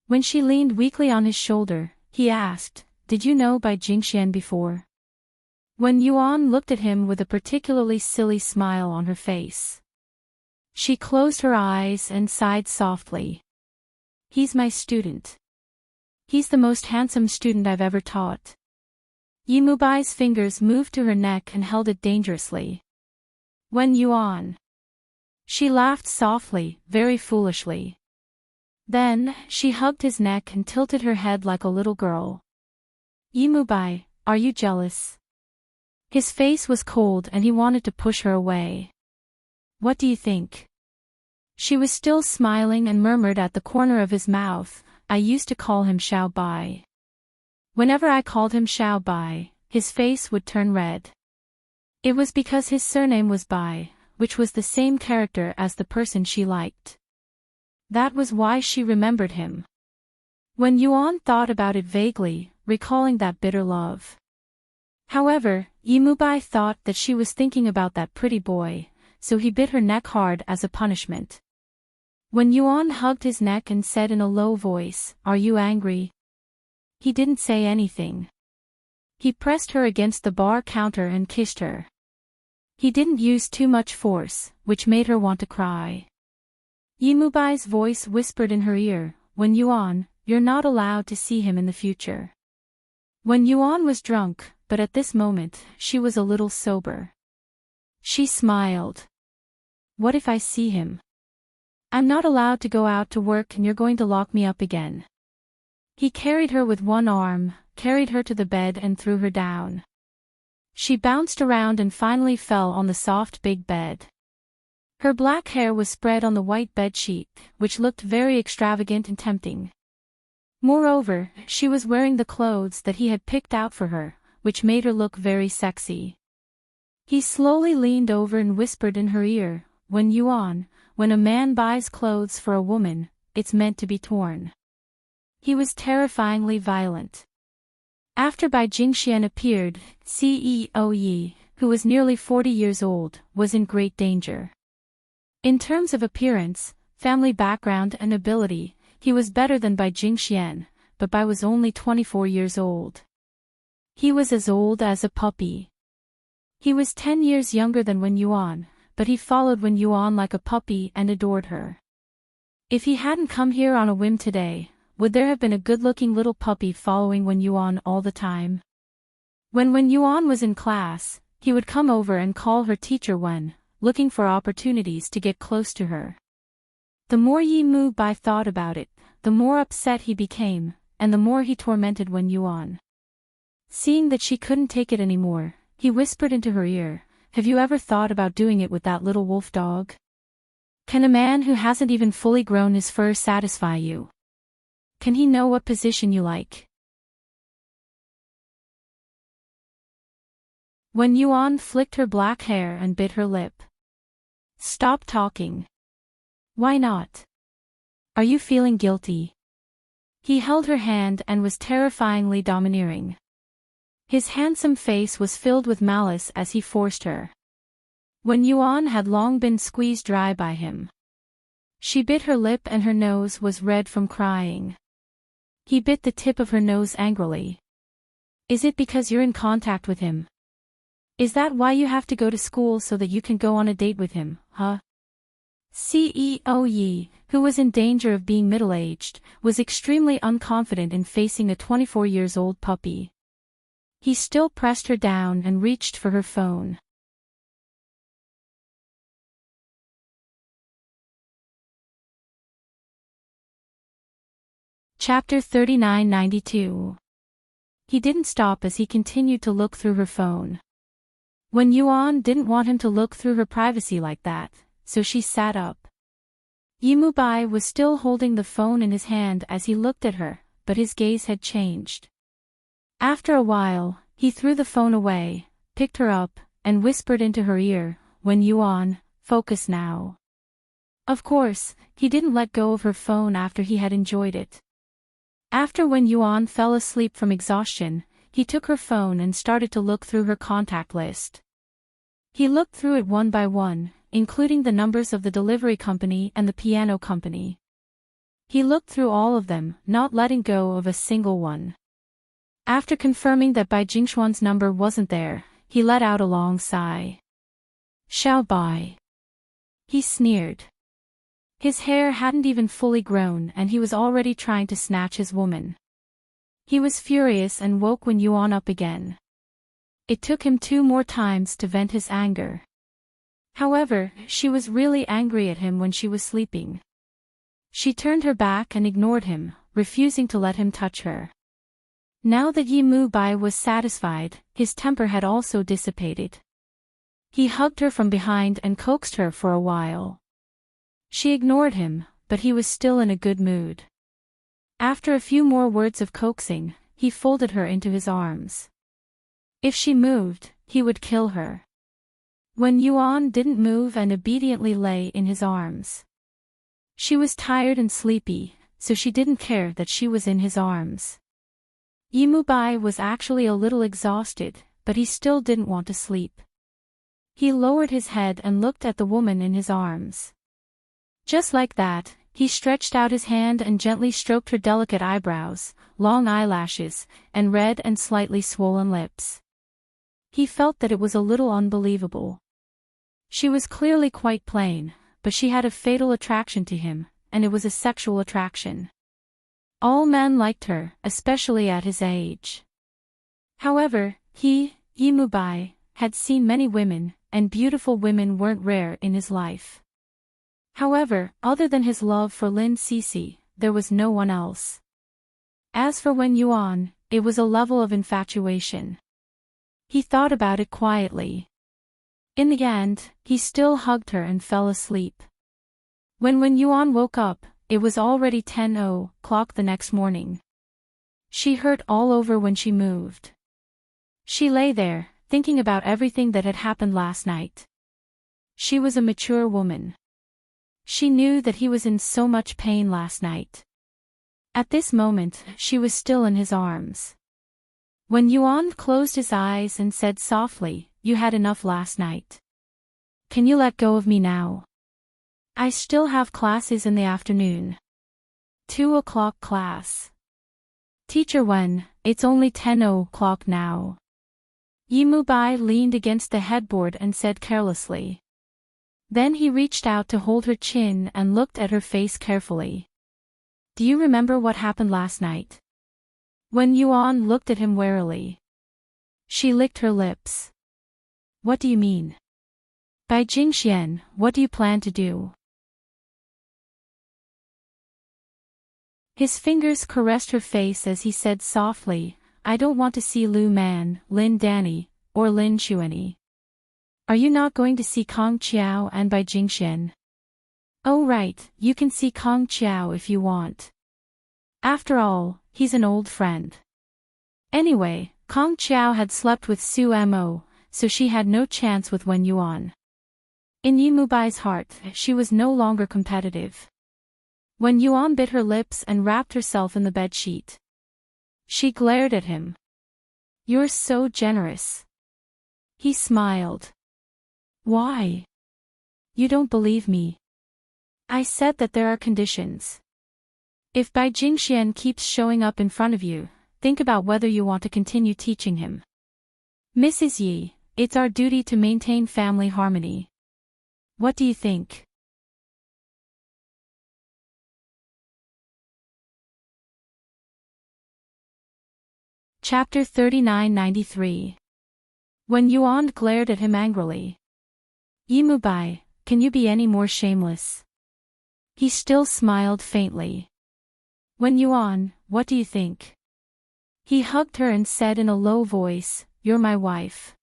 When she leaned weakly on his shoulder, he asked, Did you know Bai Jingxian before? Wen Yuan looked at him with a particularly silly smile on her face. She closed her eyes and sighed softly. He's my student. He's the most handsome student I've ever taught. Yi Bai's fingers moved to her neck and held it dangerously. Wen Yuan. She laughed softly, very foolishly. Then, she hugged his neck and tilted her head like a little girl. Yi Bai, are you jealous? His face was cold and he wanted to push her away. What do you think? She was still smiling and murmured at the corner of his mouth, I used to call him Xiao Bai. Whenever I called him Xiao Bai, his face would turn red. It was because his surname was Bai, which was the same character as the person she liked. That was why she remembered him. Wen Yuan thought about it vaguely, recalling that bitter love. However, Yi Bai thought that she was thinking about that pretty boy, so he bit her neck hard as a punishment. Wen Yuan hugged his neck and said in a low voice, Are you angry? He didn't say anything. He pressed her against the bar counter and kissed her. He didn't use too much force, which made her want to cry. Yi Bai's voice whispered in her ear, Wen Yuan, you're not allowed to see him in the future. Wen Yuan was drunk, but at this moment, she was a little sober. She smiled. What if I see him? I'm not allowed to go out to work and you're going to lock me up again. He carried her with one arm, carried her to the bed and threw her down. She bounced around and finally fell on the soft big bed. Her black hair was spread on the white bedsheet, which looked very extravagant and tempting. Moreover, she was wearing the clothes that he had picked out for her, which made her look very sexy. He slowly leaned over and whispered in her ear, Wen Yuan, when a man buys clothes for a woman, it's meant to be torn. He was terrifyingly violent. After Bai Jingxian appeared, CEO Yi, who was nearly 40 years old, was in great danger. In terms of appearance, family background and ability, he was better than Bai Jingxian, but Bai was only 24 years old. He was as old as a puppy. He was 10 years younger than Wen Yuan, but he followed Wen Yuan like a puppy and adored her. If he hadn't come here on a whim today, would there have been a good-looking little puppy following Wen Yuan all the time? When Wen Yuan was in class, he would come over and call her teacher Wen, looking for opportunities to get close to her. The more Yi Mu Bai thought about it, the more upset he became, and the more he tormented Wen Yuan. Seeing that she couldn't take it anymore, he whispered into her ear, "Have you ever thought about doing it with that little wolf dog? Can a man who hasn't even fully grown his fur satisfy you? Can he know what position you like?" Wen Yuan flicked her black hair and bit her lip. "Stop talking. Why not? Are you feeling guilty?" He held her hand and was terrifyingly domineering. His handsome face was filled with malice as he forced her. Wen Yuan had long been squeezed dry by him. She bit her lip and her nose was red from crying. He bit the tip of her nose angrily. "Is it because you're in contact with him? Is that why you have to go to school so that you can go on a date with him, huh?" CEO Yi, who was in danger of being middle-aged, was extremely unconfident in facing a 24-years-old puppy. He still pressed her down and reached for her phone. Chapter 3992. He didn't stop as he continued to look through her phone. Wen Yuan didn't want him to look through her privacy like that, so she sat up. Yi Mu Bai was still holding the phone in his hand as he looked at her, but his gaze had changed. After a while, he threw the phone away, picked her up, and whispered into her ear, "Wen Yuan, focus now." Of course, he didn't let go of her phone after he had enjoyed it. After Wen Yuan fell asleep from exhaustion, he took her phone and started to look through her contact list. He looked through it one by one, including the numbers of the delivery company and the piano company. He looked through all of them, not letting go of a single one. After confirming that Bai Jingxuan's number wasn't there, he let out a long sigh. "Xiao Bai." He sneered. His hair hadn't even fully grown and he was already trying to snatch his woman. He was furious and woke Wen Yuan up again. It took him 2 more times to vent his anger. However, she was really angry at him when she was sleeping. She turned her back and ignored him, refusing to let him touch her. Now that Yi Mu Bai was satisfied, his temper had also dissipated. He hugged her from behind and coaxed her for a while. She ignored him, but he was still in a good mood. After a few more words of coaxing, he folded her into his arms. If she moved, he would kill her. Wen Yuan didn't move and obediently lay in his arms. She was tired and sleepy, so she didn't care that she was in his arms. Yi Mu Bai was actually a little exhausted, but he still didn't want to sleep. He lowered his head and looked at the woman in his arms. Just like that, he stretched out his hand and gently stroked her delicate eyebrows, long eyelashes, and red and slightly swollen lips. He felt that it was a little unbelievable. She was clearly quite plain, but she had a fatal attraction to him, and it was a sexual attraction. All men liked her, especially at his age. However, he, Yi Mu Bai, had seen many women, and beautiful women weren't rare in his life. However, other than his love for Lin Cixi, there was no one else. As for Wen Yuan, it was a level of infatuation. He thought about it quietly. In the end, he still hugged her and fell asleep. When Wen Yuan woke up, it was already 10:00 the next morning. She hurt all over when she moved. She lay there, thinking about everything that had happened last night. She was a mature woman. She knew that he was in so much pain last night. At this moment, she was still in his arms. When Yuan closed his eyes and said softly, "You had enough last night. Can you let go of me now? I still have classes in the afternoon. 2 o'clock class. Teacher when, it's only 10 o'clock now." Yimubai leaned against the headboard and said carelessly. Then he reached out to hold her chin and looked at her face carefully. "Do you remember what happened last night?" When Yuan looked at him warily. She licked her lips. "What do you mean? By Jingxian, what do you plan to do?" His fingers caressed her face as he said softly, "I don't want to see Lu Man, Lin Danny, or Lin Xuanyi. Are you not going to see Kong Qiao and Bai Jingxian?" "Oh right, you can see Kong Qiao if you want. After all, he's an old friend." Anyway, Kong Qiao had slept with Su Mo, so she had no chance with Wen Yuan. In Yimubai's heart, she was no longer competitive. Wen Yuan bit her lips and wrapped herself in the bedsheet. She glared at him. "You're so generous." He smiled. "Why? You don't believe me. I said that there are conditions. If Bai Jingxian keeps showing up in front of you, think about whether you want to continue teaching him. Mrs. Yi, it's our duty to maintain family harmony. What do you think?" Chapter 3993. When Yuan glared at him angrily. "Yimubai, can you be any more shameless?" He still smiled faintly. "When Yuan, what do you think?" He hugged her and said in a low voice, "You're my wife.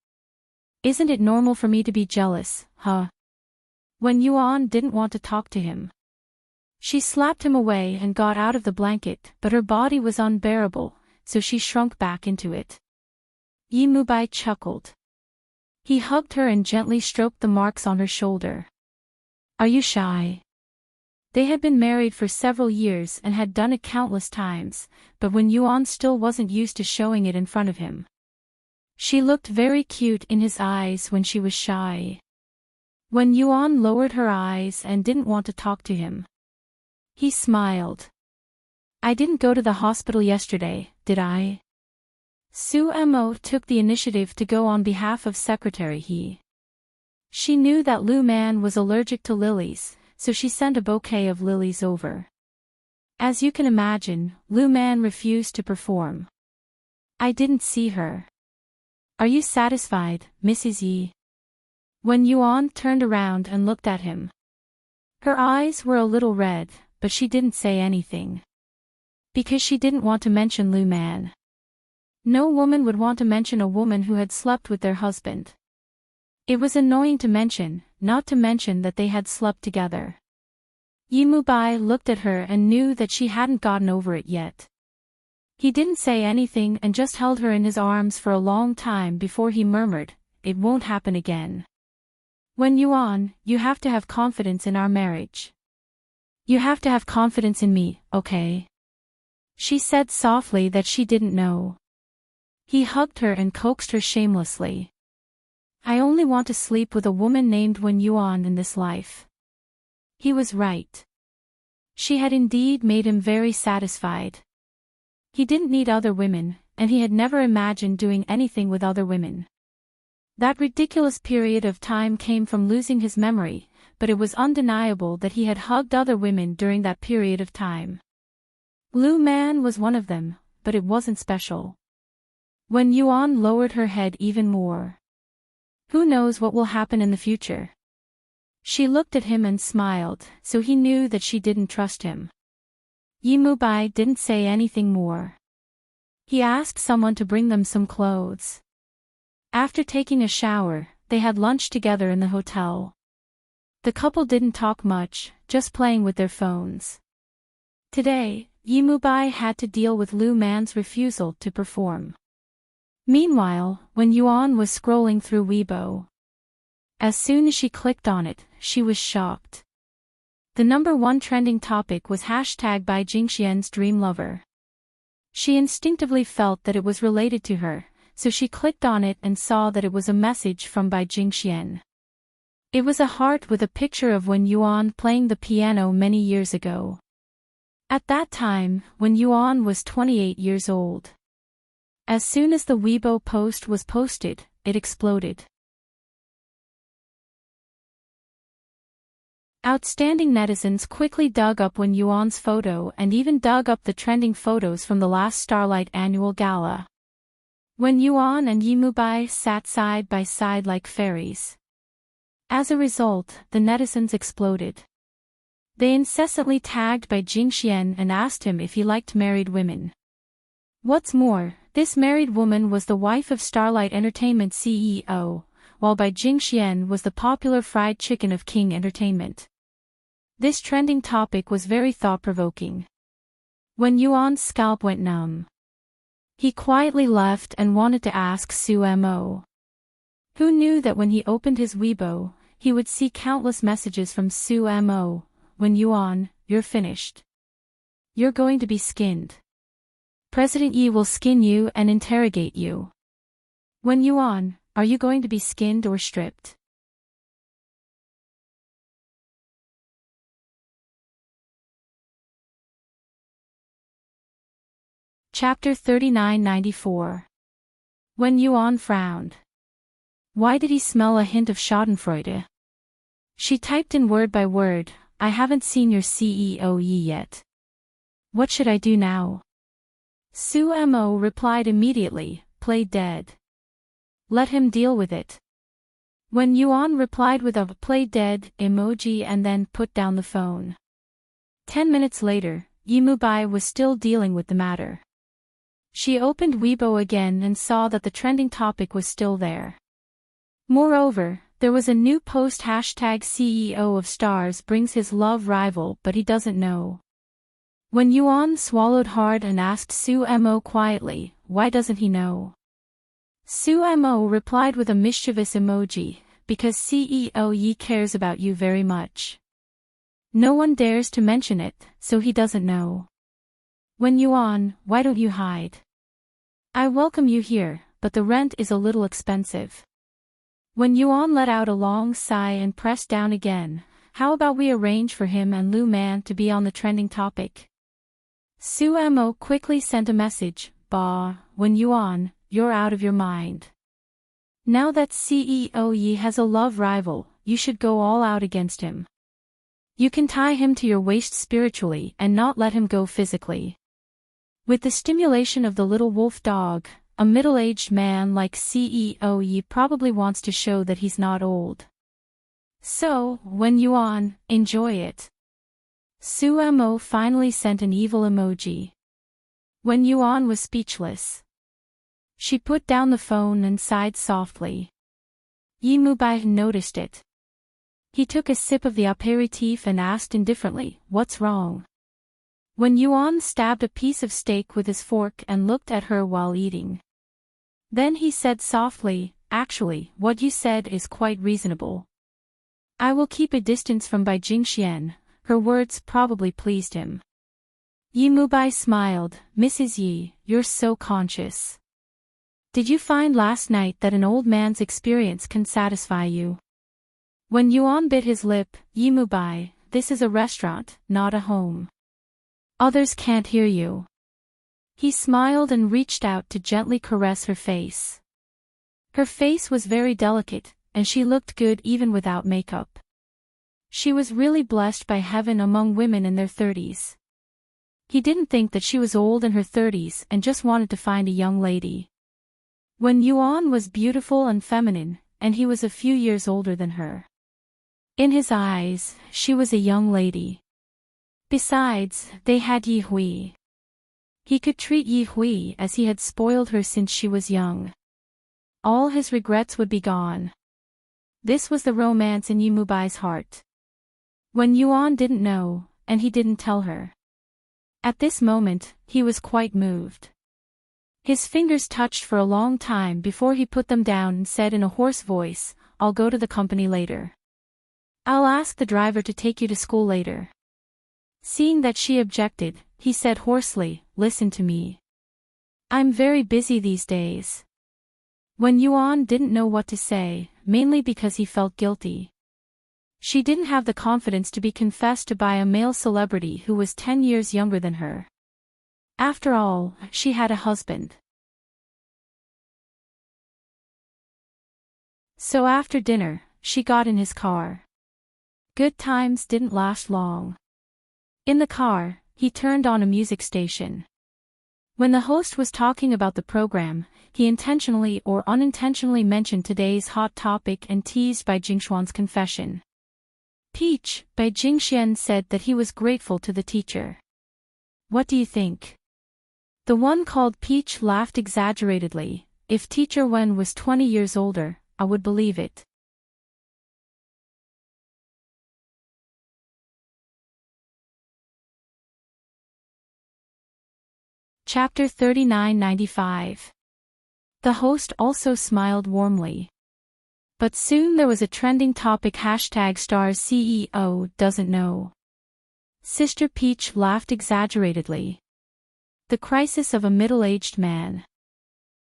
Isn't it normal for me to be jealous, huh?" When Yuan didn't want to talk to him. She slapped him away and got out of the blanket, but her body was unbearable, so she shrunk back into it. Yimubai chuckled. He hugged her and gently stroked the marks on her shoulder. "Are you shy?" They had been married for several years and had done it countless times, but when Yuan still wasn't used to showing it in front of him. She looked very cute in his eyes when she was shy. When Yuan lowered her eyes and didn't want to talk to him. He smiled. "I didn't go to the hospital yesterday, did I?" Su Mo took the initiative to go on behalf of Secretary He. She knew that Lu Man was allergic to lilies, so she sent a bouquet of lilies over. As you can imagine, Lu Man refused to perform. "I didn't see her. Are you satisfied, Mrs. Yi?" When Yuan turned around and looked at him. Her eyes were a little red, but she didn't say anything. Because she didn't want to mention Lu Man. No woman would want to mention a woman who had slept with their husband. It was annoying to mention, not to mention that they had slept together. Yimubai looked at her and knew that she hadn't gotten over it yet. He didn't say anything and just held her in his arms for a long time before he murmured, "It won't happen again. When Yuan, you have to have confidence in our marriage. You have to have confidence in me, okay?" She said softly that she didn't know. He hugged her and coaxed her shamelessly. "I only want to sleep with a woman named Wen Yuan in this life." He was right. She had indeed made him very satisfied. He didn't need other women, and he had never imagined doing anything with other women. That ridiculous period of time came from losing his memory, but it was undeniable that he had hugged other women during that period of time. Lu Man was one of them, but it wasn't special. When Yuan lowered her head even more. "Who knows what will happen in the future?" She looked at him and smiled, so he knew that she didn't trust him. Yimubai didn't say anything more. He asked someone to bring them some clothes. After taking a shower, they had lunch together in the hotel. The couple didn't talk much, just playing with their phones. Today, Yimubai had to deal with Lu Man's refusal to perform. Meanwhile, when Yuan was scrolling through Weibo. As soon as she clicked on it, she was shocked. The #1 trending topic was hashtag by Jingxian's dream lover. She instinctively felt that it was related to her, so she clicked on it and saw that it was a message from Bai Jingxian. It was a heart with a picture of Wen Yuan playing the piano many years ago. At that time, Wen Yuan was 28 years old. As soon as the Weibo post was posted, it exploded. Outstanding netizens quickly dug up Wen Yuan's photo and even dug up the trending photos from the last Starlight annual gala. Wen Yuan and Yimubai sat side by side like fairies. As a result, the netizens exploded. They incessantly tagged Bai Jingxian and asked him if he liked married women. What's more, this married woman was the wife of Starlight Entertainment CEO, while Bai Jingxian was the popular fried chicken of King Entertainment. This trending topic was very thought-provoking. Wen Yuan's scalp went numb. He quietly left and wanted to ask Su Mo. Who knew that when he opened his Weibo, he would see countless messages from Su Mo. Wen Yuan, you're finished. You're going to be skinned. President Yi will skin you and interrogate you. Wen Yuan, are you going to be skinned or stripped? Chapter 3994. Wen Yuan frowned. Why did he smell a hint of schadenfreude? She typed in word by word, I haven't seen your CEO yet. What should I do now? Su Mo replied immediately, play dead. Let him deal with it. Wen Yuan replied with a play dead emoji and then put down the phone. 10 minutes later, Yimubai was still dealing with the matter. She opened Weibo again and saw that the trending topic was still there. Moreover, there was a new post #CEO of Stars brings his love rival but he doesn't know. Wen Yuan swallowed hard and asked Su Mo quietly, why doesn't he know? Su Mo replied with a mischievous emoji, because CEO Yi cares about you very much. No one dares to mention it, so he doesn't know. Wen Yuan, why don't you hide? I welcome you here, but the rent is a little expensive. Wen Yuan let out a long sigh and pressed down again, how about we arrange for him and Lu Man to be on the trending topic? Su Mo quickly sent a message, Bah, Wen Yuan, you're out of your mind. Now that CEO Yi has a love rival, you should go all out against him. You can tie him to your waist spiritually and not let him go physically. With the stimulation of the little wolf dog, a middle-aged man like CEO Yi probably wants to show that he's not old. So, Wen Yuan, enjoy it. Su Mo finally sent an evil emoji. Wen Yuan was speechless. She put down the phone and sighed softly. Yimubai noticed it. He took a sip of the aperitif and asked indifferently, what's wrong? Wen Yuan stabbed a piece of steak with his fork and looked at her while eating. Then he said softly, actually, what you said is quite reasonable. I will keep a distance from Bai Jingxian. Her words probably pleased him. Yimubai smiled, Mrs. Yi, you're so conscious. Did you find last night that an old man's experience can satisfy you? Wen Yuan bit his lip, Yimubai, this is a restaurant, not a home. Others can't hear you. He smiled and reached out to gently caress her face. Her face was very delicate, and she looked good even without makeup. She was really blessed by heaven among women in their 30s. He didn't think that she was old in her 30s and just wanted to find a young lady. Wen Yuan was beautiful and feminine, and he was a few years older than her. In his eyes, she was a young lady. Besides, they had Yi Hui. He could treat Yi Hui as he had spoiled her since she was young. All his regrets would be gone. This was the romance in Yimubai's heart. Wen Yuan didn't know, and he didn't tell her. At this moment, he was quite moved. His fingers touched for a long time before he put them down and said in a hoarse voice, I'll go to the company later. I'll ask the driver to take you to school later. Seeing that she objected, he said hoarsely, listen to me. I'm very busy these days. Wen Yuan didn't know what to say, mainly because he felt guilty. She didn't have the confidence to be confessed to by a male celebrity who was 10 years younger than her. After all, she had a husband. So after dinner, she got in his car. Good times didn't last long. In the car, he turned on a music station. When the host was talking about the program, he intentionally or unintentionally mentioned today's hot topic and teased Bai Jingshuan's confession. Peach, Bai Jingxian said that he was grateful to the teacher. What do you think? The one called Peach laughed exaggeratedly. If teacher Wen was 20 years older, I would believe it. Chapter 3995. The host also smiled warmly. But soon there was a trending topic #stars CEO doesn't know. Sister Peach laughed exaggeratedly. The crisis of a middle-aged man.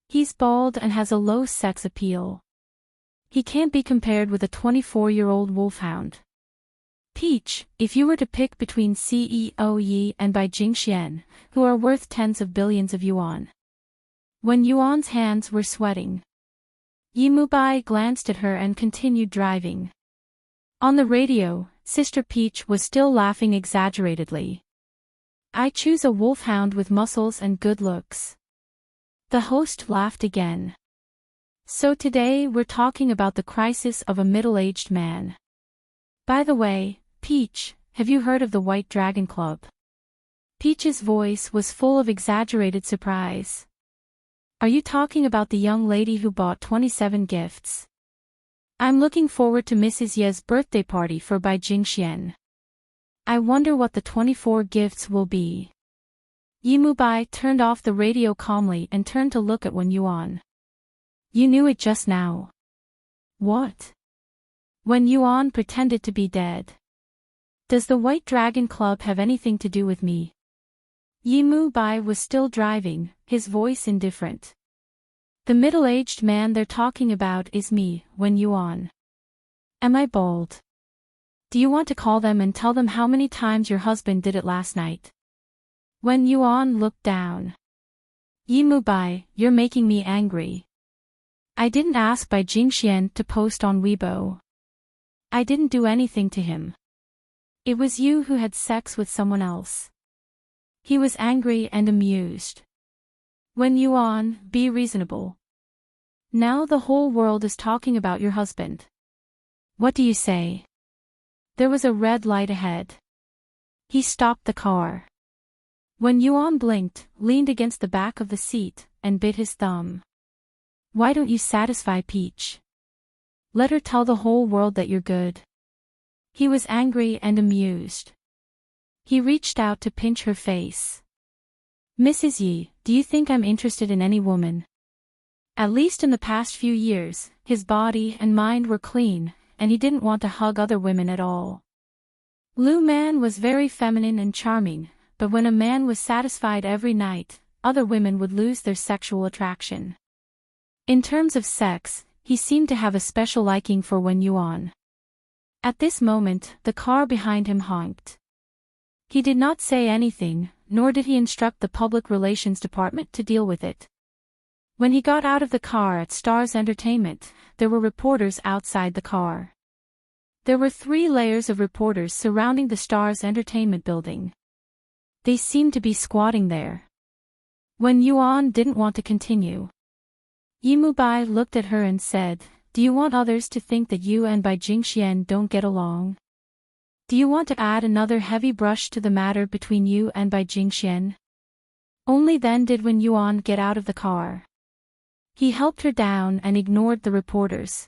He's bald and has a low sex appeal. He can't be compared with a 24-year-old wolfhound. Peach, if you were to pick between CEO Yi and Bai Jingxian, who are worth tens of billions of yuan. Wen Yuan's hands were sweating. Yi Mubai glanced at her and continued driving. On the radio, Sister Peach was still laughing exaggeratedly. I choose a wolfhound with muscles and good looks. The host laughed again. So today we're talking about the crisis of a middle-aged man. By the way, Peach, have you heard of the White Dragon Club? Peach's voice was full of exaggerated surprise. Are you talking about the young lady who bought 27 gifts? I'm looking forward to Mrs. Ye's birthday party for Bai Jingxian. I wonder what the 24 gifts will be. Yi Mubai turned off the radio calmly and turned to look at Wen Yuan. You knew it just now. What? Wen Yuan pretended to be dead. Does the White Dragon Club have anything to do with me? Yi Mubai was still driving, his voice indifferent. The middle-aged man they're talking about is me, Wen Yuan. Am I bald? Do you want to call them and tell them how many times your husband did it last night? Wen Yuan looked down. Yi Mubai, you're making me angry. I didn't ask Bai Jingxian to post on Weibo. I didn't do anything to him. It was you who had sex with someone else. He was angry and amused. Wen Yuan, be reasonable. Now the whole world is talking about your husband. What do you say? There was a red light ahead. He stopped the car. Wen Yuan blinked, leaned against the back of the seat, and bit his thumb. Why don't you satisfy Peach? Let her tell the whole world that you're good. He was angry and amused. He reached out to pinch her face. Mrs. Yi, do you think I'm interested in any woman? At least in the past few years, his body and mind were clean, and he didn't want to hug other women at all. Lu Man was very feminine and charming, but when a man was satisfied every night, other women would lose their sexual attraction. In terms of sex, he seemed to have a special liking for Wen Yuan. At this moment, the car behind him honked. He did not say anything, nor did he instruct the public relations department to deal with it. When he got out of the car at Stars Entertainment, there were reporters outside the car. There were 3 layers of reporters surrounding the Stars Entertainment building. They seemed to be squatting there. Wen Yuan didn't want to continue. Yi Mubai looked at her and said, do you want others to think that you and Bai Jingxian don't get along? Do you want to add another heavy brush to the matter between you and Bai Jingxian? Only then did Wen Yuan get out of the car. He helped her down and ignored the reporters.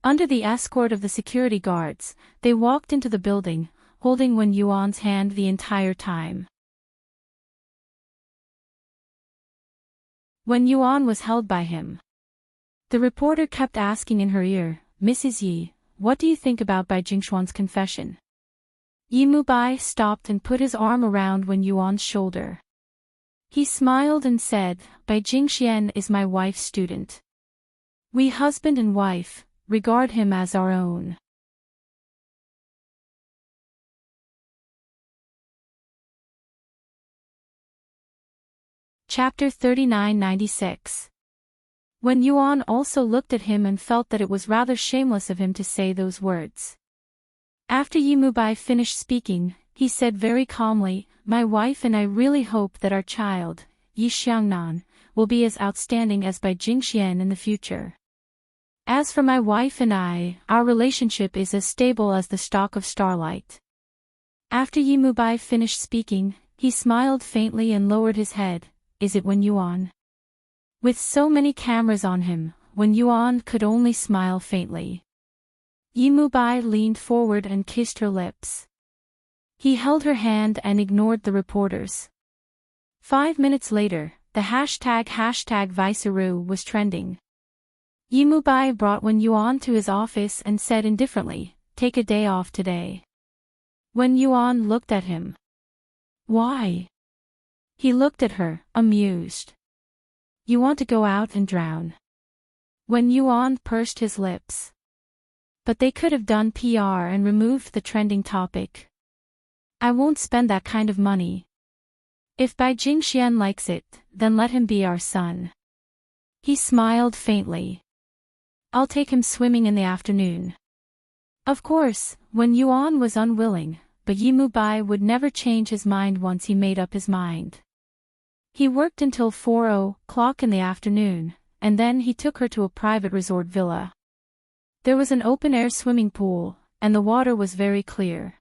Under the escort of the security guards, they walked into the building, holding Wen Yuan's hand the entire time. Wen Yuan was held by him. The reporter kept asking in her ear, Mrs. Yi, what do you think about Bai Jingshuan's confession? Yi Mubai stopped and put his arm around Wen Yuan's shoulder. He smiled and said, Bai Jingxian is my wife's student. We husband and wife regard him as our own. Chapter 3996. When Yuan also looked at him and felt that it was rather shameless of him to say those words. After Yimubai finished speaking, he said very calmly, My wife and I really hope that our child, Yi Xiangnan, will be as outstanding as Bai Jingxian in the future. As for my wife and I, our relationship is as stable as the stalk of starlight. After Yimubai finished speaking, he smiled faintly and lowered his head. Is it Wen Yuan? With so many cameras on him, Wen Yuan could only smile faintly. Yimubai leaned forward and kissed her lips. He held her hand and ignored the reporters. 5 minutes later, the hashtag Viceru was trending. Yimubai brought Wen Yuan to his office and said indifferently, Take a day off today. Wen Yuan looked at him. Why? He looked at her, amused. You want to go out and drown? Wen Yuan pursed his lips. But they could have done PR and removed the trending topic. I won't spend that kind of money. If Bai Jingxian likes it, then let him be our son. He smiled faintly. I'll take him swimming in the afternoon. Of course, Wen Yuan was unwilling, but Yimubai would never change his mind once he made up his mind. He worked until 4:00 in the afternoon, and then he took her to a private resort villa. There was an open-air swimming pool, and the water was very clear.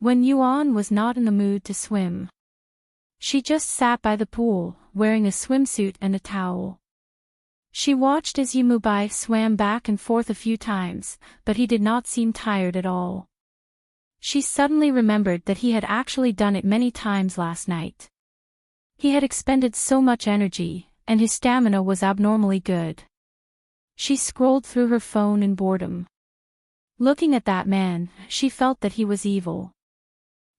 Wen Yuan was not in the mood to swim. She just sat by the pool, wearing a swimsuit and a towel. She watched as Yimubai swam back and forth a few times, but he did not seem tired at all. She suddenly remembered that he had actually done it many times last night. He had expended so much energy, and his stamina was abnormally good. She scrolled through her phone in boredom. Looking at that man, she felt that he was evil.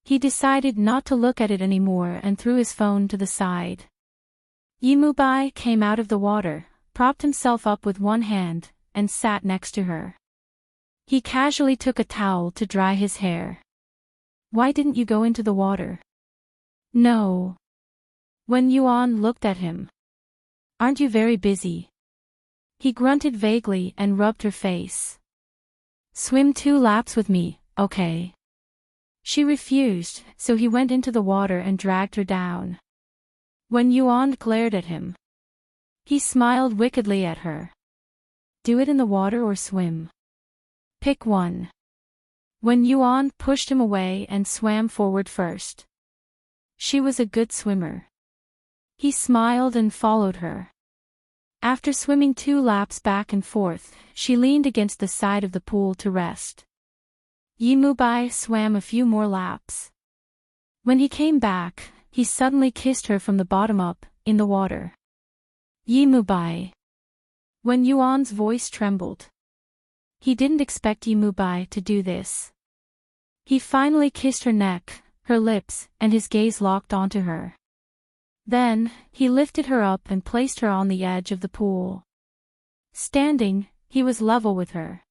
He decided not to look at it anymore and threw his phone to the side. Yimubai came out of the water, propped himself up with one hand, and sat next to her. He casually took a towel to dry his hair. Why didn't you go into the water? No. Wen Yuan looked at him. Aren't you very busy? He grunted vaguely and rubbed her face. Swim 2 laps with me, okay? She refused, so he went into the water and dragged her down. Wen Yuan glared at him. He smiled wickedly at her. Do it in the water or swim. Pick one. Wen Yuan pushed him away and swam forward first. She was a good swimmer. He smiled and followed her. After swimming 2 laps back and forth, she leaned against the side of the pool to rest. Yimubai swam a few more laps. When he came back, he suddenly kissed her from the bottom up, in the water. Yimubai. Wen Yuan's voice trembled. He didn't expect Yimubai to do this. He finally kissed her neck, her lips, and his gaze locked onto her. Then, he lifted her up and placed her on the edge of the pool. Standing, he was level with her.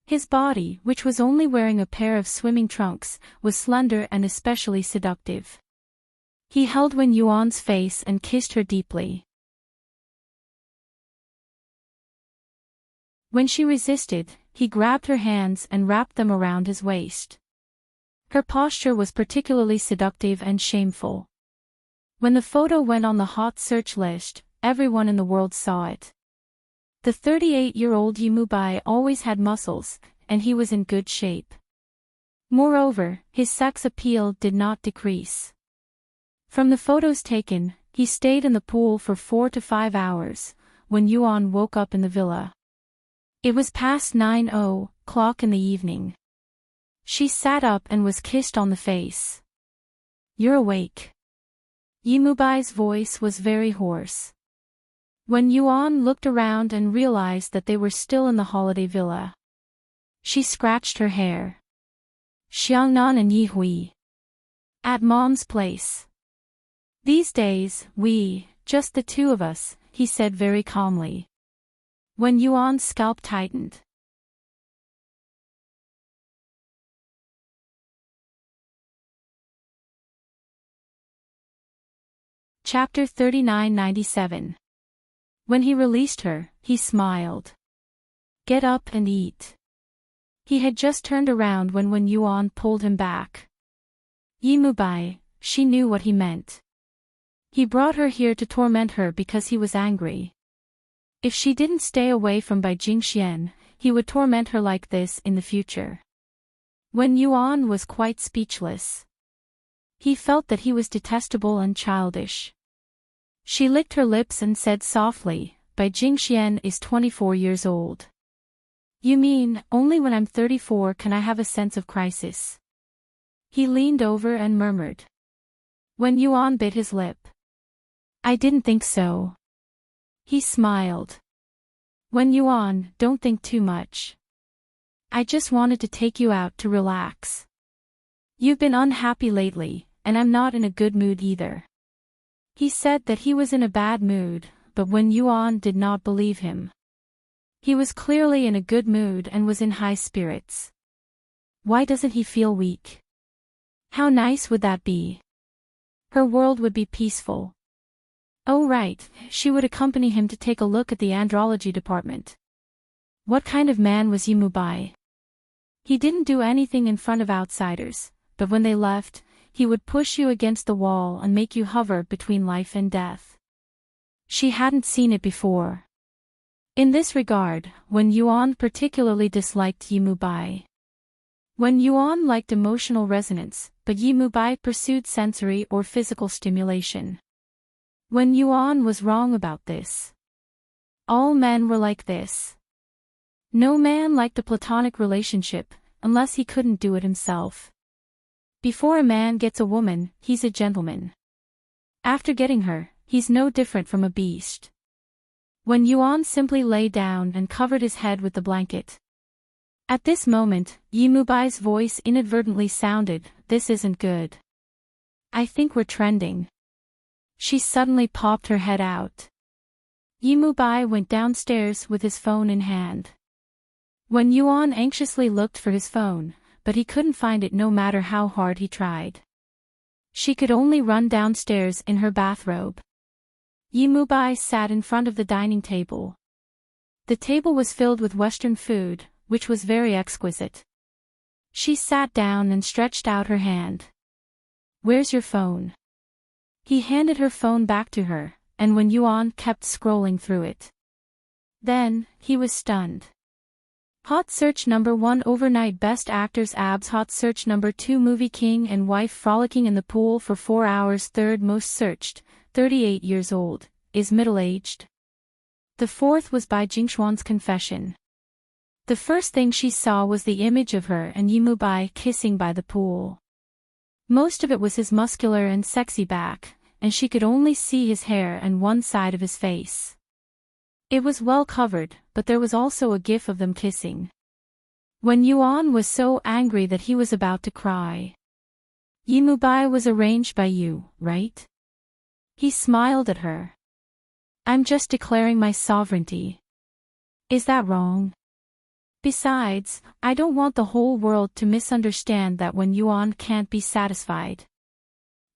His body, which was only wearing a pair of swimming trunks, was slender and especially seductive. He held Wen Yuan's face and kissed her deeply. When she resisted, he grabbed her hands and wrapped them around his waist. Her posture was particularly seductive and shameful. When the photo went on the hot search list, everyone in the world saw it. The 38-year-old Yimubai always had muscles, and he was in good shape. Moreover, his sex appeal did not decrease. From the photos taken, he stayed in the pool for 4 to 5 hours, when Yuan woke up in the villa. It was past 9:00 in the evening. She sat up and was kissed on the face. You're awake. Yimubai's voice was very hoarse. When Yuan looked around and realized that they were still in the holiday villa, she scratched her hair. Xiangnan and Yihui. At Mom's place. These days, just the two of us, he said very calmly. Wen Yuan's scalp tightened. Chapter 3997. When he released her, he smiled. Get up and eat. He had just turned around when Wen Yuan pulled him back. Yimubai, she knew what he meant. He brought her here to torment her because he was angry. If she didn't stay away from Bai Jingxian, he would torment her like this in the future. Wen Yuan was quite speechless. He felt that he was detestable and childish. She licked her lips and said softly, Bai Jingxian is 24 years old. You mean, only when I'm 34 can I have a sense of crisis? He leaned over and murmured. Wen Yuan bit his lip. I didn't think so. He smiled. Wen Yuan, don't think too much. I just wanted to take you out to relax. You've been unhappy lately, and I'm not in a good mood either. He said that he was in a bad mood, but Wen Yuan did not believe him. He was clearly in a good mood and was in high spirits. Why doesn't he feel weak? How nice would that be? Her world would be peaceful. Oh right, she would accompany him to take a look at the andrology department. What kind of man was Yimubai? He didn't do anything in front of outsiders, but when they left, he would push you against the wall and make you hover between life and death. She hadn't seen it before. In this regard, Wen Yuan particularly disliked Yimubai. Wen Yuan liked emotional resonance, but Yimubai pursued sensory or physical stimulation. Wen Yuan was wrong about this. All men were like this. No man liked a platonic relationship, unless he couldn't do it himself. Before a man gets a woman, he's a gentleman. After getting her, he's no different from a beast. Wen Yuan simply lay down and covered his head with the blanket. At this moment, Yimubai's voice inadvertently sounded, "This isn't good. I think we're trending." She suddenly popped her head out. Yimubai went downstairs with his phone in hand. Wen Yuan anxiously looked for his phone, but he couldn't find it no matter how hard he tried. She could only run downstairs in her bathrobe. Yimubai sat in front of the dining table. The table was filled with Western food, which was very exquisite. She sat down and stretched out her hand. Where's your phone? He handed her phone back to her, and Wen Yuan kept scrolling through it. Then, he was stunned. Hot search number 1 overnight best actors abs. Hot search number 2 movie king and wife frolicking in the pool for 4 hours. Third most searched, 38 years old, is middle-aged. The fourth was Bai Jingxuan's confession. The first thing she saw was the image of her and Yimubai kissing by the pool. Most of it was his muscular and sexy back, and she could only see his hair and one side of his face. It was well covered, but there was also a gif of them kissing. Wen Yuan was so angry that he was about to cry. Yimubai was arranged by you, right? He smiled at her. I'm just declaring my sovereignty. Is that wrong? Besides, I don't want the whole world to misunderstand that Wen Yuan can't be satisfied.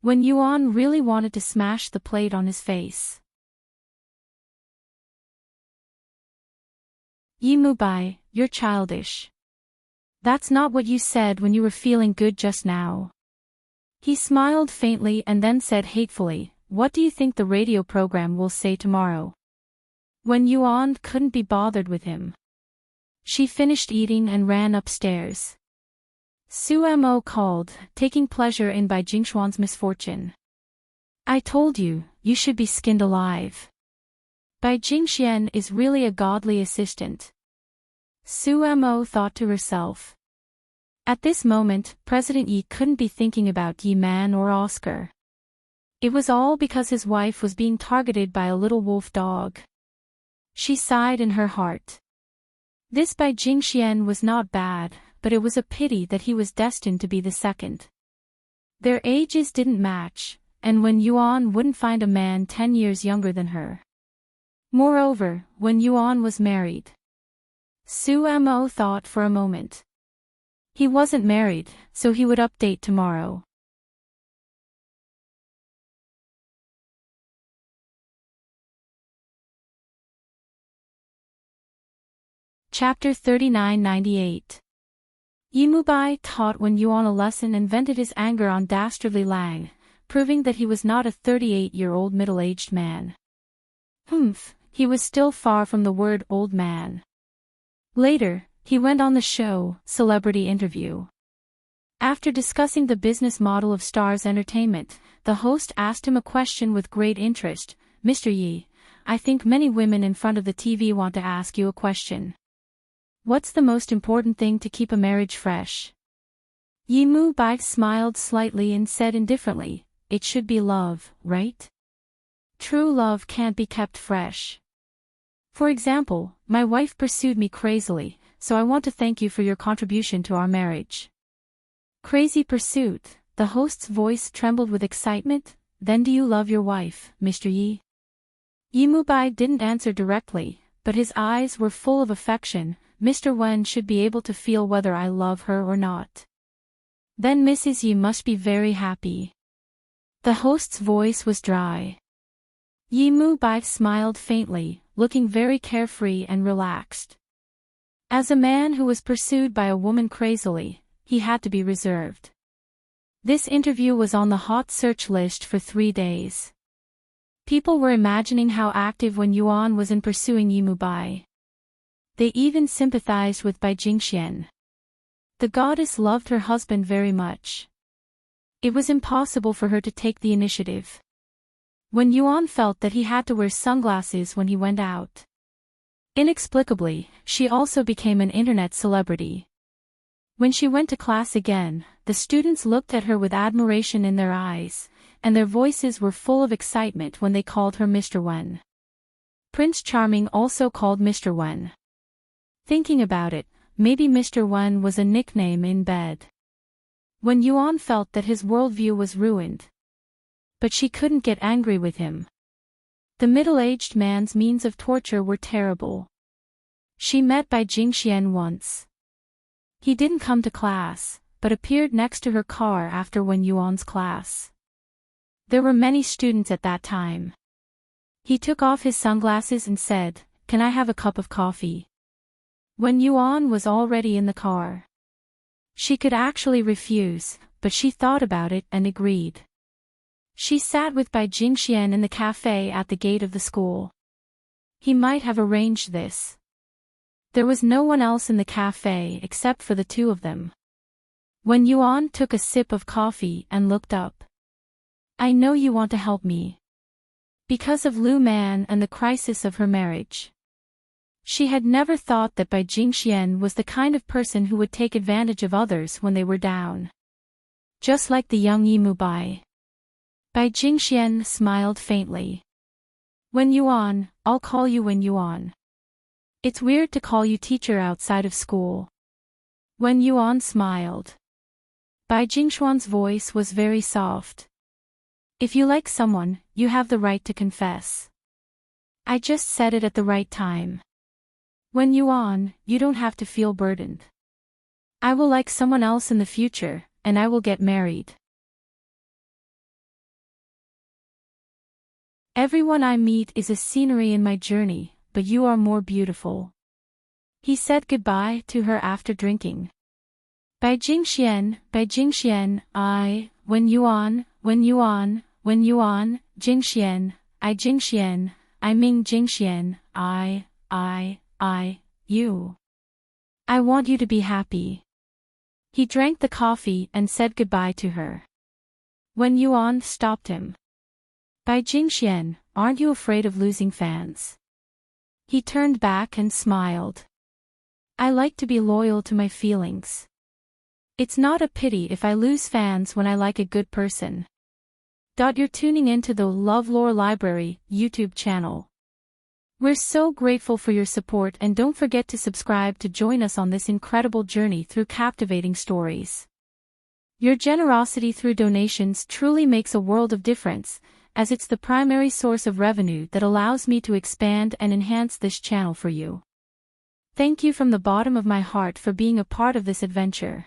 Wen Yuan really wanted to smash the plate on his face. Yimubai, you're childish. That's not what you said when you were feeling good just now. He smiled faintly and then said hatefully, what do you think the radio program will say tomorrow? Wen Yuan couldn't be bothered with him. She finished eating and ran upstairs. Su Mo called, taking pleasure in Bai Jingxuan's misfortune. I told you, you should be skinned alive. Bai Jingxian is really a godly assistant. Su Mo thought to herself. At this moment, President Yi couldn't be thinking about Yi Man or Oscar. It was all because his wife was being targeted by a little wolf dog. She sighed in her heart. This Bai Jingxian was not bad, but it was a pity that he was destined to be the second. Their ages didn't match, and Wen Yuan wouldn't find a man 10 years younger than her. Moreover, Wen Yuan was married. Su Mo thought for a moment. He wasn't married, so he would update tomorrow. Chapter 3998. Yimubai taught Wen Yuan a lesson and vented his anger on Dastardly Lang, proving that he was not a 38-year-old middle-aged man. He was still far from the word old man. Later, he went on the show, Celebrity Interview. After discussing the business model of Stars Entertainment, the host asked him a question with great interest. Mr. Yi, I think many women in front of the TV want to ask you a question. What's the most important thing to keep a marriage fresh? Yimubai smiled slightly and said indifferently, it should be love, right? True love can't be kept fresh. For example, my wife pursued me crazily, so I want to thank you for your contribution to our marriage. Crazy pursuit, the host's voice trembled with excitement. Then do you love your wife, Mr. Yi? Yimubai didn't answer directly, but his eyes were full of affection. Mr. Wen should be able to feel whether I love her or not. Then Mrs. Yi must be very happy. The host's voice was dry. Yimubai smiled faintly, looking very carefree and relaxed. As a man who was pursued by a woman crazily, he had to be reserved. This interview was on the hot search list for 3 days. People were imagining how active Wen Yuan was in pursuing Yimubai. They even sympathized with Bai Jingxian. The goddess loved her husband very much. It was impossible for her to take the initiative. Wen Yuan felt that he had to wear sunglasses when he went out. Inexplicably, she also became an internet celebrity. When she went to class again, the students looked at her with admiration in their eyes, and their voices were full of excitement when they called her Mr. Wen. Prince Charming also called Mr. Wen. Thinking about it, maybe Mr. Wen was a nickname in bed. Wen Yuan felt that his worldview was ruined. But she couldn't get angry with him. The middle-aged man's means of torture were terrible. She met Bai Jingxian once. He didn't come to class, but appeared next to her car after Wen Yuan's class. There were many students at that time. He took off his sunglasses and said, "Can I have a cup of coffee?" Wen Yuan was already in the car. She could actually refuse, but she thought about it and agreed. She sat with Bai Jingxian in the cafe at the gate of the school. He might have arranged this. There was no one else in the cafe except for the two of them. Wen Yuan took a sip of coffee and looked up. I know you want to help me. Because of Lu Man and the crisis of her marriage. She had never thought that Bai Jingxian was the kind of person who would take advantage of others when they were down. Just like the young Yimubai. Bai Jingxian smiled faintly. Wen Yuan, I'll call you Wen Yuan. It's weird to call you teacher outside of school. Wen Yuan smiled. Bai Jingxian's voice was very soft. If you like someone, you have the right to confess. I just said it at the right time. Wen Yuan, you don't have to feel burdened. I will like someone else in the future, and I will get married. Everyone I meet is a scenery in my journey, but you are more beautiful. He said goodbye to her after drinking. Bai Jingxian, Wen Yuan, Jingxian, I Ming Jingxian, you. I want you to be happy. He drank the coffee and said goodbye to her. Wen Yuan stopped him. Bai Jingxian, aren't you afraid of losing fans? He turned back and smiled. I like to be loyal to my feelings. It's not a pity if I lose fans when I like a good person. You're tuning into the LoveLore Library YouTube channel. We're so grateful for your support, and don't forget to subscribe to join us on this incredible journey through captivating stories. Your generosity through donations truly makes a world of difference, as it's the primary source of revenue that allows me to expand and enhance this channel for you. Thank you from the bottom of my heart for being a part of this adventure.